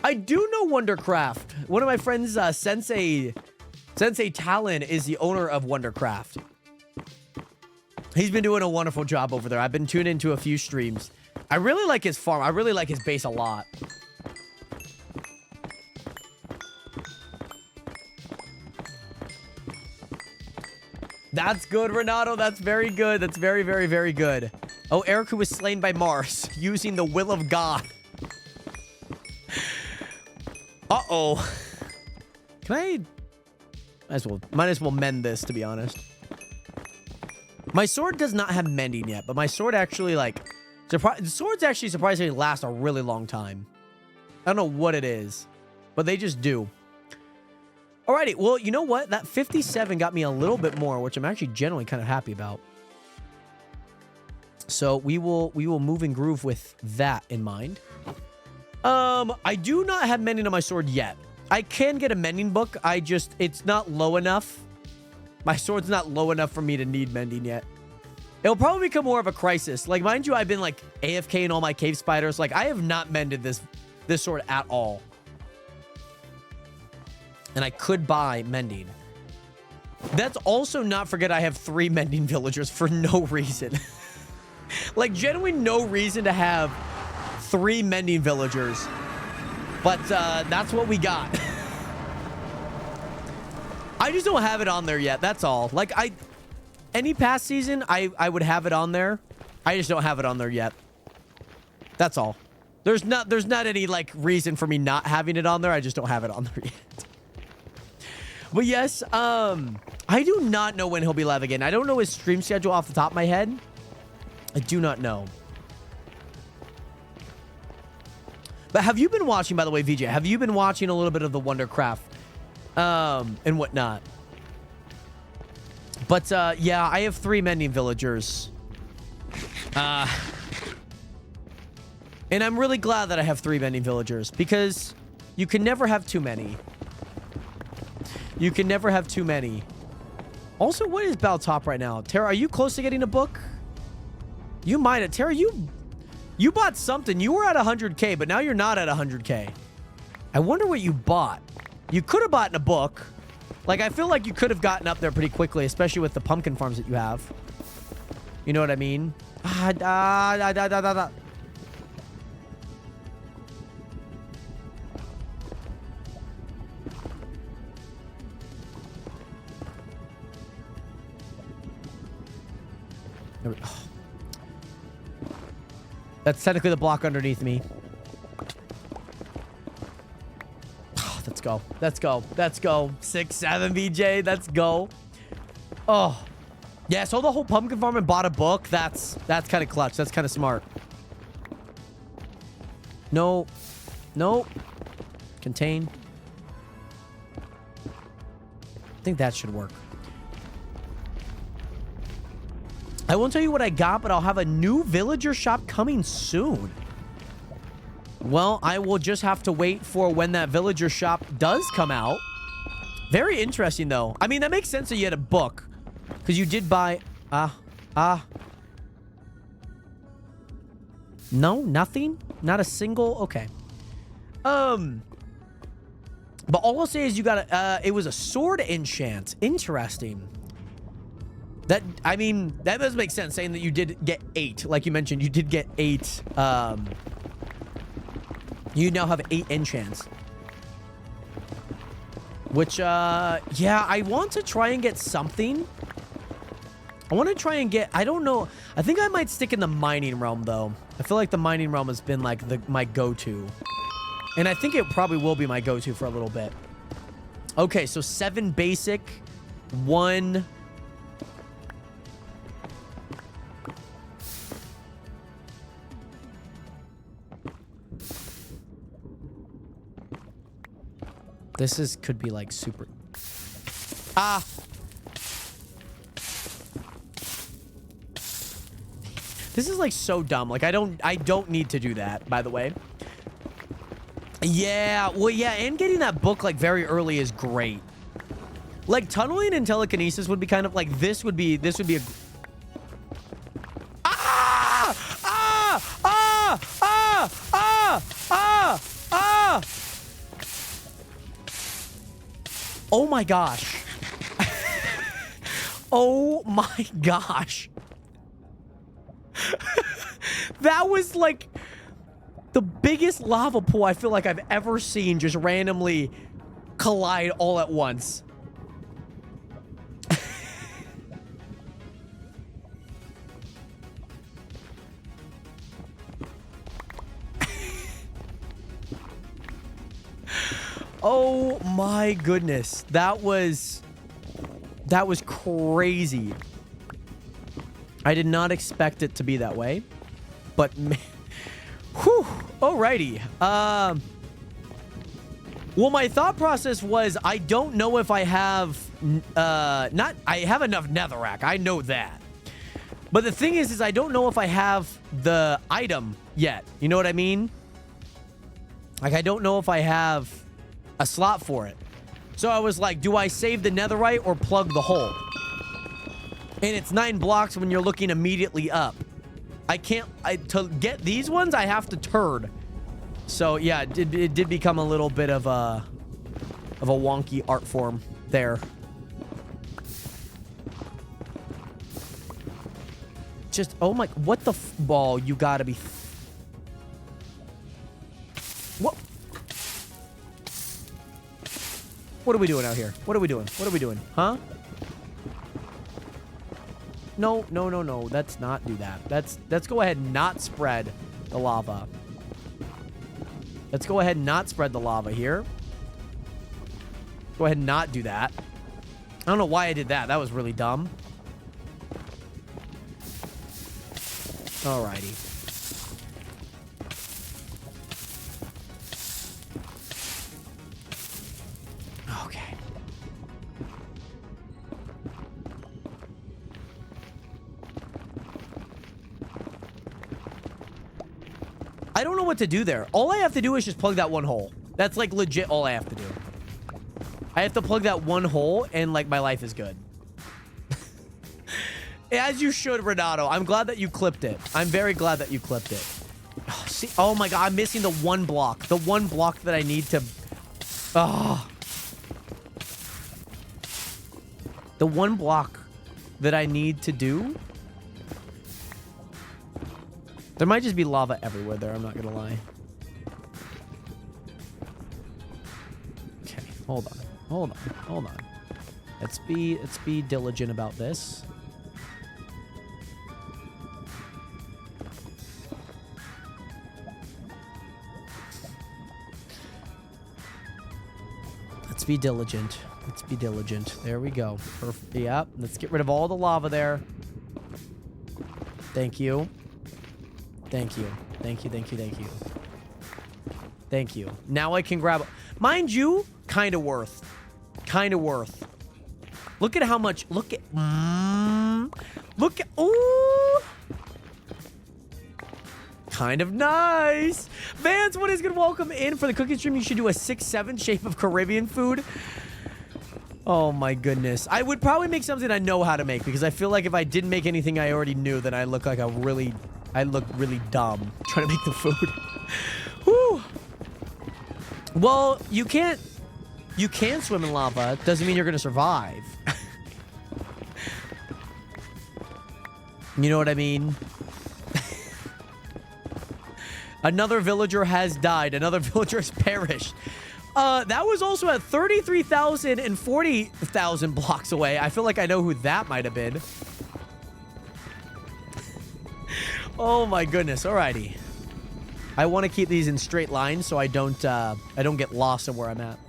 I do know Wondercraft. One of my friends, Sensei Talon, is the owner of Wondercraft. He's been doing a wonderful job over there. I've been tuning into a few streams. I really like his farm. I really like his base a lot. That's good, Renato. That's very good. That's very, very, very good. Oh, Eric, who was slain by Mars using the will of God. Uh-oh. Can I... Might as well mend this, to be honest. My sword does not have mending yet, but my sword actually, like... swords actually surprisingly last a really long time. I don't know what it is, but they just do. Alrighty, well, you know what? That 57 got me a little bit more, which I'm actually generally kind of happy about. So we will move and groove with that in mind. I do not have mending on my sword yet. I can get a mending book. It's not low enough. My sword's not low enough for me to need mending yet. It'll probably become more of a crisis. Like, mind you, I've been like AFK in all my cave spiders. Like, I have not mended this sword at all. And I could buy mending. That's also not forget I have 3 mending villagers for no reason. Like, genuinely no reason to have 3 mending villagers. But that's what we got. I just don't have it on there yet. That's all. Like, any past season, I would have it on there. I just don't have it on there yet. That's all. There's not any, like, reason for me not having it on there. I just don't have it on there yet. But yes, I do not know when he'll be live again. I don't know his stream schedule off the top of my head. I do not know. But have you been watching, by the way, VJ? Have you been watching a little bit of the Wondercraft and whatnot? But yeah, I have 3 mending villagers. And I'm really glad that I have 3 mending villagers because you can never have too many. You can never have too many. Also, what is Bell Top right now? Tara, are you close to getting a book? You might have. Tara, you bought something. You were at 100K, but now you're not at 100K. I wonder what you bought. You could have bought a book. Like, I feel like you could have gotten up there pretty quickly, especially with the pumpkin farms that you have. You know what I mean? Oh. That's technically the block underneath me. Oh, let's go. Let's go. Let's go. 6-7 BJ. Let's go. Oh. Yeah, so the whole pumpkin farm and bought a book. That's kind of clutch. That's kind of smart. No. No. Contain. I think that should work. I won't tell you what I got, but I'll have a new villager shop coming soon. Well, I will just have to wait for when that villager shop does come out. Very interesting, though. I mean, that makes sense that you had a book. Because you did buy... No, nothing? Not a single? Okay. But all I'll say is you got a... it was a sword enchant. Interesting. That, I mean, that does make sense, saying that you did get 8. Like you mentioned, you did get 8. You now have 8 enchants. Which, yeah, I want to try and get something. I want to try and get, I don't know. I think I might stick in the mining realm, though. I feel like the mining realm has been, like, my go-to. And I think it probably will be my go-to for a little bit. Okay, so 7 basic, 1... This could be like super... This is like so dumb. Like I don't need to do that, by the way. Yeah, well, yeah, and getting that book like very early is great. Like tunneling and telekinesis would be kind of like this would be a ah! Ah! Ah! Ah! Ah! Ah! Ah! Oh my gosh. Oh my gosh. That was like the biggest lava pool I feel like I've ever seen just randomly collide all at once. Oh my goodness. That was crazy. I did not expect it to be that way. But whew, alrighty. Well, my thought process was I don't know if I have I have enough netherrack. I know that. But the thing is I don't know if I have the item yet. You know what I mean? Like I don't know if I have a slot for it. So I was like, do I save the netherite or plug the hole? And it's 9 blocks when you're looking immediately up. I can't, to get these ones, I have to turd. So yeah, it did become a little bit of a wonky art form there. Just, oh my, what the ball, you gotta be. What? What are we doing out here? What are we doing? What are we doing? Huh? No, no, no, no. Let's not do that. Let's go ahead and not spread the lava. Let's go ahead and not spread the lava here. Go ahead and not do that. I don't know why I did that. That was really dumb. Alrighty. Okay. I don't know what to do there. All I have to do is just plug that one hole. That's like legit all I have to do. I have to plug that one hole and like my life is good. As you should, Renato. I'm glad that you clipped it. I'm very glad that you clipped it. Oh, see, oh my god, I'm missing the one block. The one block that I need to... Oh. The one block that I need to do... There might just be lava everywhere there, I'm not gonna lie. Okay, hold on. Hold on. Hold on. Let's be diligent about this. Let's be diligent. Let's be diligent. There we go. Perfect. Yep. Let's get rid of all the lava there. Thank you. Thank you. Thank you, thank you, thank you. Thank you. Now I can grab... Mind you, kind of worth. Kind of worth. Look at how much... Look at... look at... Ooh! Kind of nice. Vance, what is good? Welcome in for the cooking stream. You should do a 6-7 shape of Caribbean food. Oh my goodness. I would probably make something I know how to make because I feel like if I didn't make anything I already knew, then I look like a really... I look really dumb trying to make the food. Whew. Well, you can't swim in lava. Doesn't mean you're gonna survive. You know what I mean? Another villager has died. Another villager has perished. That was also at 33,000 and 40,000 blocks away. I feel like I know who that might have been. Oh my goodness. Alrighty. I want to keep these in straight lines so I don't get lost in where I'm at.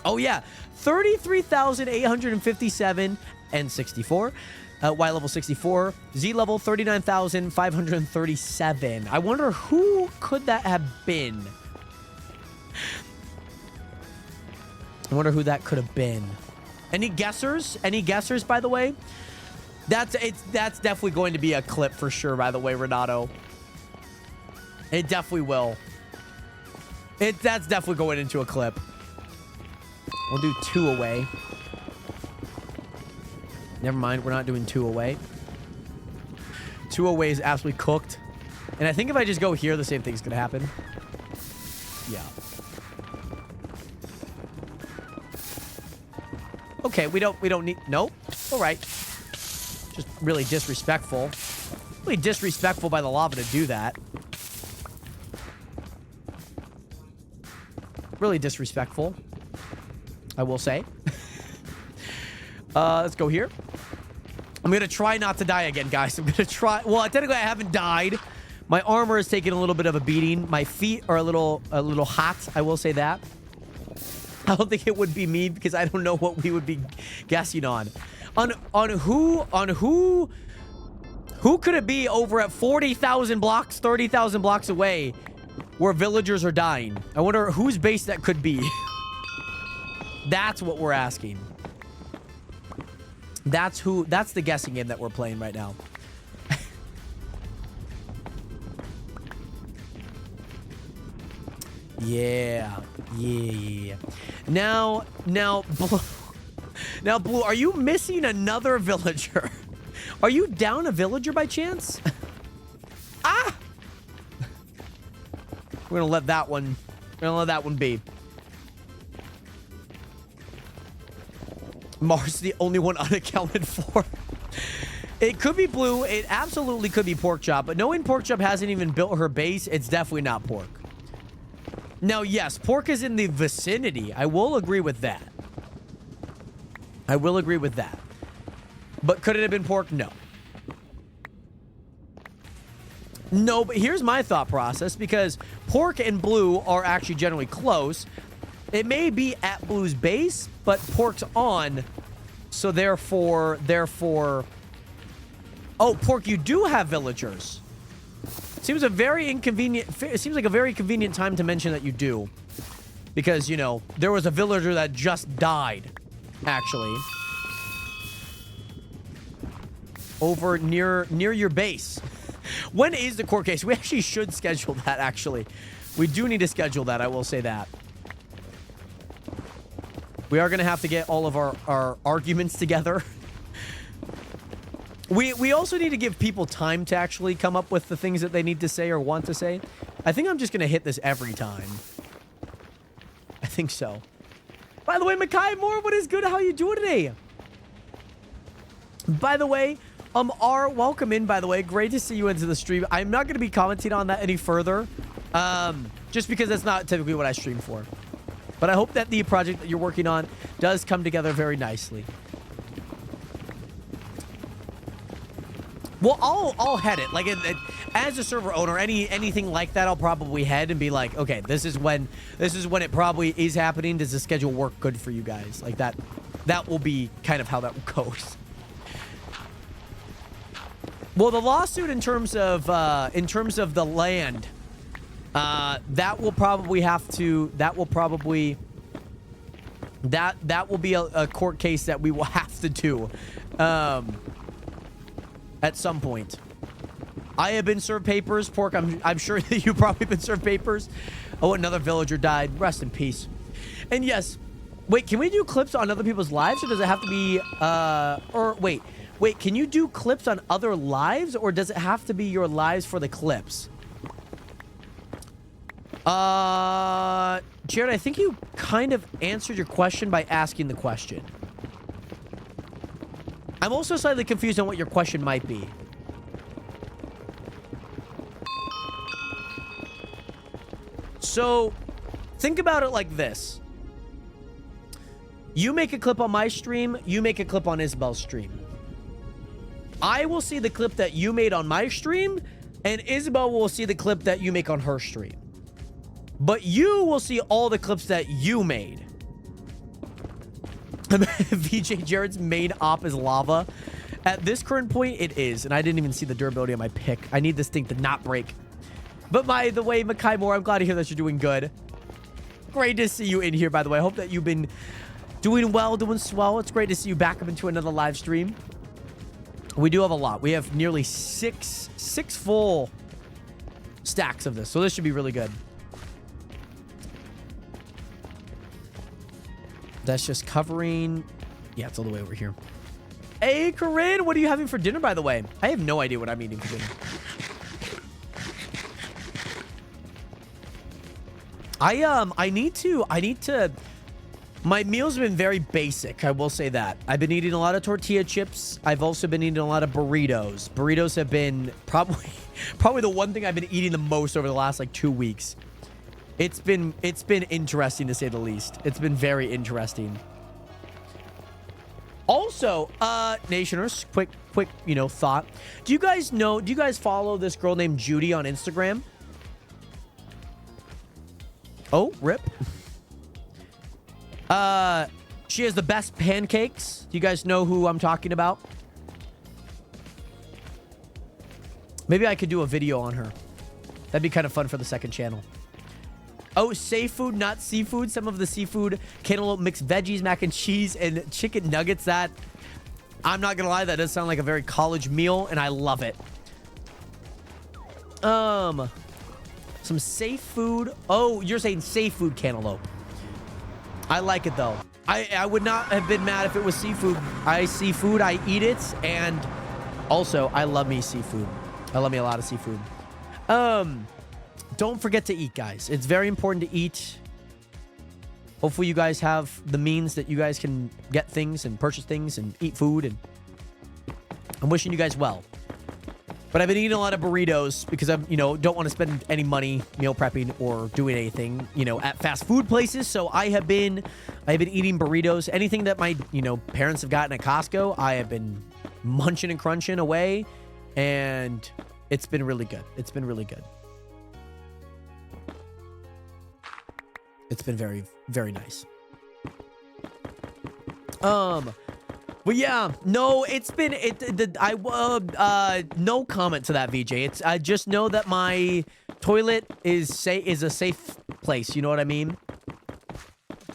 Oh yeah. 33,857 and 64. Y level 64. Z level 39,537. I wonder who could that have been? I wonder who that could have been. Any guessers? Any guessers, by the way? That's definitely going to be a clip for sure, by the way, Renato. It definitely will. That's definitely going into a clip. We'll do 2 away. Never mind, we're not doing 2 away. 2 away is absolutely cooked. And I think if I just go here, the same thing's gonna happen. Yeah. Okay, we don't need... Nope. All right. Just really disrespectful. Really disrespectful by the lava to do that. Really disrespectful, I will say. Let's go here. I'm gonna try not to die again, guys. I'm gonna try. Well, technically, I haven't died. My armor is taking a little bit of a beating. My feet are a little hot. I will say that. I don't think it would be me because I don't know what we would be guessing on. On who could it be over at 40,000 blocks, 30,000 blocks away, where villagers are dying? I wonder whose base that could be. That's what we're asking. That's the guessing game that we're playing right now. Yeah. Now, Blue, are you missing another villager? Are you down a villager by chance? Ah! We're gonna let that one be. Mars the only one unaccounted for. It could be Blue. It absolutely could be Porkchop. But knowing Porkchop hasn't even built her base, it's definitely not Pork. Now, yes, Pork is in the vicinity. I will agree with that. But could it have been Pork? No. No, but here's my thought process, because Pork and Blue are actually generally close. It may be at Blue's base, but Pork's on, so therefore... Oh, Pork, you do have villagers. Seems a very inconvenient... It seems like a very convenient time to mention that you do. Because, you know, there was a villager that just died, actually. Over near your base. When is the court case? We actually should schedule that, actually. We do need to schedule that, I will say that. We are going to have to get all of our arguments together. We also need to give people time to actually come up with the things that they need to say or want to say. I think I'm just going to hit this every time. I think so. By the way, Makai Moore, what is good? How you doing today? By the way, R, welcome in, by the way. Great to see you into the stream. I'm not going to be commenting on that any further. Just because that's not typically what I stream for. But I hope that the project that you're working on does come together very nicely. Well, I'll head it. Like, as a server owner, anything like that, I'll probably head and be like, okay, this is when it probably is happening. Does the schedule work good for you guys? Like that will be kind of how that goes. Well, the lawsuit in terms of the land, that will be a court case that we will have to do. At some point. I have been served papers. Pork, I'm sure that you've probably been served papers. Oh, another villager died. Rest in peace. And yes, wait, can we do clips on other people's lives, or does it have to be, wait, can you do clips on other lives, or does it have to be your lives for the clips? Jared, I think you kind of answered your question by asking the question. I'm also slightly confused on what your question might be. So, think about it like this. You make a clip on my stream, you make a clip on Isabel's stream. I will see the clip that you made on my stream, and Isabel will see the clip that you make on her stream. But you will see all the clips that you made. VJ Jared's main op is lava. At this current point, it is. And I didn't even see the durability of my pick. I need this thing to not break. But by the way, Makai Moore, I'm glad to hear that you're doing good. Great to see you in here, by the way. I hope that you've been doing well, doing swell. It's great to see you back up into another live stream. We do have a lot. We have nearly six full stacks of this. So this should be really good. That's just covering... Yeah, it's all the way over here. Hey, Corinne, what are you having for dinner, by the way? I have no idea what I'm eating for dinner. I need to... My meals have been very basic, I will say that. I've been eating a lot of tortilla chips. I've also been eating a lot of burritos. Burritos have been probably the one thing I've been eating the most over the last, like, 2 weeks. It's been interesting, to say the least. It's been very interesting. Also, Nationers, quick, you know, thought. Do you guys follow this girl named Judy on Instagram? Oh, rip. She has the best pancakes. Do you guys know who I'm talking about? Maybe I could do a video on her. That'd be kind of fun for the second channel. Oh, safe food, not seafood. Some of the seafood, cantaloupe mixed veggies, mac and cheese, and chicken nuggets. That, I'm not gonna lie, that does sound like a very college meal, and I love it. Some safe food. Oh, you're saying safe food cantaloupe. I like it though. I would not have been mad if it was seafood. I eat it, and also I love me seafood. I love me a lot of seafood. Don't forget to eat, guys. It's very important to eat. Hopefully you guys have the means that you guys can get things and purchase things and eat food, and I'm wishing you guys well. But I've been eating a lot of burritos because I'm, you know, don't want to spend any money meal prepping or doing anything, you know, at fast food places. So I've been eating burritos. Anything that my, you know, parents have gotten at Costco, I have been munching and crunching away, and it's been really good. It's been really good. It's been very, very nice. But yeah, no, it's been no comment to that, VJ. I just know that my toilet is a safe place. You know what I mean?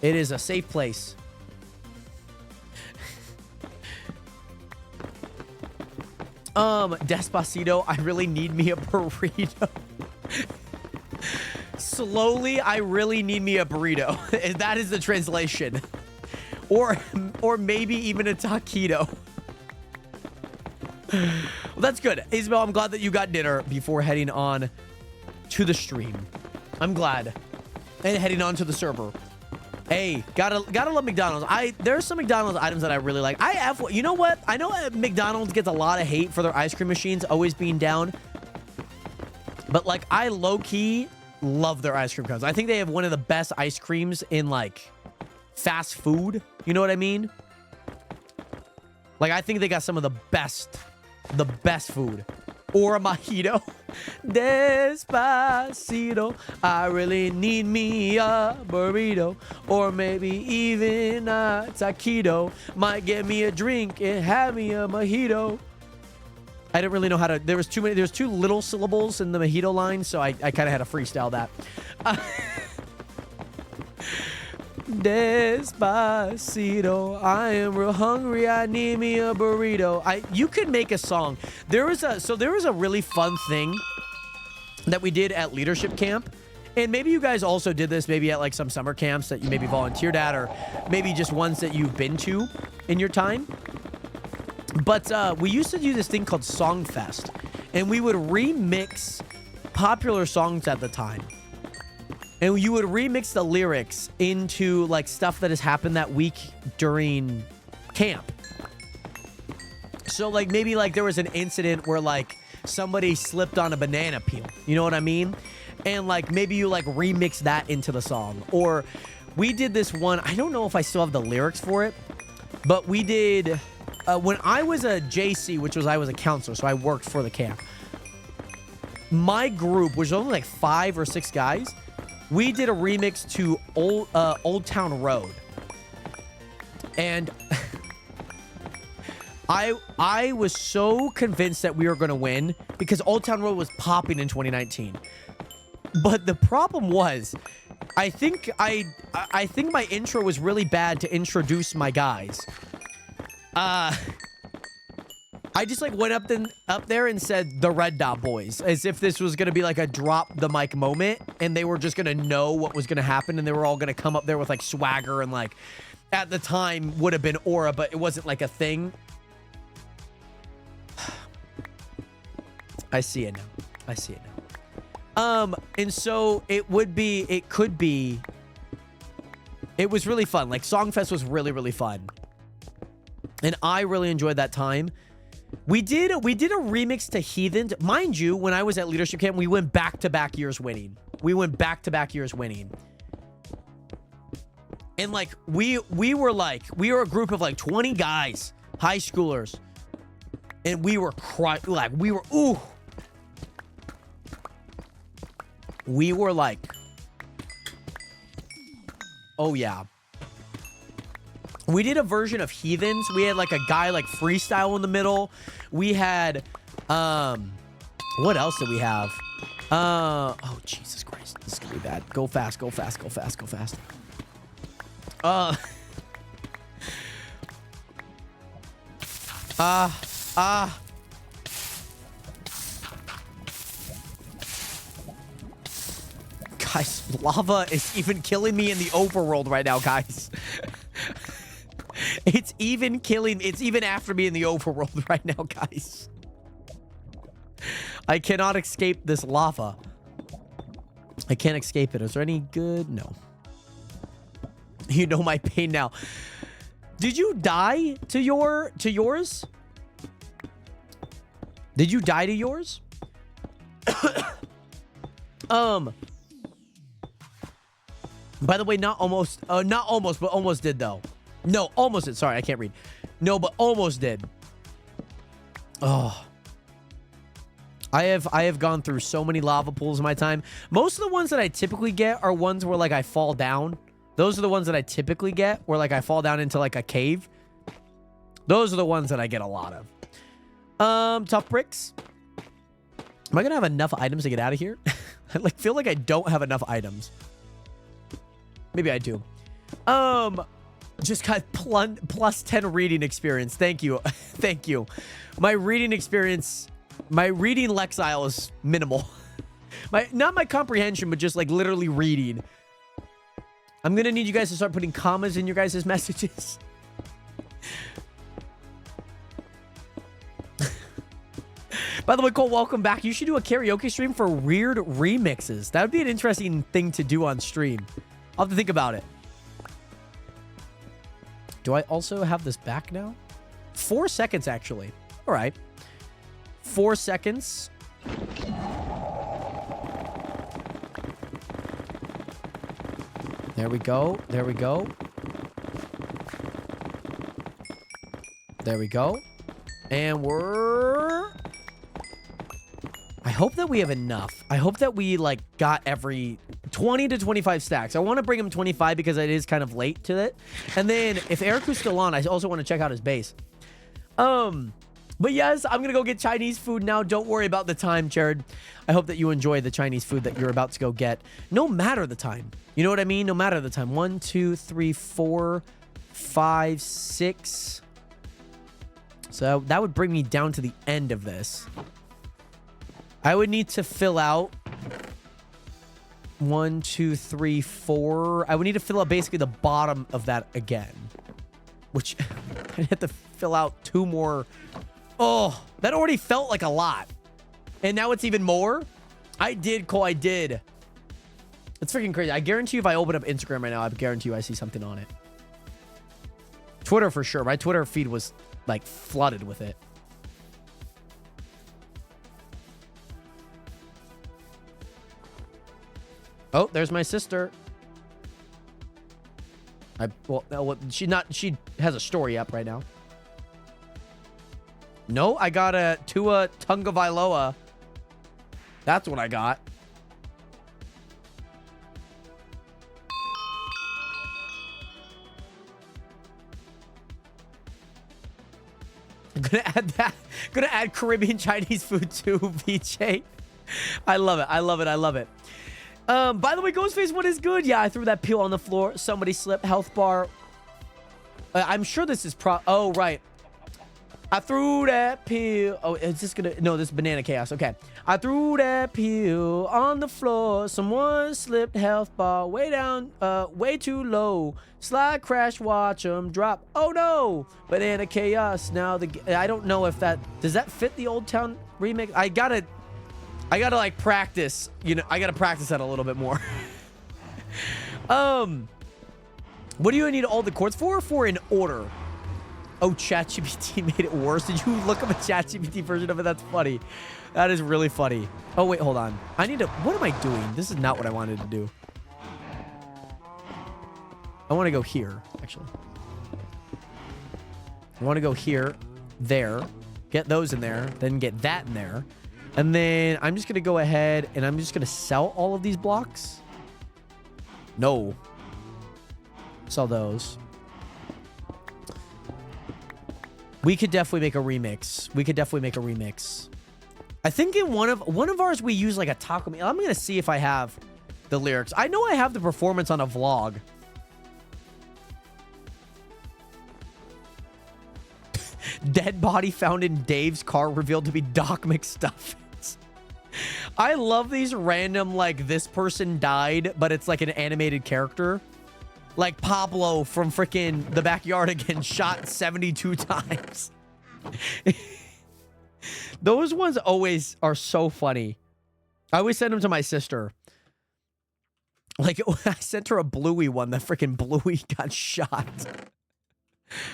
It is a safe place. Despacito, I really need me a burrito. Slowly, I really need me a burrito. That is the translation. Or maybe even a taquito. Well, that's good. Isabel, I'm glad that you got dinner before heading on to the stream. I'm glad. And heading on to the server. Hey, gotta love McDonald's. There's some McDonald's items that I really like. You know what? I know McDonald's gets a lot of hate for their ice cream machines always being down. But, like, I low-key love their ice cream cones. I think they have one of the best ice creams in, like, fast food. You know what I mean? Like, I think they got some of the best food. Or a mojito. Despacito, I really need me a burrito. Or maybe even a taquito. Might get me a drink and have me a mojito. I didn't really know how to... There was too little syllables in the mojito line, so I kind of had to freestyle that. Despacito, I am real hungry, I need me a burrito. You could make a song. There was a really fun thing that we did at leadership camp, and maybe you guys also did this maybe at like some summer camps that you maybe volunteered at, or maybe just ones that you've been to in your time. But we used to do this thing called Songfest, and we would remix popular songs at the time. And you would remix the lyrics into, like, stuff that has happened that week during camp. So, like, maybe, like, there was an incident where, like, somebody slipped on a banana peel. You know what I mean? And, like, maybe you, like, remix that into the song. Or we did this one. I don't know if I still have the lyrics for it. But we did... when I was a JC, I was a counselor, so I worked for the camp. My group, which was only, like, 5 or 6 guys... We did a remix to Old Town Road. And I was so convinced that we were going to win because Old Town Road was popping in 2019. But the problem was, I think my intro was really bad to introduce my guys. I just like went up there and said the Red Dot Boys, as if this was gonna be like a drop the mic moment, and they were just gonna know what was gonna happen, and they were all gonna come up there with like swagger and like, at the time would have been aura, but it wasn't like a thing. I see it now. I see it now. And so it could be. It was really fun. Like Songfest was really, really fun, and I really enjoyed that time. We did a remix to Heathens. Mind you, when I was at leadership camp, we went back-to-back years winning. And like we were a group of like 20 guys, high schoolers, and we were like, oh yeah. We did a version of Heathens. We had like a guy like freestyle in the middle. We had, what else did we have? Oh, Jesus Christ. This is gonna be bad. Go fast, go fast, go fast, go fast. Guys, lava is even killing me in the overworld right now, guys. It's even after me in the overworld right now, guys. I cannot escape this lava. I can't escape it. Is there any good? No. You know my pain now. Did you die to yours? Did you die to yours? By the way, not almost, but almost did though. No, almost did. Sorry, I can't read. No, but almost did. Oh. I have gone through so many lava pools in my time. Most of the ones that I typically get are ones where like I fall down. Those are the ones that I typically get where like I fall down into like a cave. Those are the ones that I get a lot of. Tough bricks. Am I gonna have enough items to get out of here? I like feel like I don't have enough items. Maybe I do. Just got plus 10 reading experience. Thank you. Thank you. My reading experience, my reading lexile is minimal. Not my comprehension, but just like literally reading. I'm gonna need you guys to start putting commas in your guys' messages. By the way, Cole, welcome back. You should do a karaoke stream for weird remixes. That would be an interesting thing to do on stream. I'll have to think about it. Do I also have this back now? 4 seconds, actually. All right. 4 seconds. There we go. There we go. There we go. And we're... I hope that we have enough. I hope that we, like, got every 20 to 25 stacks. I want to bring him 25 because it is kind of late to it. And then if Eriku's still on, I also want to check out his base. But yes, I'm going to go get Chinese food now. Don't worry about the time, Jared. I hope that you enjoy the Chinese food that you're about to go get. No matter the time. You know what I mean? No matter the time. 1, 2, 3, 4, 5, 6. So that would bring me down to the end of this. I would need to fill out 1, 2, 3, 4. I would need to fill out basically the bottom of that again. Which I'd have to fill out 2 more. Oh, that already felt like a lot. And now it's even more? I did, Cole, I did. It's freaking crazy. I guarantee you if I open up Instagram right now, I guarantee you I see something on it. Twitter for sure. My Twitter feed was like flooded with it. Oh, there's my sister. Well, she has a story up right now. No, I got a Tua Tungavailoa. That's what I got. I'm gonna add that. I'm gonna add Caribbean Chinese food too, VJ. I love it. I love it. I love it. By the way, Ghostface, what is good? Yeah, I threw that peel on the floor. Somebody slipped. Health bar. I'm sure this is oh, right. I threw that pill. Oh, is this gonna... No, this is banana chaos. Okay. I threw that pill on the floor. Someone slipped health bar way down, way too low. Slide crash, watch them drop. Oh no! Banana chaos. Now I don't know if that... Does that fit the Old Town remix? I gotta like practice. You know, I gotta practice that a little bit more. What do you need all the chords for? For an order. Oh, ChatGPT made it worse. Did you look up a ChatGPT version of it? That's funny. That is really funny. Oh, wait, hold on. I need to... What am I doing? This is not what I wanted to do. I want to go here, actually. I want to go here, there. Get those in there. Then get that in there. And then I'm just going to go ahead and I'm just going to sell all of these blocks. No. Sell those. We could definitely make a remix. We could definitely make a remix. I think in one of ours we use like a taco meat. I'm gonna see if I have the lyrics. I know I have the performance on a vlog. Dead body found in Dave's car revealed to be Doc McStuffins. I love these random like this person died, but it's like an animated character. Like Pablo from freaking The Backyard Again, shot 72 times. Those ones always are so funny. I always send them to my sister. Like, I sent her a Bluey one. That freaking Bluey got shot.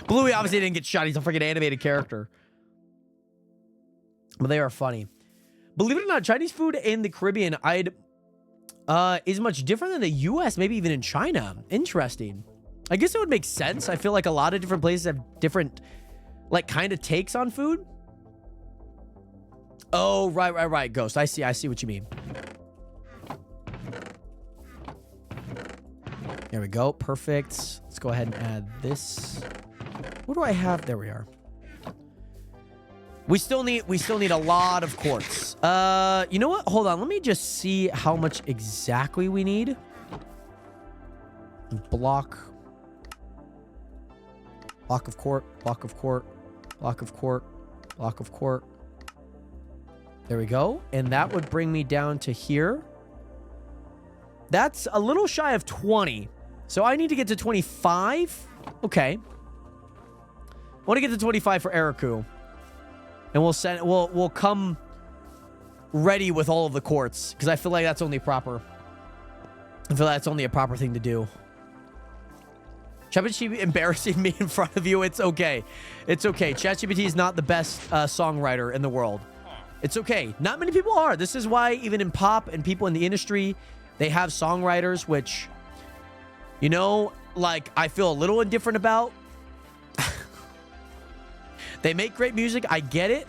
Bluey obviously didn't get shot. He's a freaking animated character. But they are funny. Believe it or not, Chinese food in the Caribbean, is much different than the U.S., maybe even in China. Interesting. I guess it would make sense. I feel like a lot of different places have different, like, kind of takes on food. Oh, right, Ghost. I see what you mean. There we go. Perfect. Let's go ahead and add this. What do I have? There we are. We still need a lot of quartz. You know what? Hold on. Let me just see how much exactly we need. Block of quart, block of quart, block of quart, block of quart. There we go. And that would bring me down to here. That's a little shy of 20. So I need to get to 25. Okay. I want to get to 25 for Eriku. And we'll come ready with all of the quartz, because I feel like that's only proper. I feel like that's only a proper thing to do. ChatGPT embarrassing me in front of you. It's okay. It's okay. ChatGPT is not the best songwriter in the world. It's okay. Not many people are. This is why even in pop and people in the industry, they have songwriters, which, you know, like I feel a little indifferent about. They make great music. I get it.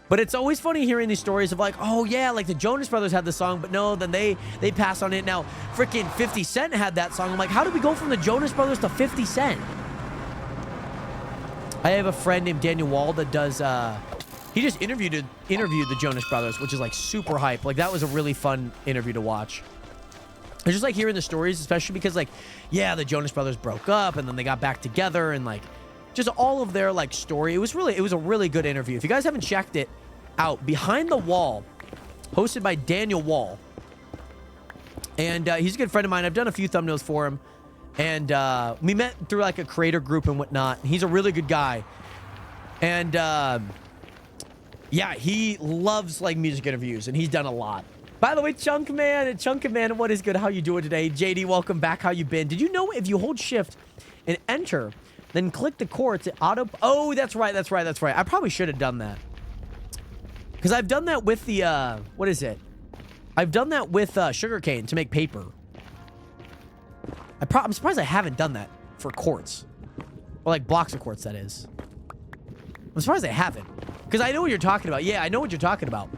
But it's always funny hearing these stories of like, oh yeah, like the Jonas Brothers had the song, but no, then they passed on it. Now, freaking 50 Cent had that song. I'm like, how did we go from the Jonas Brothers to 50 Cent? I have a friend named Daniel Wall that does, he just interviewed the Jonas Brothers, which is like super hype. Like that was a really fun interview to watch. I just like hearing the stories, especially because like, yeah, the Jonas Brothers broke up and then they got back together and like, just all of their like story. It was a really good interview. If you guys haven't checked it out, Behind the Wall, hosted by Daniel Wall. And he's a good friend of mine. I've done a few thumbnails for him. And we met through like a creator group and whatnot. He's a really good guy. And yeah, he loves like music interviews and he's done a lot. By the way, Chunk Man, what is good? How you doing today? JD, welcome back. How you been? Did you know if you hold shift and enter, then click the quartz, it auto... Oh, that's right. I probably should have done that. Because I've done that with the, what is it? I've done that with sugarcane to make paper. I'm surprised I haven't done that for quartz. Or like blocks of quartz, that is. I'm surprised I haven't. Because I know what you're talking about. Yeah, I know what you're talking about.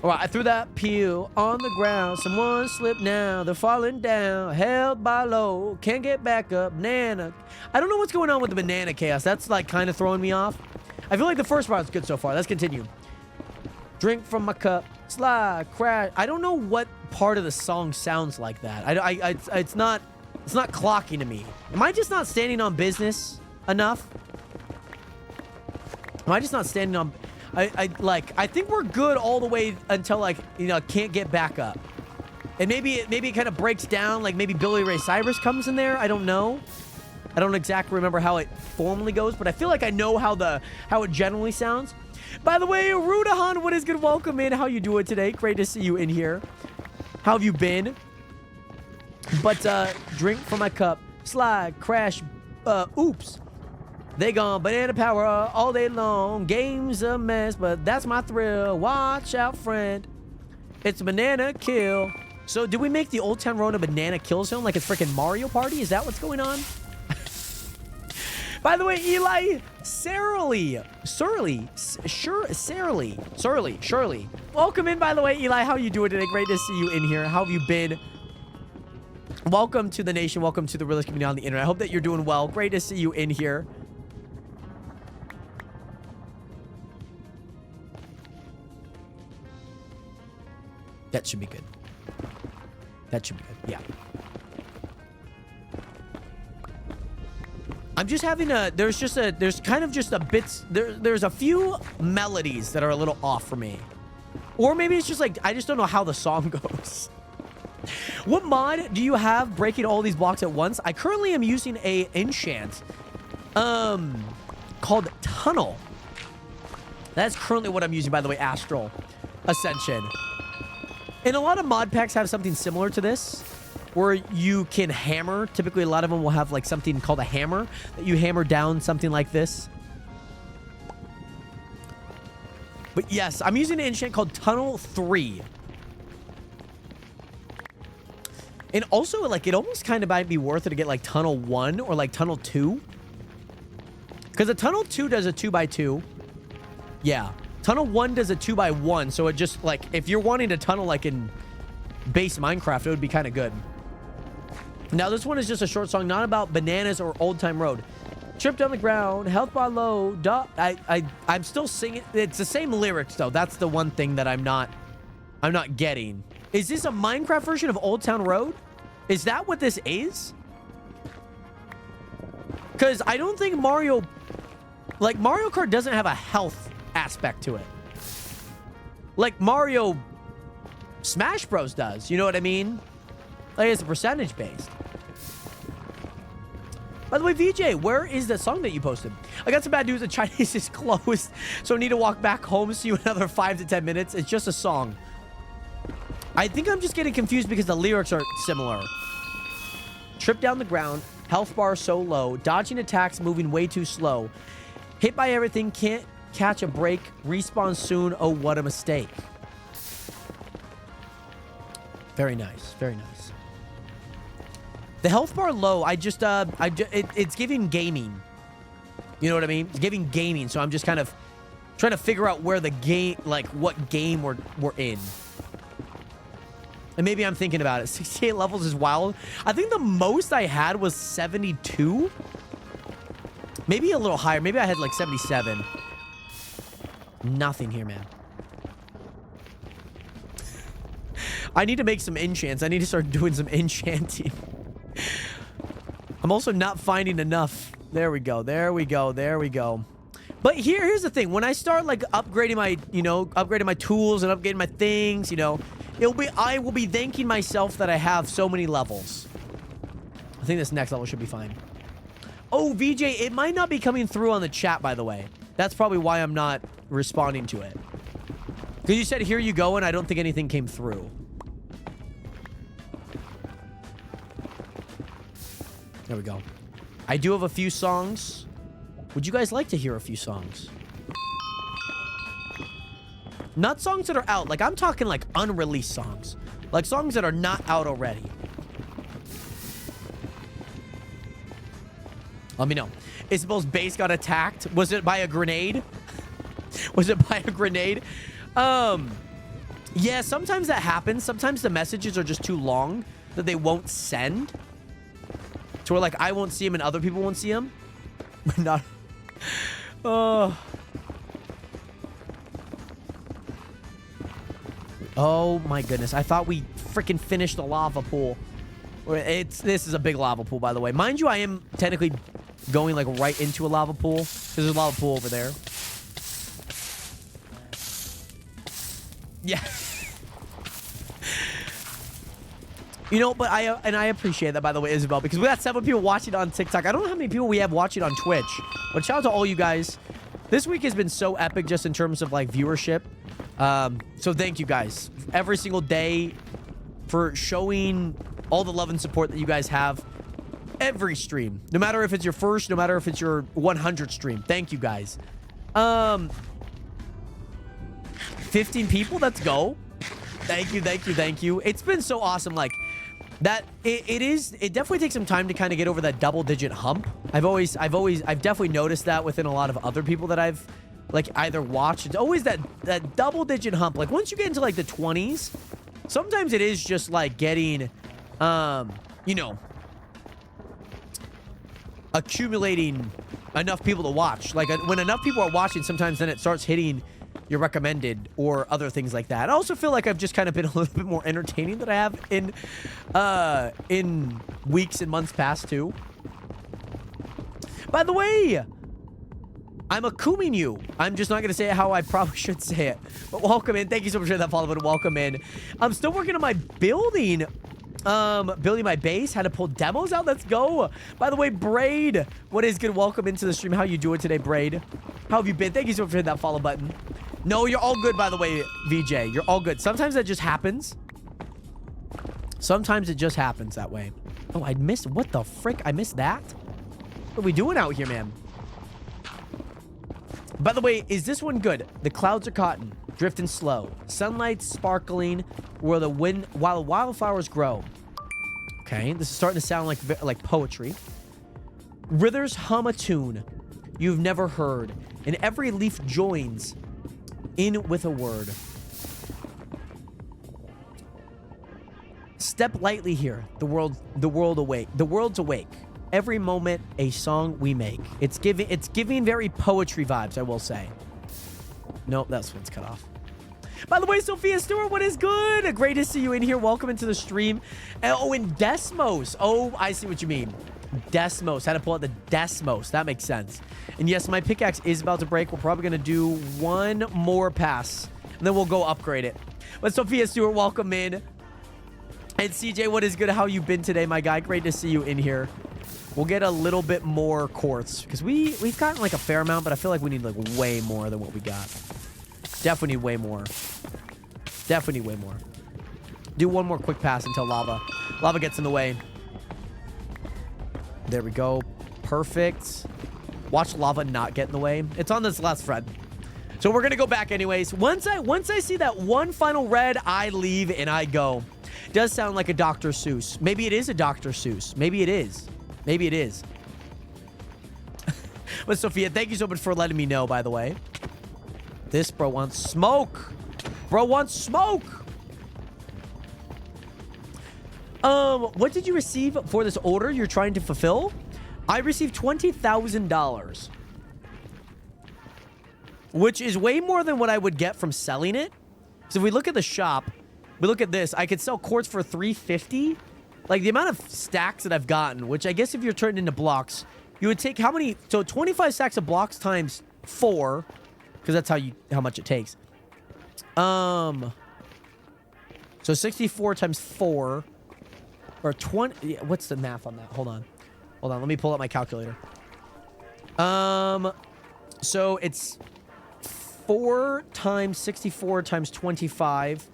All right, I threw that peel on the ground. Someone slipped now. They're falling down. Held by low. Can't get back up. Nana. I don't know what's going on with the banana chaos. That's like kind of throwing me off. I feel like the first part's good so far. Let's continue. Drink from my cup. Slide. Crash. I don't know what part of the song sounds like that. It's not clocking to me. Am I just not standing on business enough? Am I just not standing on... I think we're good all the way until, like, you know, can't get back up. And maybe it kind of breaks down, like maybe Billy Ray Cyrus comes in there. I don't know. I don't exactly remember how it formally goes, but I feel like I know how it generally sounds. By the way, Rudahan, what is good? Welcome in. How you doing today? Great to see you in here. How have you been? But drink from my cup, slide, crash, oops. They gone banana power all day long. Game's a mess, but that's my thrill. Watch out, friend. It's a banana kill. So, did we make the Old Town Road a banana kill zone like it's freaking Mario Party? Is that what's going on? By the way, Eli, Surly. Welcome in, by the way, Eli. How you doing today? Great to see you in here. How have you been? Welcome to the nation. Welcome to the realist community on the internet. I hope that you're doing well. Great to see you in here. That should be good. That should be good. Yeah. I'm just having there's kind of just a bits, there's a few melodies that are a little off for me. Or maybe it's just like, I just don't know how the song goes. What mod do you have breaking all these blocks at once? I currently am using a enchant, called Tunnel. That's currently what I'm using, by the way, Astral Ascension. And a lot of mod packs have something similar to this, where you can hammer. Typically, a lot of them will have like something called a hammer that you hammer down something like this. But yes, I'm using an enchant called Tunnel 3. And also, like, it almost kind of might be worth it to get like Tunnel 1 or like Tunnel 2. Because the Tunnel 2 does a 2x2. Yeah. Tunnel 1 does a 2x1, so it just, like, if you're wanting to tunnel, like, in base Minecraft, it would be kind of good. Now, this one is just a short song, not about bananas or Old Time Road. Tripped on the ground, health bar low, I'm still singing. It's the same lyrics, though. That's the one thing that I'm not getting. Is this a Minecraft version of Old Town Road? Is that what this is? Because I don't think Mario Kart doesn't have a health aspect to it. Like Mario Smash Bros does. You know what I mean? Like it's percentage based. By the way, VJ, where is the song that you posted? I got some bad news. The Chinese is closed, so I need to walk back home. See you in another 5 to 10 minutes. It's just a song. I think I'm just getting confused because the lyrics are similar. Trip down the ground, health bar so low, dodging attacks, moving way too slow. Hit by everything, can't catch a break, respawn soon, oh what a mistake. Very nice, very nice. The health bar low, it's giving gaming. You know what I mean? It's giving gaming, so I'm just kind of trying to figure out where the game, like what game we're in. And maybe I'm thinking about it. 68 levels is wild. I think the most I had was 72. Maybe a little higher. Maybe I had like 77. Nothing here, man. I need to make some enchants. I need to start doing some enchanting. I'm also not finding enough. There we go. There we go. There we go. But here's the thing. When I start like upgrading my, upgrading my tools and upgrading my things, I will be thanking myself that I have so many levels. I think this next level should be fine. Oh, VJ, it might not be coming through on the chat, by the way. That's probably why I'm not responding to it. Because you said, here you go, and I don't think anything came through. There we go. I do have a few songs. Would you guys like to hear a few songs? Not songs that are out. Like, I'm talking, like, unreleased songs. Like, songs that are not out already. Let me know. Isabel's base got attacked. Was it by a grenade? Was it by a grenade? Yeah, sometimes that happens. Sometimes the messages are just too long that they won't send. To where, like, I won't see them and other people won't see them. But not... Oh my goodness. I thought we freaking finished the lava pool. This is a big lava pool, by the way. Mind you, I am technically going like right into a lava pool. There's a lava pool over there. Yeah. You know, but I appreciate that, by the way, Isabel, because we got 7 people watching on TikTok. I don't know how many people we have watching on Twitch, but shout out to all you guys. This week has been so epic just in terms of, like, viewership. So thank you guys every single day for showing all the love and support that you guys have every stream. No matter if it's your first, no matter if it's your 100th stream. Thank you, guys. 15 people, let's go. Thank you, thank you, thank you. It's been so awesome, like, that it definitely takes some time to kind of get over that double-digit hump. I've definitely noticed that within a lot of other people that I've, like, either watched. It's always that double-digit hump. Like, once you get into, like, the 20s, sometimes it is just, like, getting, you know, accumulating enough people to watch. Like, when enough people are watching, sometimes then it starts hitting your recommended or other things like that. I also feel like I've just kind of been a little bit more entertaining than I have in weeks and months past too. By the way, I'm accuming you. I'm just not going to say it how I probably should say it. But welcome in. Thank you so much for that follow, but welcome in. I'm still working on my building my base, how to pull demos out. Let's go. By the way, Braid, what is good? Welcome into the stream. How you doing today, Braid? How have you been? Thank you so much for hitting that follow button. No, you're all good, by the way, VJ. You're all good. Sometimes that just happens. Sometimes it just happens that way. Oh, I missed. What the frick? I missed that? What are we doing out here, man? By the way, is this one good? The clouds are cotton, drifting slow. Sunlight sparkling while the wildflowers grow. Okay, this is starting to sound like poetry. Rithers hum a tune you've never heard, and every leaf joins in with a word. Step lightly here, the world's awake. Every moment a song we make. It's giving very poetry vibes, I will say. Nope, that's what's cut off. By the way, Sophia Stewart, what is good? Great to see you in here. Welcome into the stream. Oh, and Desmos. Oh, I see what you mean. Desmos. Had to pull out the Desmos. That makes sense. And yes, my pickaxe is about to break. We're probably going to do one more pass, and then we'll go upgrade it. But Sophia Stewart, welcome in. And CJ, what is good? How you been today, my guy? Great to see you in here. We'll get a little bit more quartz, because we've gotten like a fair amount, but I feel like we need like way more than what we got. Definitely need way more. Definitely need way more. Do one more quick pass until lava gets in the way. There we go. Perfect. Watch lava not get in the way. It's on this last thread. So we're going to go back anyways. Once I see that one final red, I leave and I go. Does sound like a Dr. Seuss. Maybe it is a Dr. Seuss. Maybe it is. Maybe it is. But Sophia, thank you so much for letting me know, by the way. This bro wants smoke. Bro wants smoke. What did you receive for this order you're trying to fulfill? I received $20,000. Which is way more than what I would get from selling it. So if we look at the shop, we look at this. I could sell quartz for $350. Like the amount of stacks that I've gotten, which I guess if you're turned into blocks, you would take how many? So 25 stacks of blocks times 4, because that's how much it takes. So 64 times 4, or 20. What's the math on that? Hold on. Let me pull up my calculator. So it's 4 times 64 times 25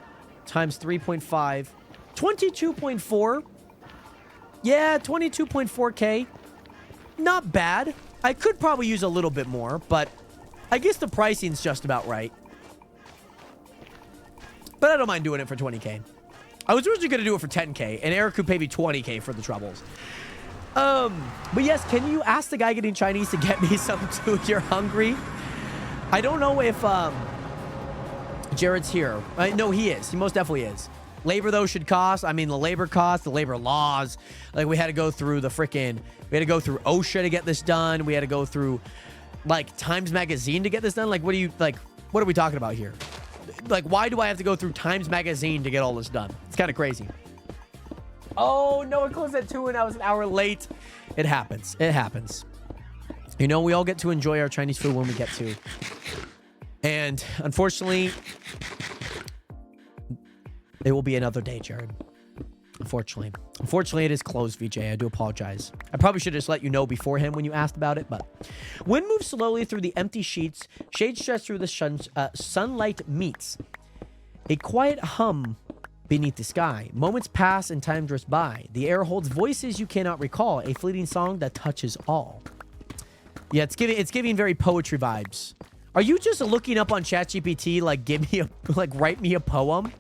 times 3.5, 22.4. Yeah, 22.4K. Not bad. I could probably use a little bit more, but I guess the pricing's just about right. But I don't mind doing it for 20K. I was originally going to do it for 10K, and Eric could pay me 20K for the troubles. But yes, can you ask the guy getting Chinese to get me some too? You're hungry? I don't know if Jared's here. No, he is. He most definitely is. Labor, though, should cost. I mean, the labor cost, the labor laws. Like, we had to go through we had to go through OSHA to get this done. We had to go through, like, Times Magazine to get this done. Like, what are we talking about here? Like, why do I have to go through Times Magazine to get all this done? It's kind of crazy. Oh, no, it closed at 2 and I was an hour late. It happens. It happens. You know, we all get to enjoy our Chinese food when we get to. And, unfortunately, It will be another day, Jared. Unfortunately. Unfortunately, it is closed, VJ. I do apologize. I probably should have just let you know beforehand when you asked about it, but... Wind moves slowly through the empty sheets. Shades stretch through the sunlight meets. A quiet hum beneath the sky. Moments pass and time drifts by. The air holds voices you cannot recall. A fleeting song that touches all. Yeah, it's giving very poetry vibes. Are you just looking up on ChatGPT, like, write me a poem?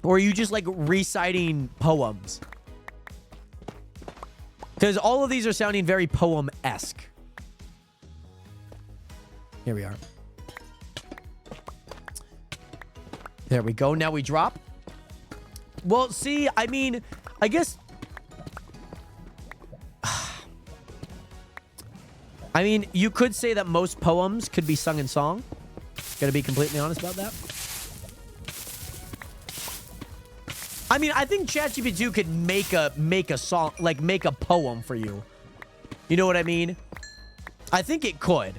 Or are you just, like, reciting poems? Because all of these are sounding very poem-esque. Here we are. There we go. Now we drop. Well, see, I mean, I guess... I mean, you could say that most poems could be sung in song. Gotta be completely honest about that. I mean, I think ChatGPT could make a song, like make a poem for you. You know what I mean? I think it could.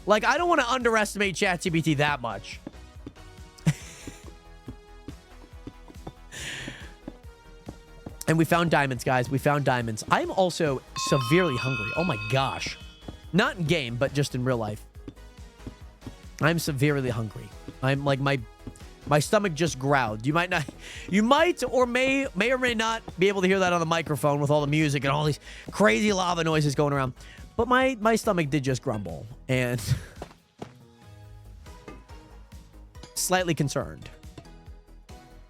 Like, I don't want to underestimate ChatGPT that much. And we found diamonds, guys. We found diamonds. I'm also severely hungry. Oh my gosh. Not in game, but just in real life. I'm severely hungry. I'm like, my stomach just growled. You might or may or may not be able to hear that on the microphone with all the music and all these crazy lava noises going around. But my stomach did just grumble. And slightly concerned.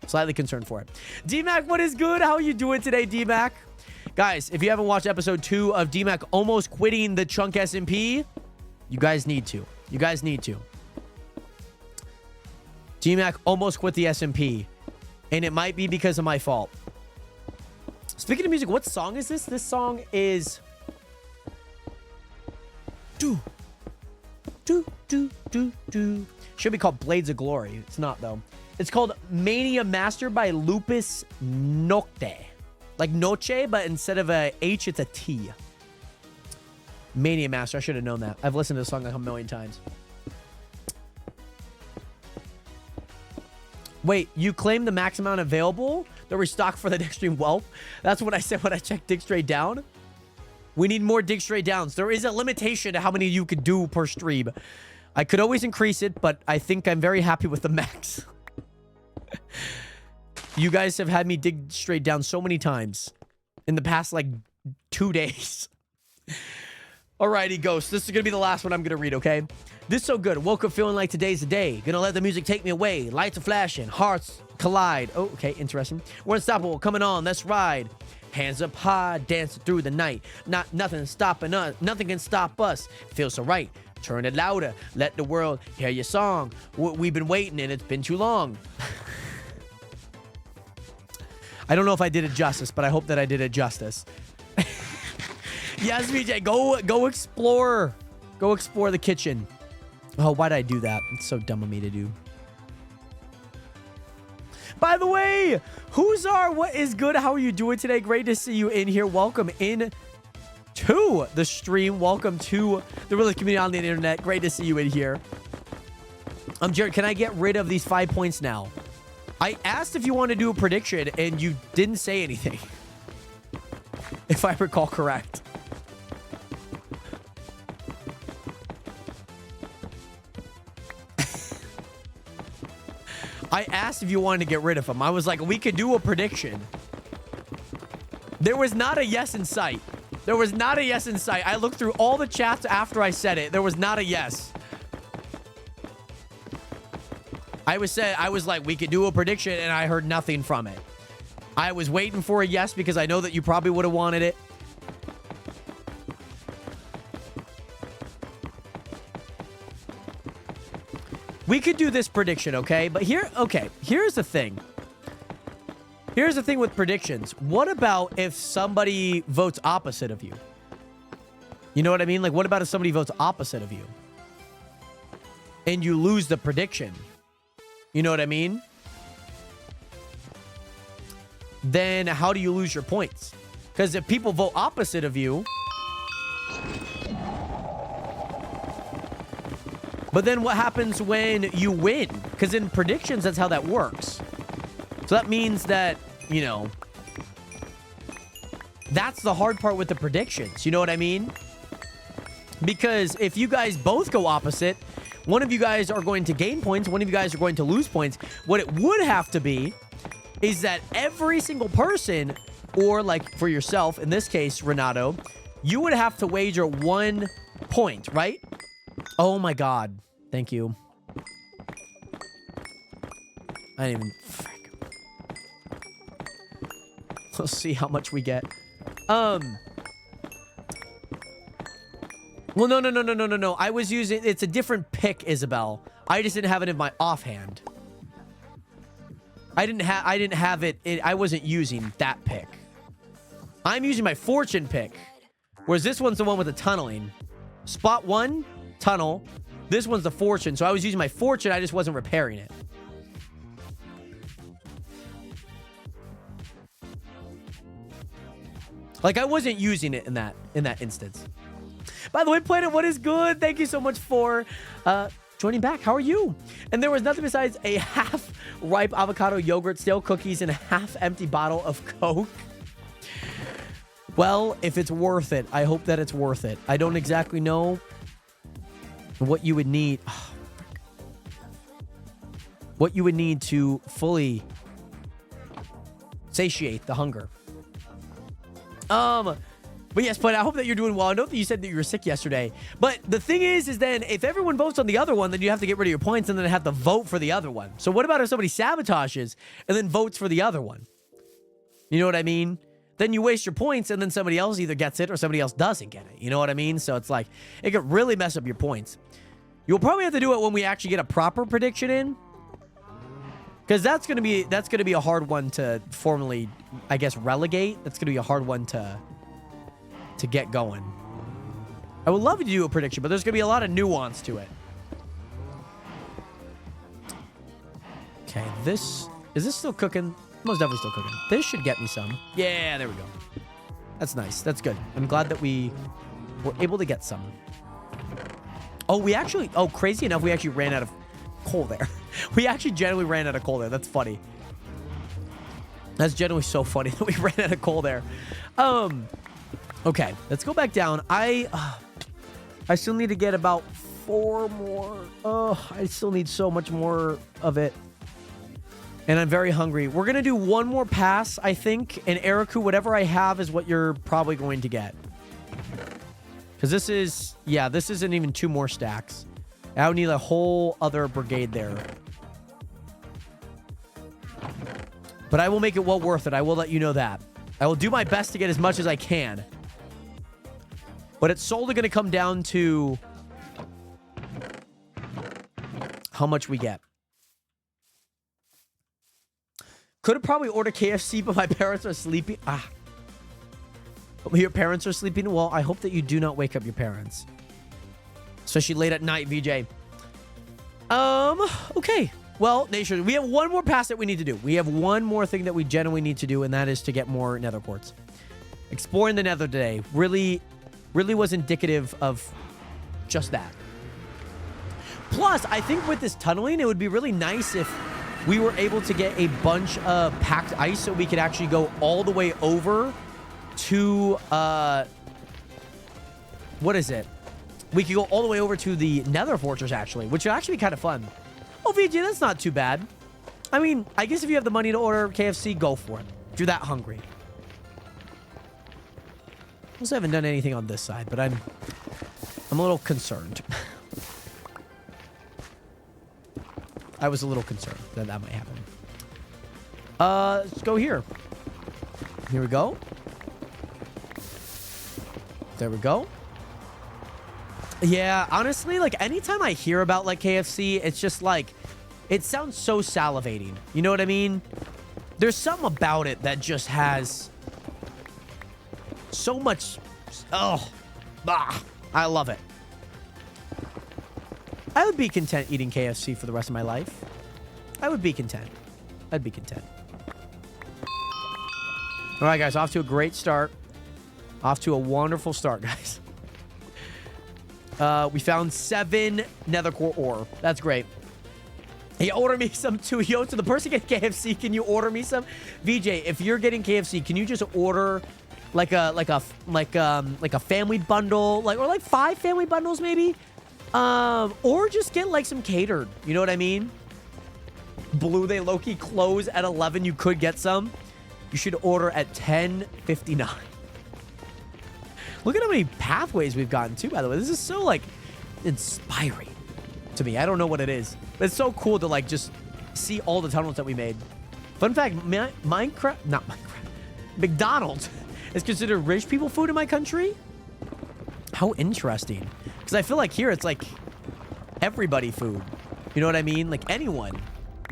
Slightly concerned for it. D-Mac, what is good? How are you doing today, D-Mac? Guys, if you haven't watched episode 2 of D-Mac almost quitting the Chunk SMP, you guys need to. You guys need to. D-Mac almost quit the SMP, and it might be because of my fault. Speaking of music, what song is this? This song is... Should be called Blades of Glory. It's not, though. It's called Mania Master by Lupus Nocte. Like Noche, but instead of a H, it's a T. Mania Master. I should have known that. I've listened to the song like a million times. Wait, you claim the max amount available? The restock for the Dig Stream Whelp? That's what I said when I checked Dig Straight Down. We need more Dig Straight Downs. There is a limitation to how many you could do per stream. I could always increase it, but I think I'm very happy with the max. You guys have had me dig straight down so many times in the past, like, 2 days. Alrighty, Ghost. This is going to be the last one I'm going to read, okay? This is so good. Woke up feeling like today's the day. Gonna let the music take me away. Lights are flashing. Hearts collide. Oh, okay. Interesting. We're unstoppable. Coming on. Let's ride. Hands up high. Dancing through the night. Nothing stopping us. Nothing can stop us. Feels so right. Turn it louder. Let the world hear your song. We've been waiting and it's been too long. I don't know if I did it justice, but I hope that I did it justice. Yes, VJ, go explore. Go explore the kitchen. Oh, why did I do that? It's so dumb of me to do. By the way, what is good? How are you doing today? Great to see you in here. Welcome in to the stream. Welcome to the real community on the internet. Great to see you in here. Jared, can I get rid of these 5 points now? I asked if you want to do a prediction, and you didn't say anything. If I recall correct. I asked if you wanted to get rid of them. I was like, we could do a prediction. There was not a yes in sight. There was not a yes in sight. I looked through all the chats after I said it. There was not a yes. I was like, we could do a prediction, and I heard nothing from it. I was waiting for a yes because I know that you probably would have wanted it. We could do this prediction, okay? But here's the thing. Here's the thing with predictions. What about if somebody votes opposite of you? You know what I mean? Like, what about if somebody votes opposite of you? And you lose the prediction? You know what I mean? Then how do you lose your points? Because if people vote opposite of you... But then what happens when you win? Because in predictions, that's how that works. So that means that, you know, that's the hard part with the predictions. You know what I mean? Because if you guys both go opposite, one of you guys are going to gain points, one of you guys are going to lose points. What it would have to be is that every single person, or like for yourself, in this case, Renato, you would have to wager 1 point, right? Oh my God. Thank you. I didn't even... Frick. Let's see how much we get. Well, no. I was using... It's a different pick, Isabel. I just didn't have it in my offhand. I didn't have it... I wasn't using that pick. I'm using my fortune pick. Whereas this one's the one with the tunneling. Spot 1, tunnel. This one's the fortune. So I was using my fortune. I just wasn't repairing it. Like, I wasn't using it in that instance. By the way, Planet, what is good? Thank you so much for joining back. How are you? And there was nothing besides a half-ripe avocado yogurt, stale cookies, and a half-empty bottle of Coke. Well, if it's worth it, I hope that it's worth it. I don't exactly know what you would need. Oh, what you would need to fully satiate the hunger. But yes, but I hope that you're doing well. I know that you said that you were sick yesterday. But the thing is then if everyone votes on the other one, then you have to get rid of your points and then have to vote for the other one. So what about if somebody sabotages and then votes for the other one? You know what I mean? Then you waste your points and then somebody else either gets it or somebody else doesn't get it. You know what I mean? So it's like, it could really mess up your points. You'll probably have to do it when we actually get a proper prediction in. Because that's gonna be a hard one to formally, I guess, relegate. That's gonna be a hard one to get going. I would love to do a prediction, but there's gonna be a lot of nuance to it. Okay, is this still cooking? Most definitely still cooking. This should get me some. Yeah, there we go. That's nice. That's good. I'm glad that we were able to get some. Oh, crazy enough, we actually ran out of coal there. We actually genuinely ran out of coal there. That's funny. That's genuinely so funny that we ran out of coal there. Okay, let's go back down. I still need to get about 4 more. Oh, I still need so much more of it. And I'm very hungry. We're going to do 1 more pass, I think. And Eriku, whatever I have is what you're probably going to get. Because this isn't even 2 more stacks. I would need a whole other brigade there. But I will make it well worth it. I will let you know that. I will do my best to get as much as I can. But it's solely going to come down to how much we get. Could have probably ordered KFC, but my parents are sleeping. Your parents are sleeping? Well, I hope that you do not wake up your parents. Especially late at night, VJ. Okay. Well, Nation, we have 1 more pass that we need to do. We have 1 more thing that we genuinely need to do, and that is to get more nether quartz. Exploring the nether today really was indicative of just that. Plus, I think with this tunneling, it would be really nice if we were able to get a bunch of packed ice so we could actually go all the way over to, what is it? We could go all the way over to the nether fortress, actually, which would actually be kind of fun. Oh, VJ, that's not too bad. I mean, I guess if you have the money to order KFC, go for it. If you're that hungry. Also haven't done anything on this side, but I'm a little concerned. I was a little concerned that might happen. Let's go here. Here we go. There we go. Yeah, honestly, like, anytime I hear about, like, KFC, it's just, like, it sounds so salivating. You know what I mean? There's something about it that just has so much... Oh, I love it. I would be content eating KFC for the rest of my life. I would be content. I'd be content. All right, guys, off to a great start. Off to a wonderful start, guys. We found 7 nether core ore. That's great. Hey, order me some too. Yo, to the person getting KFC, can you order me some? VJ, if you're getting KFC, can you just order like a family bundle, or like 5 family bundles maybe? Or just get like some catered. You know what I mean? Blue, they low-key close at 11. You could get some. You should order at 10:59. Look at how many pathways we've gotten too, by the way. This is so like inspiring to me. I don't know what it is, but it's so cool to like just see all the tunnels that we made. Fun fact, McDonald's is considered rich people food in my country. How interesting. Because I feel like here it's like everybody food. You know what I mean? Like anyone,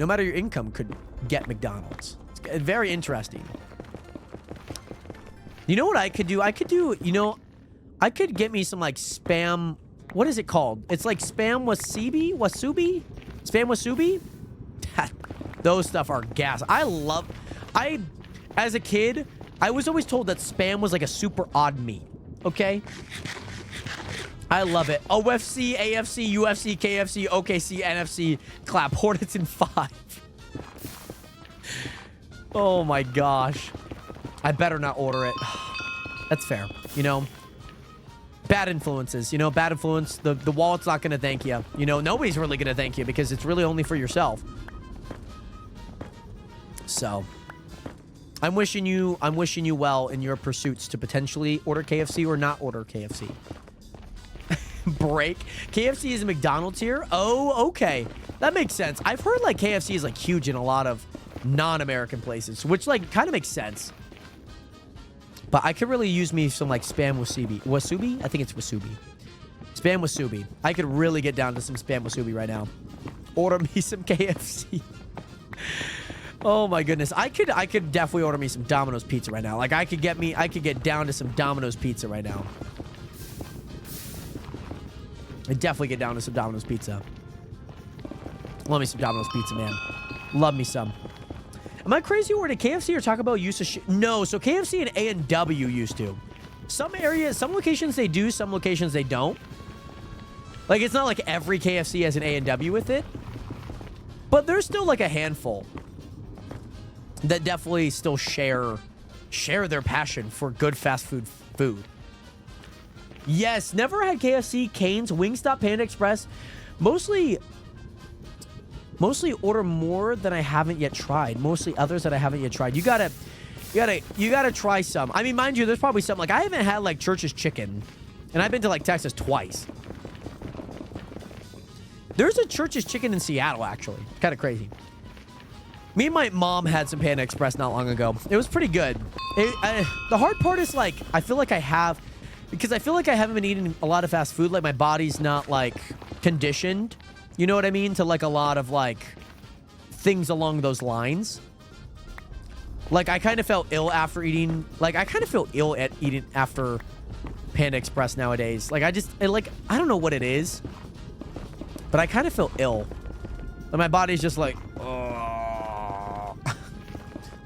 no matter your income, could get McDonald's. It's very interesting. You know what I could do? I could get me some like spam. What is it called? It's like spam wasubi? Spam wasubi? Those stuff are gas. As a kid, I was always told that spam was like a super odd meat. Okay? I love it. OFC, AFC, UFC, KFC, OKC, NFC, clap. Hornets in 5. Oh my gosh. I better not order it. That's fair. You know? Bad influences. You know, bad influence. The wallet's not going to thank you. You know, nobody's really going to thank you because it's really only for yourself. So, I'm wishing you well in your pursuits to potentially order KFC or not order KFC. Break. KFC is a McDonald's here? Oh, okay. That makes sense. I've heard like KFC is like huge in a lot of non-American places, which like kind of makes sense. But I could really use me some like spam wasubi. Wasubi? I think it's wasubi. Spam wasubi. I could really get down to some spam wasubi right now. Order me some KFC. Oh my goodness. I could definitely order me some Domino's pizza right now. Like I could get down to some Domino's pizza right now. I'd definitely get down to some Domino's pizza. Love me some Domino's pizza, man. Love me some. Am I crazy or did KFC or Taco Bell used to No, so KFC and A&W used to. Some areas, some locations they do, some locations they don't. Like, it's not like every KFC has an A&W with it. But there's still like a handful that definitely still share their passion for good fast food. Yes, never had KFC, Cane's, Wingstop, Panda Express. Mostly order more than I haven't yet tried. Mostly others that I haven't yet tried. You gotta try some. I mean, mind you, there's probably some. Like, I haven't had, like, Church's Chicken. And I've been to, like, Texas twice. There's a Church's Chicken in Seattle, actually. Kind of crazy. Me and my mom had some Panda Express not long ago. It was pretty good. The hard part is, like, I feel like I haven't been eating a lot of fast food. Like, my body's not, like, conditioned. You know what I mean? To, like, a lot of, like, things along those lines. Like, I kind of felt ill after eating... Like, I kind of feel ill at eating after Panda Express nowadays. Like, I don't know what it is. But I kind of feel ill. And my body's just like... Oh.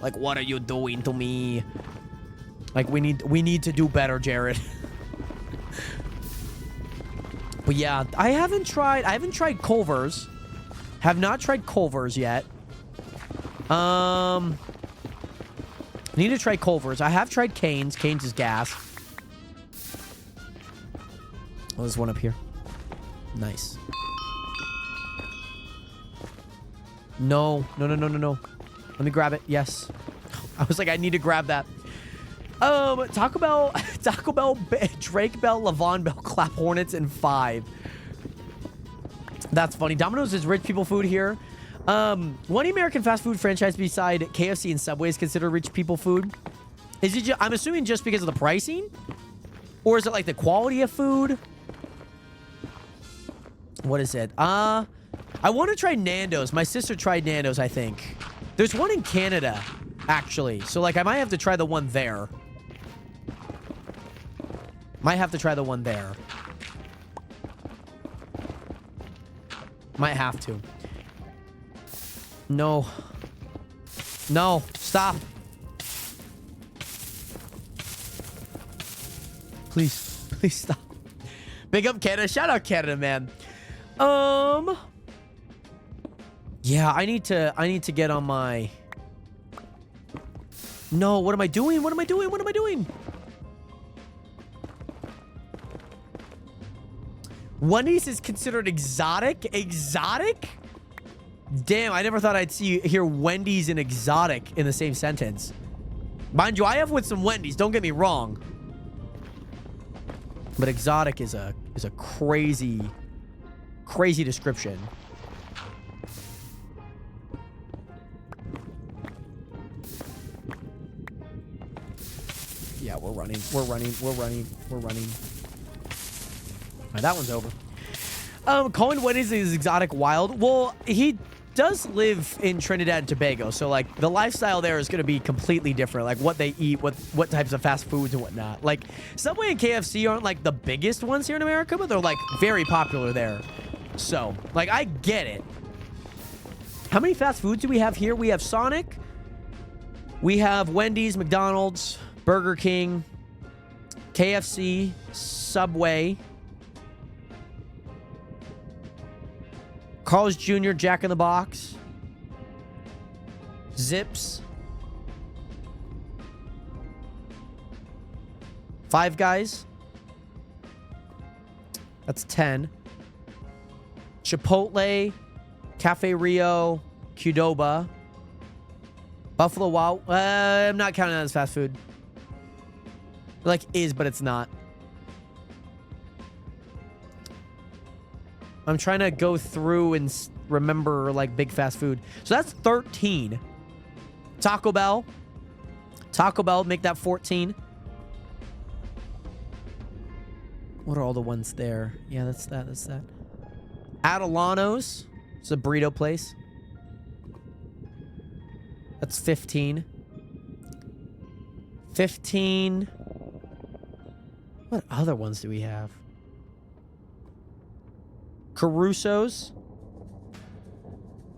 Like, what are you doing to me? Like, we need to do better, Jared. But yeah, I haven't tried Culver's. Have not tried Culver's yet. Need to try Culver's. I have tried Cane's. Cane's is gas. Oh, there's one up here. Nice. No. Let me grab it. Yes. I was like, I need to grab that. Taco Bell, Drake Bell, Levon Bell, Clap Hornets, and 5. That's funny. Domino's is rich people food here. One American fast food franchise beside KFC and Subway is considered rich people food. Is it I'm assuming just because of the pricing? Or is it like the quality of food? What is it? I want to try Nando's. My sister tried Nando's, I think. There's one in Canada, actually. So, like, I might have to try the one there. Might have to. No. No. Stop. Please. Please stop. Big up Canada. Shout out Canada, man. Yeah, I need to get on my... No, what am I doing? What am I doing? What am I doing? Wendy's is considered exotic? Exotic? Damn, I never thought I'd hear Wendy's and exotic in the same sentence. Mind you, I have with some Wendy's, don't get me wrong. But exotic is a crazy description. Yeah, we're running. Alright, that one's over. Calling Wendy's is exotic wild. Well, he does live in Trinidad and Tobago, so like the lifestyle there is going to be completely different. Like what they eat, what types of fast foods and whatnot. Like Subway and KFC aren't like the biggest ones here in America, but they're like very popular there. So like I get it. How many fast foods do we have here? We have Sonic. We have Wendy's, McDonald's, Burger King, KFC, Subway, Carl's Jr., Jack in the Box, Zips, Five Guys. That's 10. Chipotle, Cafe Rio, Qdoba, Buffalo Wild. I'm not counting that as fast food. Like is, but it's not. I'm trying to go through and remember like big fast food. So that's 13. Taco Bell. Taco Bell, make that 14. What are all the ones there? Yeah, that's that. That's that. Adelano's. It's a burrito place. That's 15. 15. What other ones do we have? Caruso's,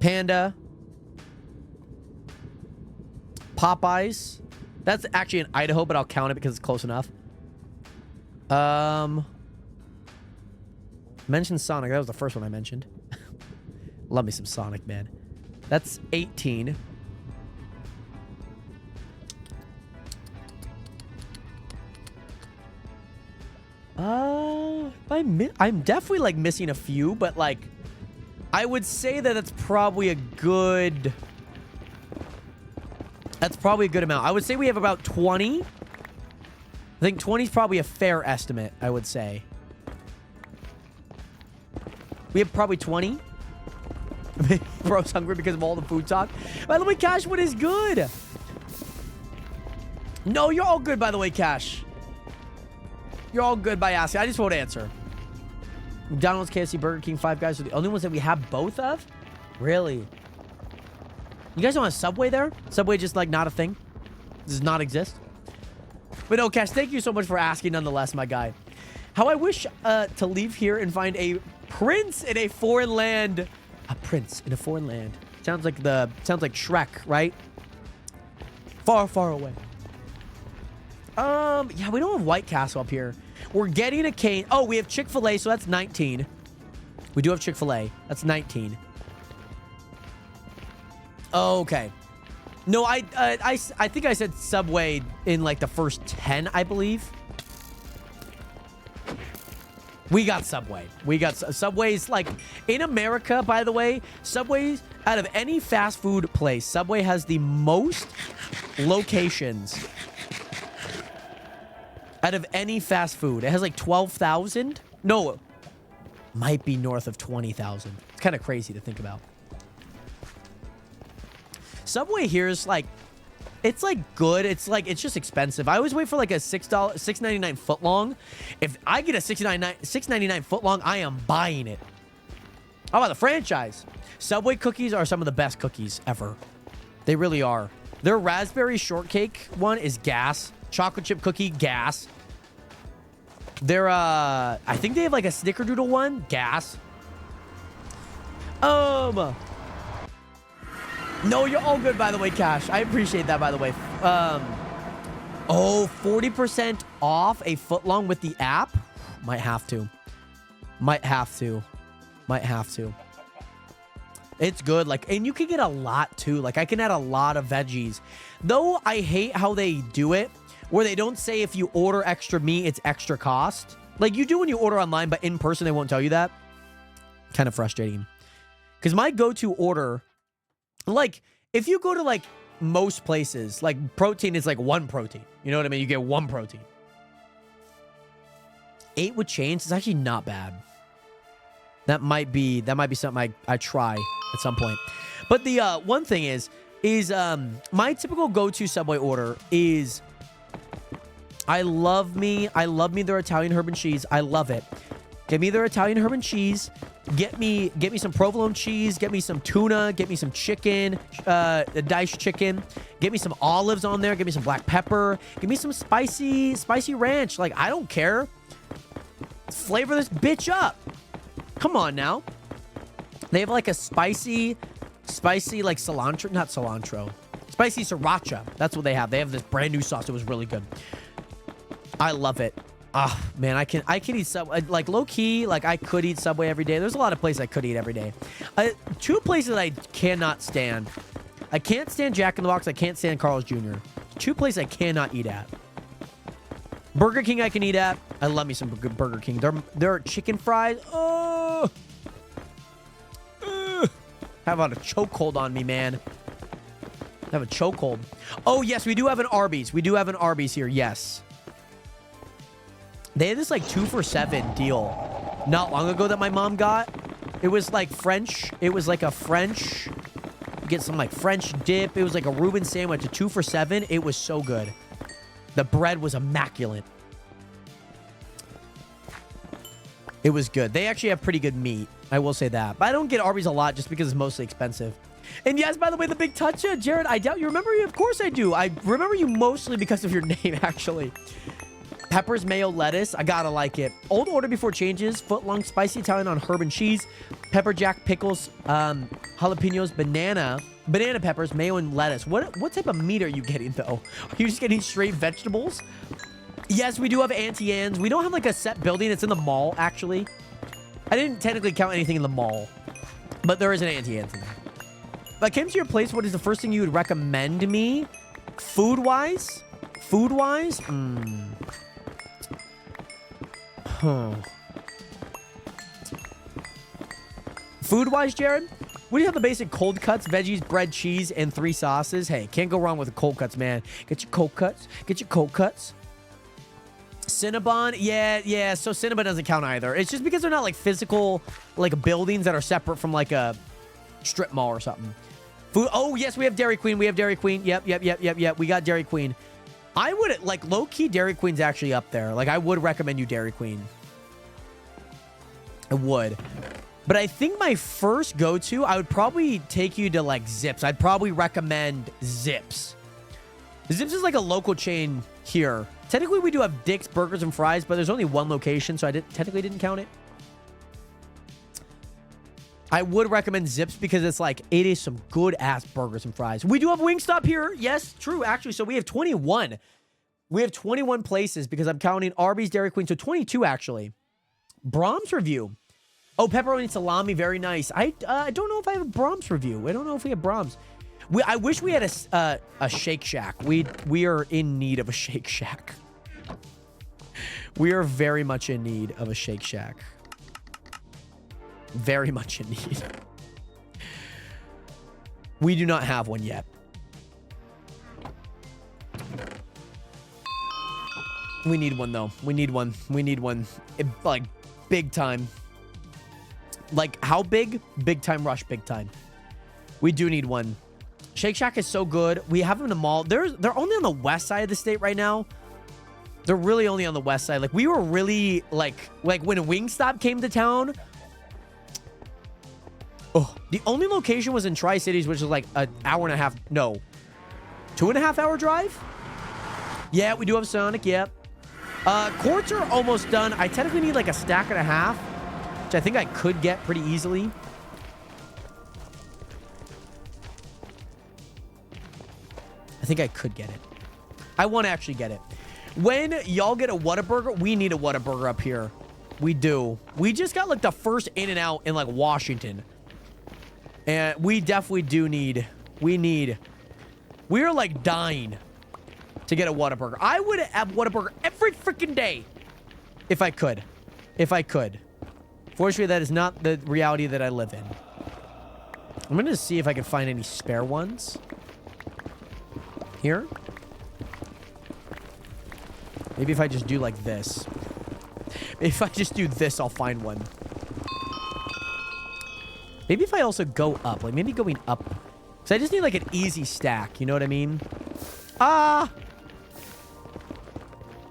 Panda, Popeyes. That's actually in Idaho, but I'll count it because it's close enough. Mentioned Sonic. That was the first one I mentioned. Love me some Sonic, man. That's 18. I'm definitely like missing a few, but like I would say that that's probably a good amount. I would say we have about 20. I think 20 is probably a fair estimate, I would say. We have probably 20. Bro's hungry because of all the food talk. By the way, Cash, what is good? No, you're all good, by the way, Cash. You're all good by asking. I just won't answer. McDonald's, KFC, Burger King, Five Guys are the only ones that we have both of? Really? You guys don't have Subway there? Subway just like not a thing? Does not exist? But no, Cash, thank you so much for asking nonetheless, my guy. How I wish to leave here and find a prince in a foreign land. A prince in a foreign land. Sounds like Shrek, right? Far, far away. Yeah, we don't have White Castle up here. We're getting a cane. Oh, we have Chick-fil-A, so that's 19. We do have Chick-fil-A. That's 19. Okay. No, I think I said Subway in like the first 10, I believe. We got Subway. We got Subway's like in America, by the way. Subway's out of any fast food place, Subway has the most locations out of any fast food. It has like 12,000. No, might be north of 20,000. It's kind of crazy to think about. Subway here is like, it's like good. It's like, it's just expensive. I always wait for like a $6.99 footlong. If I get a $6.99 footlong, I am buying it. How about the franchise? Subway cookies are some of the best cookies ever. They really are. Their raspberry shortcake one is gas. Chocolate chip cookie, gas. Their, I think they have like a snickerdoodle one, gas. No, you're all good, by the way, Cash. I appreciate that, by the way. Oh, 40% off a footlong with the app? Might have to. Might have to. Might have to. It's good. Like, and you can get a lot too. Like, I can add a lot of veggies. Though I hate how they do it, where they don't say if you order extra meat, it's extra cost. Like you do when you order online, but in person, they won't tell you that. Kind of frustrating. Because my go-to order, like, if you go to, like, most places, like, protein is, like, 1 protein. You know what I mean? You get 1 protein. 8 with chains is actually not bad. That might be something I try at some point. But the one thing is my typical go-to Subway order is I love me their Italian herb and cheese. I love it. Give me their Italian herb and cheese. Get me some provolone cheese. Get me some tuna. Get me some chicken, diced chicken. Get me some olives on there. Get me some black pepper. Give me some spicy ranch. Like, I don't care. Flavor this bitch up. Come on now. They have like a spicy like cilantro, not cilantro. Spicy sriracha. That's what they have. They have this brand new sauce. It was really good. I love it. Ah, man, I can eat Subway. Like, low-key, like, I could eat Subway every day. There's a lot of places I could eat every day. 2 places I cannot stand. I can't stand Jack in the Box. I can't stand Carl's Jr. 2 places I cannot eat at. Burger King I can eat at. I love me some good Burger King. Their chicken fries. Oh. Have a chokehold on me, man. Have a chokehold. Oh, yes, we do have an Arby's. We do have an Arby's here. Yes. They had this like 2 for $7 deal not long ago that my mom got. It was like French. It was like a French. You get some like French dip. It was like a Reuben sandwich. A 2 for $7. It was so good. The bread was immaculate. It was good. They actually have pretty good meat. I will say that. But I don't get Arby's a lot just because it's mostly expensive. And yes, by the way, the big touch, Jared, I doubt you remember you. Of course I do. I remember you mostly because of your name, actually. Peppers, mayo, lettuce. I gotta like it. Old order before changes. Footlong, spicy Italian on herb and cheese. Pepper jack, pickles, jalapenos, banana peppers, mayo, and lettuce. What type of meat are you getting, though? Are you just getting straight vegetables? Yes, we do have Auntie Anne's. We don't have, like, a set building. It's in the mall, actually. I didn't technically count anything in the mall. But there is an Auntie Anne's in there. If I came to your place, what is the first thing you would recommend me? Food-wise? Food-wise? Food-wise, Jared? What do you have? The basic cold cuts, veggies, bread, cheese, and 3 sauces. Hey, can't go wrong with the cold cuts, man. Get your cold cuts. Get your cold cuts. Cinnabon, yeah. So Cinnabon doesn't count either. It's just because they're not like physical, like buildings that are separate from like a strip mall or something. Food. Oh yes, we have Dairy Queen. We have Dairy Queen. Yep. We got Dairy Queen. I would like low-key Dairy Queen's actually up there. Like I would recommend you Dairy Queen. I would. But I think my first go-to, I would probably take you to like Zips. I'd probably recommend Zips. Zips is like a local chain here. Technically, we do have Dick's Burgers and Fries, but there's only 1 location, so I technically didn't count it. I would recommend Zips because it's like, it is some good-ass burgers and fries. We do have Wingstop here. Yes, true, actually. So we have 21. We have 21 places because I'm counting Arby's, Dairy Queen. So 22, actually. Brahms review. Oh, pepperoni salami. Very nice. I don't know if I have a Brahms review. I don't know if we have Brahms. I wish we had a Shake Shack. We are in need of a Shake Shack. We are very much in need of a Shake Shack. Very much in need. We do not have one yet. We need one, though. We need one. We need one. Like, big time. Like, how big? Big time rush, big time. We do need one. Shake Shack is so good. We have them in the mall. They're only on the west side of the state right now. They're really only on the west side. Like, we were really, like when Wingstop came to town. Oh, the only location was in Tri-Cities, which is like an hour and a half. No. 2.5 hour drive? Yeah, we do have Sonic. Yep. Quarts are almost done. I technically need like a stack and a half, which I think I could get pretty easily. I think I could get it. I want to actually get it. When y'all get a Whataburger, we need a Whataburger up here. We do. We just got like the first In-N-Out in like Washington. And we definitely do need... We are like dying to get a Whataburger. I would have Whataburger every freaking day if I could. If I could. Fortunately, that is not the reality that I live in. I'm going to see if I can find any spare ones. Here. Maybe if I just do like this. If I just do this, I'll find one. Maybe if I also go up. Like, maybe going up. Because I just need, like, an easy stack. You know what I mean? Ah!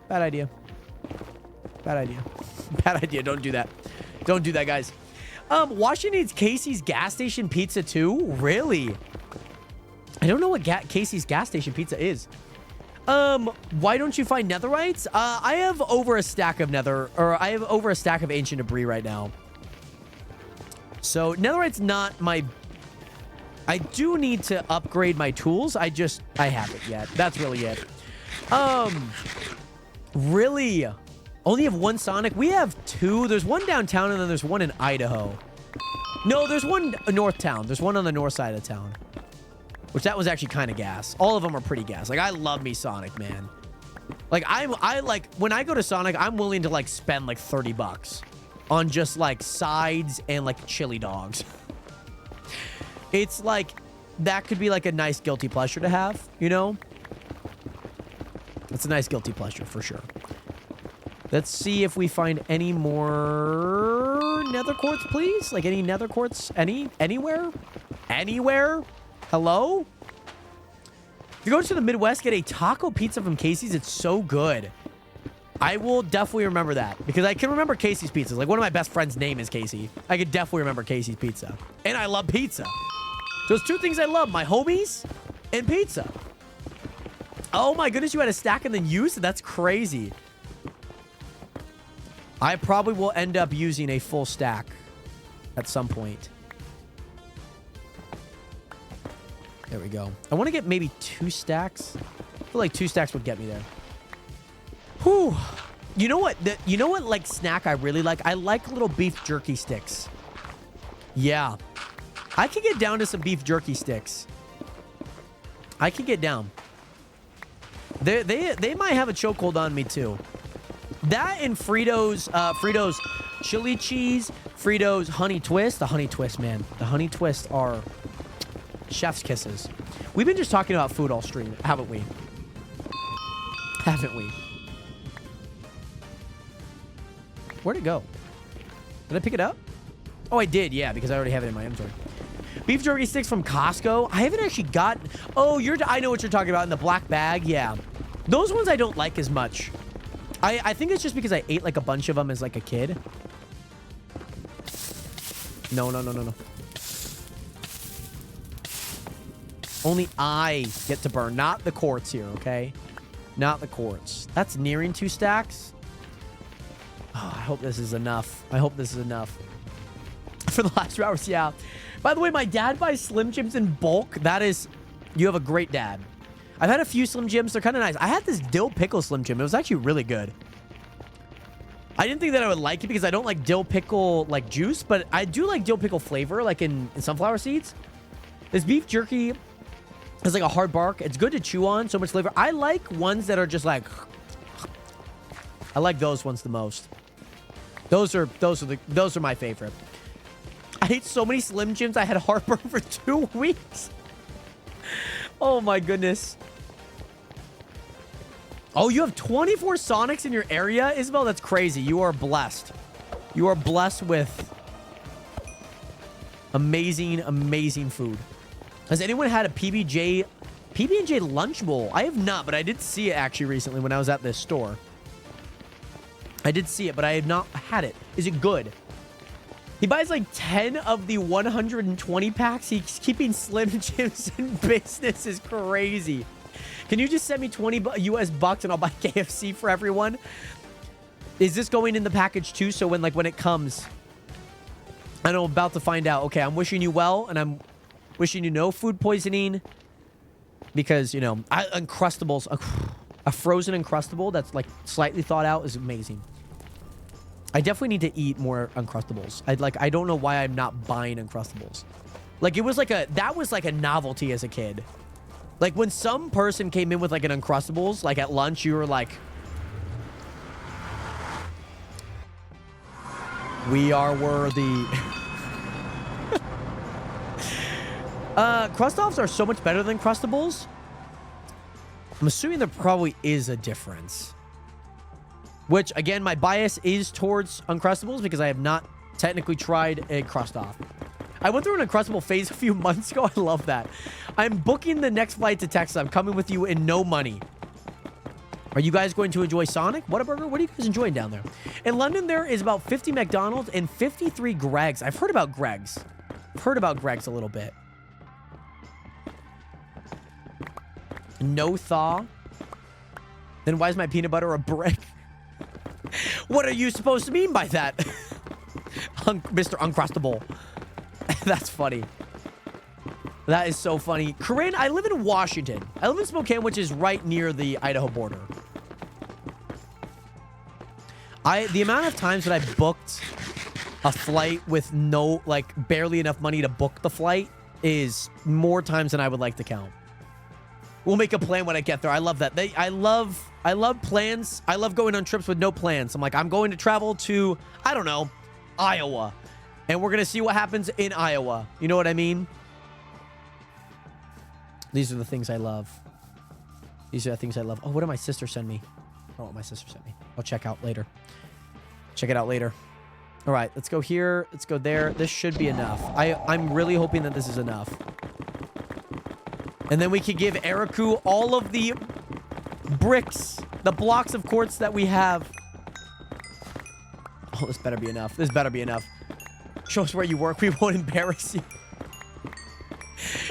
Bad idea. Bad idea. Bad idea. Don't do that. Don't do that, guys. Washington needs Casey's gas station pizza, too? Really? I don't know what Casey's gas station pizza is. Why don't you find netherites? I have over a stack of I have over a stack of ancient debris right now. So, netherite's not my... I do need to upgrade my tools. I haven't yet. That's really it. Really? Only have one Sonic? We have two. There's one downtown and then there's one in Idaho. No, there's one north town. There's one on the north side of town. Which that was actually kind of gas. All of them are pretty gas. Like, I love me Sonic, man. Like, I like, when I go to Sonic, I'm willing to, like, spend, like, 30 bucks on just, like, sides and, like, chili dogs. It's, like, that could be, like, a nice guilty pleasure to have, you know? It's a nice guilty pleasure, for sure. Let's see if we find any more nether quartz, please. Like, any nether quartz? Anywhere? Anywhere? Hello? If you go to the Midwest, get a taco pizza from Casey's. It's so good. I will definitely remember that because I can remember Casey's pizzas. Like, one of my best friends' name is Casey. I could definitely remember Casey's pizza. And I love pizza. Those two things I love, my homies and pizza. Oh my goodness, you had a stack and then used it? That's crazy. I probably will end up using a full stack at some point. There we go. I want to get maybe 2 stacks. I feel like 2 stacks would get me there. Whew. You know what? You know what, like, snack I really like? I like little beef jerky sticks. Yeah. I could get down to some beef jerky sticks. I could get down. They might have a chokehold on me, too. That and Fritos chili cheese, Fritos honey twist. The honey twist, man. The honey twists are... chef's kisses. We've been just talking about food all stream, haven't we? Haven't we? Where'd it go? Did I pick it up? Oh, I did, yeah, because I already have it in my inventory. Beef jerky sticks from Costco. I haven't actually got... Oh, I know what you're talking about in the black bag. Yeah. Those ones I don't like as much. I think it's just because I ate like a bunch of them as like a kid. No. Only I get to burn, not the quartz here, okay? Not the quartz. That's nearing 2 stacks. Oh, I hope this is enough. I hope this is enough. For the last 2 hours, yeah. By the way, my dad buys Slim Jims in bulk. That is... You have a great dad. I've had a few Slim Jims. They're kind of nice. I had this dill pickle Slim Jim. It was actually really good. I didn't think that I would like it because I don't like dill pickle, like, juice. But I do like dill pickle flavor, like in sunflower seeds. This beef jerky... It's like a hard bark. It's good to chew on. So much flavor. I like ones that are just like... I like those ones the most. Those are my favorite. I ate so many Slim Jims. I had heartburn for 2 weeks. Oh my goodness. Oh, you have 24 Sonics in your area, Isabel? That's crazy. You are blessed. You are blessed with amazing, amazing food. Has anyone had a PB&J lunch bowl? I have not, but I did see it actually recently when I was at this store. I did see it, but I have not had it. Is it good? He buys like 10 of the 120 packs. He's keeping Slim Jims in business is crazy. Can you just send me 20 US bucks and I'll buy KFC for everyone? Is this going in the package too? So when it comes, I know I'm about to find out. Okay, I'm wishing you well and I'm wishing you no food poisoning because, you know, Uncrustables, a frozen Uncrustable that's like slightly thawed out is amazing. I definitely need to eat more Uncrustables. I don't know why I'm not buying Uncrustables. Like, it was like that was like a novelty as a kid. Like, when some person came in with like an Uncrustables, like at lunch, you were like, we are worthy. Crustoffs are so much better than Crustables. I'm assuming there probably is a difference. Which, again, my bias is towards Uncrustables because I have not technically tried a Crustoff. I went through an Uncrustable phase a few months ago. I love that. I'm booking the next flight to Texas. I'm coming with you in no money. Are you guys going to enjoy Sonic? Whataburger? What are you guys enjoying down there? In London, there is about 50 McDonald's and 53 Greg's. I've heard about Greg's. I've heard about Greg's a little bit. No thaw. Then why is my peanut butter a brick? What are you supposed to mean by that? Mr. Uncrustable. That's funny. That is so funny. Corinne, I live in Washington. I live in Spokane, which is right near the Idaho border. The amount of times that I've booked a flight with no, like, barely enough money to book the flight is more times than I would like to count. We'll make a plan when I get there. I love that. I love plans. I love going on trips with no plans. I'm like, I'm going to travel to, I don't know, Iowa. And we're going to see what happens in Iowa. You know what I mean? These are the things I love. These are the things I love. Oh, what did my sister send me? I don't know what my sister sent me. I'll check out later. Check it out later. All right, let's go here. Let's go there. This should be enough. I'm really hoping that this is enough. And then we could give Eriku all of the bricks, the blocks of quartz that we have. Oh, this better be enough. This better be enough. Show us where you work. We won't embarrass you.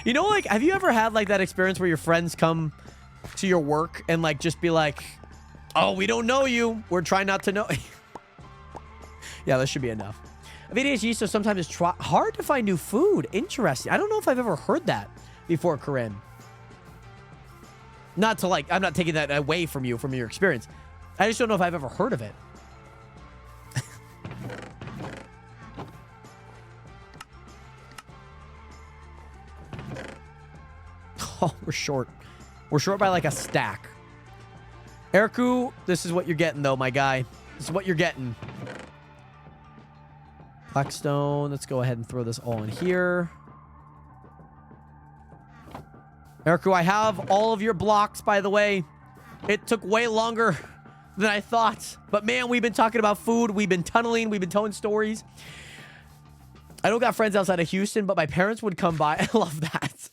You know, like, have you ever had, like, that experience where your friends come to your work and, like, just be like, oh, we don't know you. We're trying not to know. Yeah, this should be enough. ADHD, so sometimes it's hard to find new food. Interesting. I don't know if I've ever heard that before, Corinne. Not to, like, I'm not taking that away from you, from your experience. I just don't know if I've ever heard of it. Oh, we're short. We're short by like a stack. Eriku, this is what you're getting, though, my guy. This is what you're getting. Blackstone. Let's go ahead and throw this all in here. Eriku, I have all of your blocks, by the way. It took way longer than I thought. But, man, we've been talking about food. We've been tunneling. We've been telling stories. I don't got friends outside of Houston, but my parents would come by. I love that.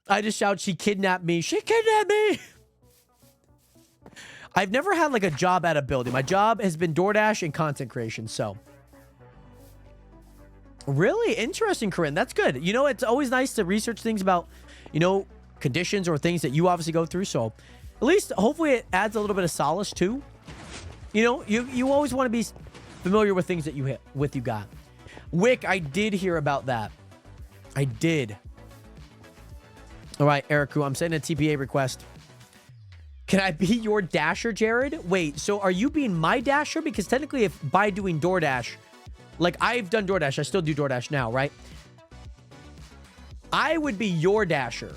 I just shout, she kidnapped me. She kidnapped me. I've never had like a job at a building. My job has been DoorDash and content creation. So really interesting, Corinne. That's good. You know, it's always nice to research things about, you know, conditions or things that you obviously go through. So at least hopefully it adds a little bit of solace too. You know, you always want to be familiar with things that you got. Wick, I did hear about that. I did. All right, Eriku, I'm sending a TPA request. Can I be your dasher, Jared? Wait, so are you being my dasher? Because technically, if by doing DoorDash, like I've done DoorDash, I still do DoorDash now, right? I would be your dasher.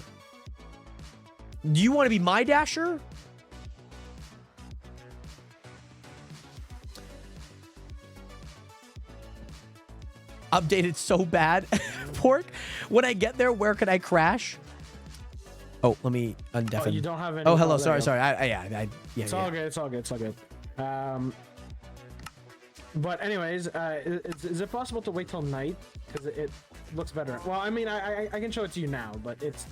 Do you want to be my dasher? Updated so bad. Pork, when I get there, where can I crash? Oh, let me undeafen. Oh, you don't have any. Oh, hello. Sorry. Yeah, It's all good. It's all good. It's all good. But anyways, is it possible to wait till night? Because it looks better. Well, I mean, I can show it to you now, but it's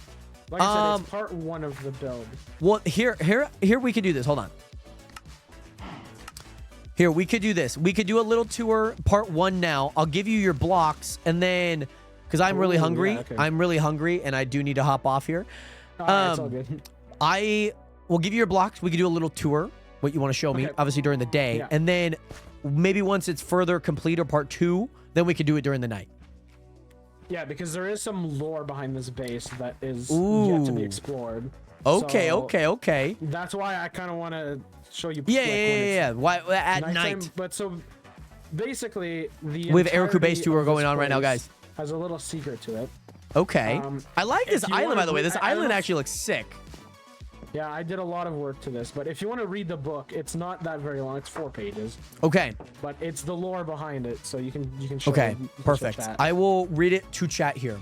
like I said, it's part one of the build. Well, here we could do this. Hold on. Here, we could do this. We could do a little tour, part one now. I'll give you your blocks, and then, because I'm really hungry. Yeah, okay. I'm really hungry, and I do need to hop off here. It's all good. I will give you your blocks. We can do a little tour, what you want to show me, obviously during the day. Yeah. And then maybe once it's further complete or part two, then we could do it during the night. Yeah, because there is some lore behind this base that is yet to be explored. Okay, so okay. That's why I kind of want to show you. Yeah. Why at night? But so basically, we have Eriku base tour going on right now, guys. has a little secret to it. Okay. I like this if you island, wanna by the way. read- This I don't island know if- actually looks sick. Yeah, I did a lot of work to this, but if you want to read the book, it's not that very long. It's 4 pages, Okay. but it's the lore behind it, so you can show. Okay. you can show Perfect. chat. I will read it to chat here.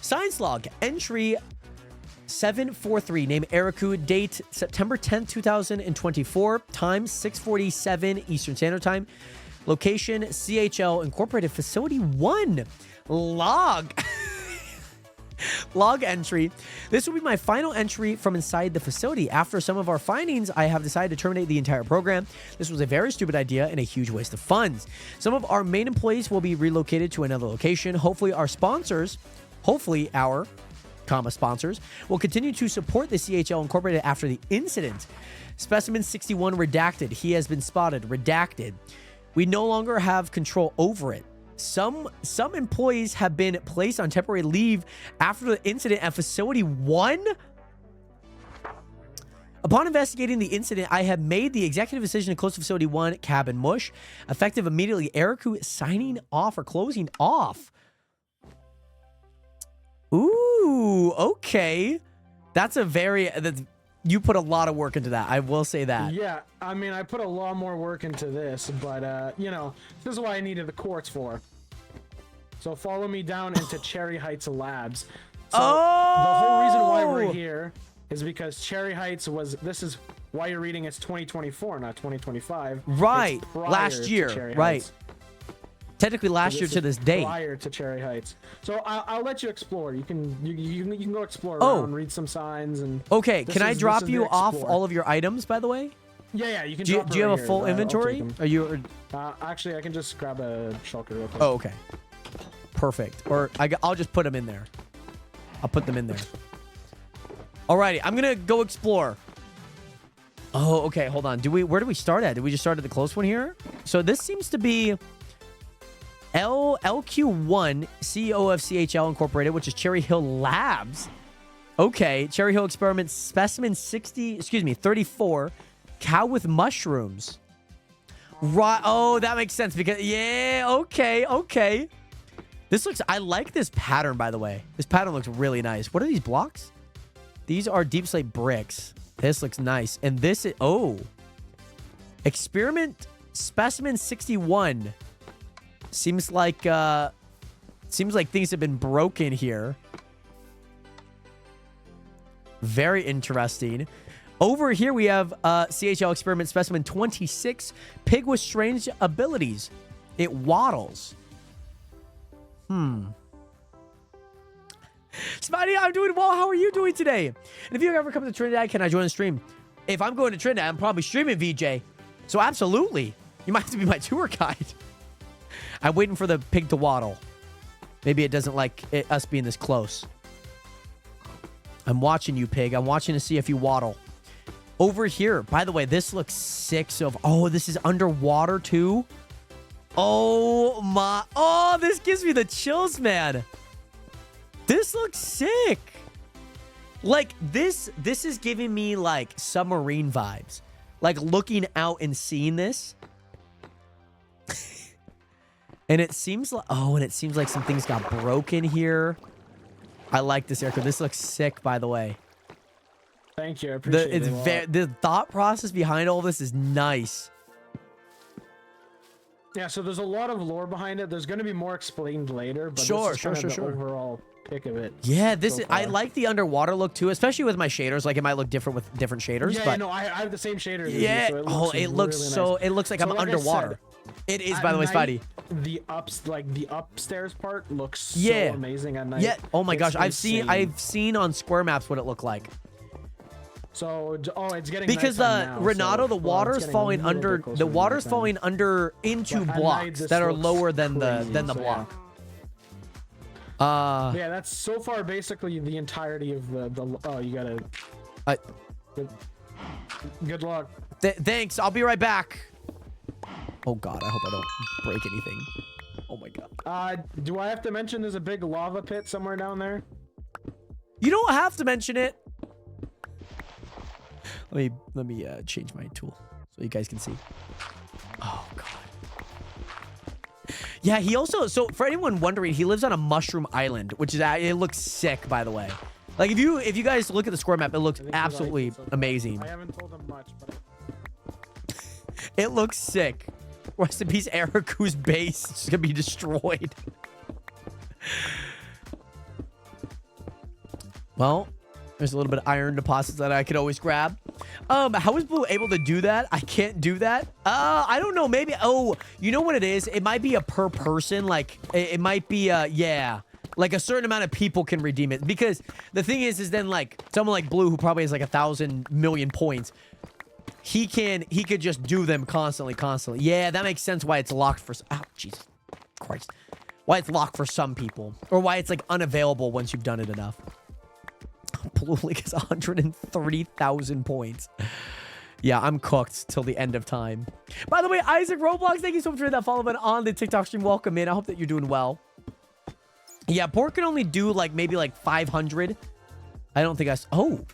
Science log entry 743. Name Eriku. Date September 10th, 2024. Time 6:47 Eastern Standard Time. Location CHL Incorporated Facility 1. Log. Log entry. This will be my final entry from inside the facility. After some of our findings, I have decided to terminate the entire program. This was a very stupid idea and a huge waste of funds. Some of our main employees will be relocated to another location. Hopefully our sponsors, sponsors, will continue to support the CHL Incorporated after the incident. Specimen 61 redacted. He has been spotted. Redacted. We no longer have control over it. Some employees have been placed on temporary leave after the incident at Facility 1. Upon investigating the incident, I have made the executive decision to close Facility 1 Cabin Mush, effective immediately. Eriku signing off or closing off. Ooh, okay. That's you put a lot of work into that. I will say that. Yeah, I mean, I put a lot more work into this, but you know, this is what I needed the quartz for. So follow me down into Cherry Heights Labs. So the whole reason why we're here is because Cherry Heights this is why you're reading it's 2024, not 2025. Right. It's prior Last to year. Cherry Right. Heights. Technically last year This to is this day. prior to Cherry Heights. So I'll let you explore. You can go explore Oh. around, read some signs, and Okay, this can I is- drop this is you the off explore. all of your items, by the way? Yeah, you can. Do you, drop do you it have right a full here. I'll take inventory? them. Are you? Actually, I can just grab a shulker real quick. Oh, okay. Perfect. Or I'll just put them in there. I'll put them in there. Alrighty, I'm gonna go explore. Oh, okay. Hold on. Where do we start at? Did we just start at the close one here? So this seems to be LQ1, CEO of CHL Incorporated, which is Cherry Hill Labs. Okay, Cherry Hill Experiment Specimen 34, cow with mushrooms. Right. Oh, that makes sense because okay. I like this pattern, by the way. This pattern looks really nice. What are these blocks? These are deep slate bricks. This looks nice. And this is, Experiment Specimen 61. Seems like things have been broken here. Very interesting. Over here we have CHL Experiment Specimen 26, pig with strange abilities. It waddles. Spidey, I'm doing well. How are you doing today? And if you ever come to Trinidad, can I join the stream? If I'm going to Trinidad, I'm probably streaming VJ. So absolutely. You might have to be my tour guide. I'm waiting for the pig to waddle. Maybe it doesn't like us being this close. I'm watching you, pig. I'm watching to see if you waddle. Over here, by the way, this looks sick. Oh, this is underwater too. Oh, this gives me the chills, man. This looks sick. Like this is giving me like submarine vibes. Like looking out and seeing this. And it seems like some things got broken here. I like this aircraft. This looks sick, by the way. Thank you. I appreciate it. The thought process behind all this is nice. Yeah, so there's a lot of lore behind it. There's going to be more explained later, but Sure. this is the overall pick of it. Yeah, I far. like the underwater look too, especially with my shaders. Like it might look different with different shaders. Yeah, but no, I have the same shader. as you, yeah. so It looks really so. nice. It looks like So I'm like I underwater. It is, by the way, Spidey. The upstairs part looks so Yeah. amazing at night. Yeah. Oh my It's gosh, insane. I've seen on square maps what it looked like. So it's getting Because nighttime now, Renato, so, the it's water's getting a falling little under. bit closer The to water's nighttime. falling under into But at night, blocks this that are looks lower than crazy, the so block. Yeah, that's so far basically the entirety of the. Oh, you gotta. I- Good luck. Thanks. I'll be right back. Oh God, I hope I don't break anything. Oh my God. Do I have to mention there's a big lava pit somewhere down there? You don't have to mention it. Let me change my tool so you guys can see. Oh God. Yeah, he also, so for anyone wondering, he lives on a mushroom island, which is, it looks sick, by the way. Like, if you guys look at the score map, it looks absolutely amazing. I haven't told him much, but It looks sick. Rest in peace, Eriku's base is gonna be destroyed. Well, there's a little bit of iron deposits that I could always grab. How is Blue able to do that? I can't do that. I don't know. Maybe. Oh, you know what it is? It might be a per person. Like it might be. Yeah. Like a certain amount of people can redeem it. Because the thing is then like someone like Blue who probably has like 1,000 million points. He could just do them constantly. Yeah, that makes sense why it's locked for. Oh, Jesus Christ. Why it's locked for some people, or why it's like unavailable once you've done it enough. Blue League is 130,000 points. Yeah, I'm cooked till the end of time. By the way, Isaac Roblox, thank you so much for that follow button on the TikTok stream. Welcome in. I hope that you're doing well. Yeah, Pork can only do like maybe like 500. I don't think oh,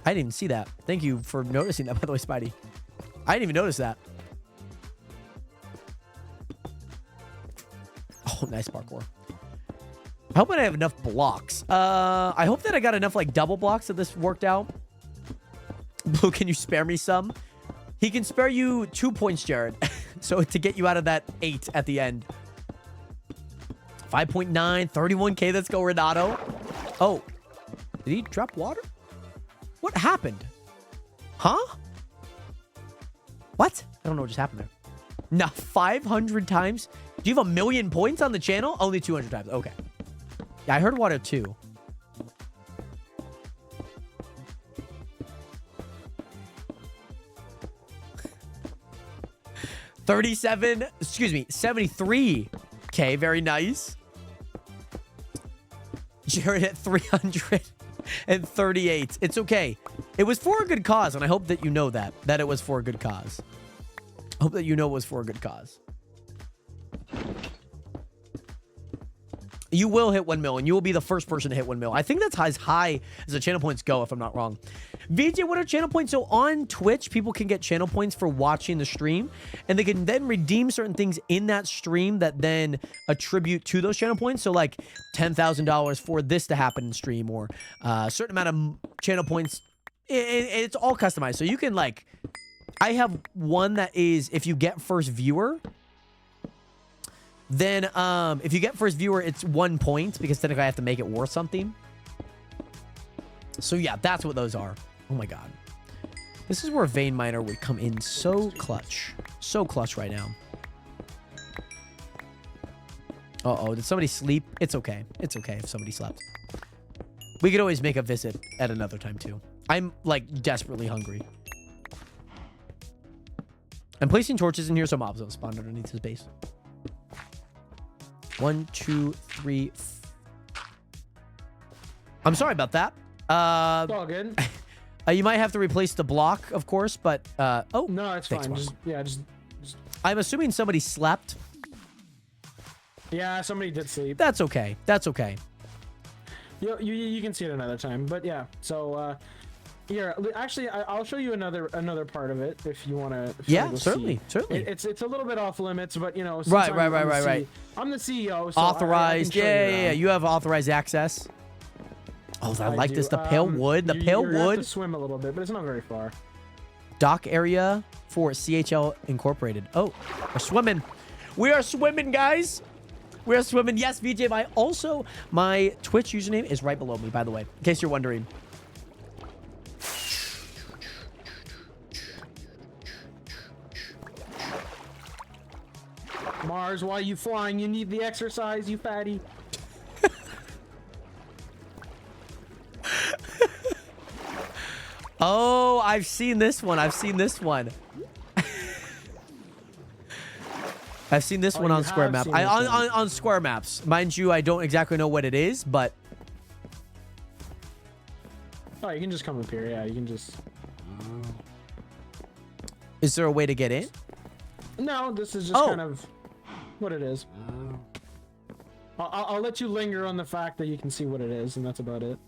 I didn't even see that. Thank you for noticing that, by the way, Spidey. I didn't even notice that. Oh, nice parkour. I hope that I have enough blocks. I hope that I got enough like double blocks that this worked out. Blue, can you spare me some? He can spare you 2 points, Jared. So to get you out of that 8 at the end. 5.9, 31K. Let's go, Renato. Oh, did he drop water? What happened? Huh? What? I don't know what just happened there. Nah, 500 times? Do you have 1 million points on the channel? Only 200 times. Okay. Yeah, I heard water too. Excuse me, 73K. Very nice. Jared at 338. It's okay. It was for a good cause, and I hope that you know that it was for a good cause. I hope that you know it was for a good cause. You will hit 1 mil, and you will be the first person to hit 1 mil. I think that's as high as the channel points go, if I'm not wrong. VJ, what are channel points? So on Twitch, people can get channel points for watching the stream, and they can then redeem certain things in that stream that then attribute to those channel points. So like $10,000 for this to happen in stream, or a certain amount of channel points. It's all customized. So you can like, I have one that is if you get first viewer. Then, if you get first viewer, it's 1 point because technically I have to make it worth something. So yeah, that's what those are. Oh my god. This is where Vein Miner would come in so clutch. So clutch right now. Uh-oh, did somebody sleep? It's okay. It's okay if somebody slept. We could always make a visit at another time too. I'm, like, desperately hungry. I'm placing torches in here so mobs don't spawn underneath his base. 1, 2, 3. I'm sorry about that. it's all good. You might have to replace the block, of course, but oh No, it's fine. Mark. Just I'm assuming somebody slept. yeah, somebody did sleep. That's okay. That's okay. You can see it another time, but yeah. So here, actually, I'll show you another part of it if you want to. Yeah, certainly. It's a little bit off limits, but you know. Right. I'm the CEO. So Authorized. I can show you Yeah. You have authorized access. Oh, I like do. this. The pale wood. The pale you have wood. to swim a little bit, but it's not very far. Dock area for CHL Incorporated. Oh, we're swimming. We are swimming, guys. We are swimming. Yes, VJ. My Twitch username is right below me, by the way, in case you're wondering. Mars, why are you flying? You need the exercise, you fatty. Oh, I've seen this one. I've seen this one on Square Map. On Square Maps. Mind you, I don't exactly know what it is, but... Oh, you can just come up here. Yeah, you can just... Is there a way to get in? No, this is just kind of what it is. I'll let you linger on the fact that you can see what it is, and that's about it.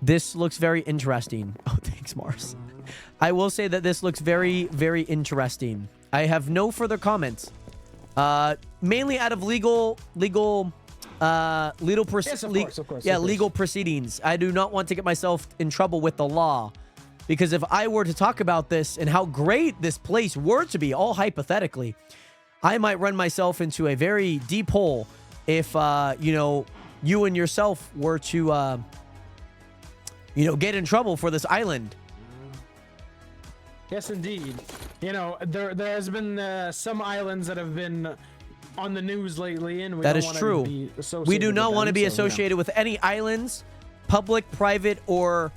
This looks very interesting. Oh, thanks, Mars. I will say that this looks very, very interesting. I have no further comments. Mainly out of legal Yes, of course. legal proceedings. I do not want to get myself in trouble with the law, because if I were to talk about this and how great this place were to be, all hypothetically, I might run myself into a very deep hole if you know, you and yourself were to you know, get in trouble for this island. Yes, indeed. You know, there has been some islands that have been on the news lately, and we That don't is want true. to be associated We do with not want to them, be so, associated with any islands, public, private, or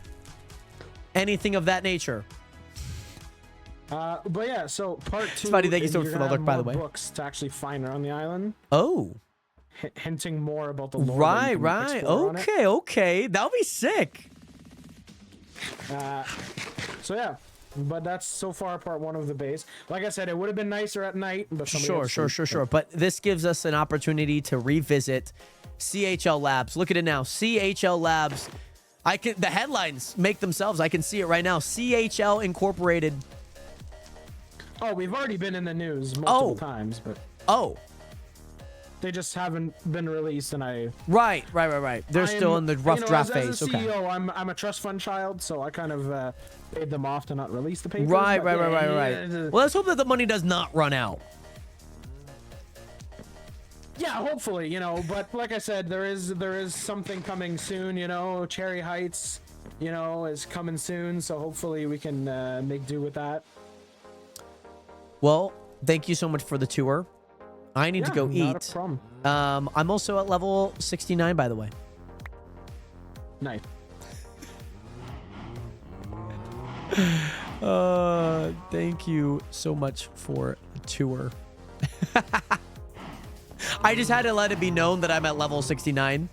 anything of that nature. But yeah, so part 2. Buddy, thank you so much you're for the gonna look, have by the more way. books to actually find around the island, Oh, hinting more about the lore. that you right. can explore on it. Okay. That'll be sick. So yeah, but that's so far part 1 of the base. Like I said, it would have been nicer at night, but somebody else Sure. But this gives us an opportunity to revisit CHL Labs. Look at it now. CHL Labs. The headlines make themselves. I can see it right now. CHL Incorporated. Oh, we've already been in the news multiple times, but Oh, they just haven't been released, and right. They're still in the rough draft as phase. a Okay. CEO, I'm a trust fund child, so I kind of paid them off to not release the papers. Right. but yeah, Well, let's hope that the money does not run out. Yeah, hopefully, you know, but like I said, there is something coming soon, you know. Cherry Heights, you know, is coming soon, so hopefully we can make do with that. Well, thank you so much for the tour. I need to go not eat. a problem. I'm also at level 69, by the way. Nice. Thank you so much for the tour. I just had to let it be known that I'm at level 69.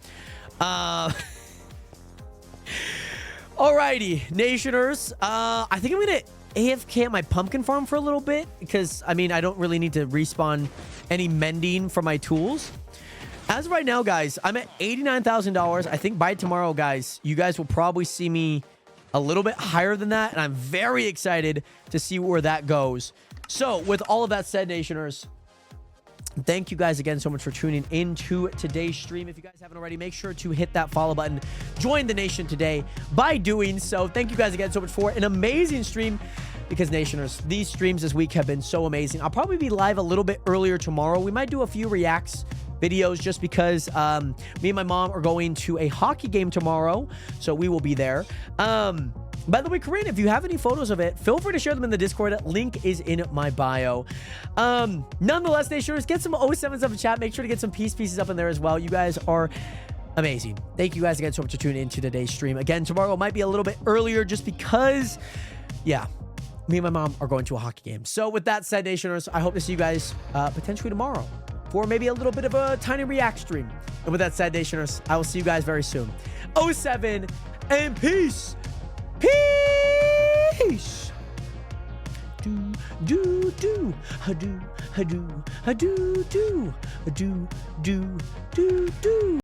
Alrighty, Nationers. I think I'm gonna AFK at my pumpkin farm for a little bit, because I mean, I don't really need to respawn any mending for my tools. As of right now, guys, I'm at $89,000. I think by tomorrow, guys, you guys will probably see me a little bit higher than that, and I'm very excited to see where that goes. So, with all of that said, Nationers, thank you guys again so much for tuning into today's stream. If you guys haven't already, make sure to hit that follow button. Join the nation today by doing so. Thank you guys again so much for an amazing stream, because Nationers, these streams this week have been so amazing. I'll probably be live a little bit earlier tomorrow. We might do a few reacts videos just because me and my mom are going to a hockey game tomorrow, so we will be there. By the way, Corinne, if you have any photos of it, feel free to share them in the Discord. Link is in my bio. Nonetheless, Nationers, get some 07s up in chat. Make sure to get some peace pieces up in there as well. You guys are amazing. Thank you guys again so much for tuning into today's stream. Again, tomorrow might be a little bit earlier just because, yeah, me and my mom are going to a hockey game. So with that said, Nationers, I hope to see you guys potentially tomorrow for maybe a little bit of a tiny react stream. And with that said, Nationers, I will see you guys very soon. 07 and peace. Peace. Do ha do.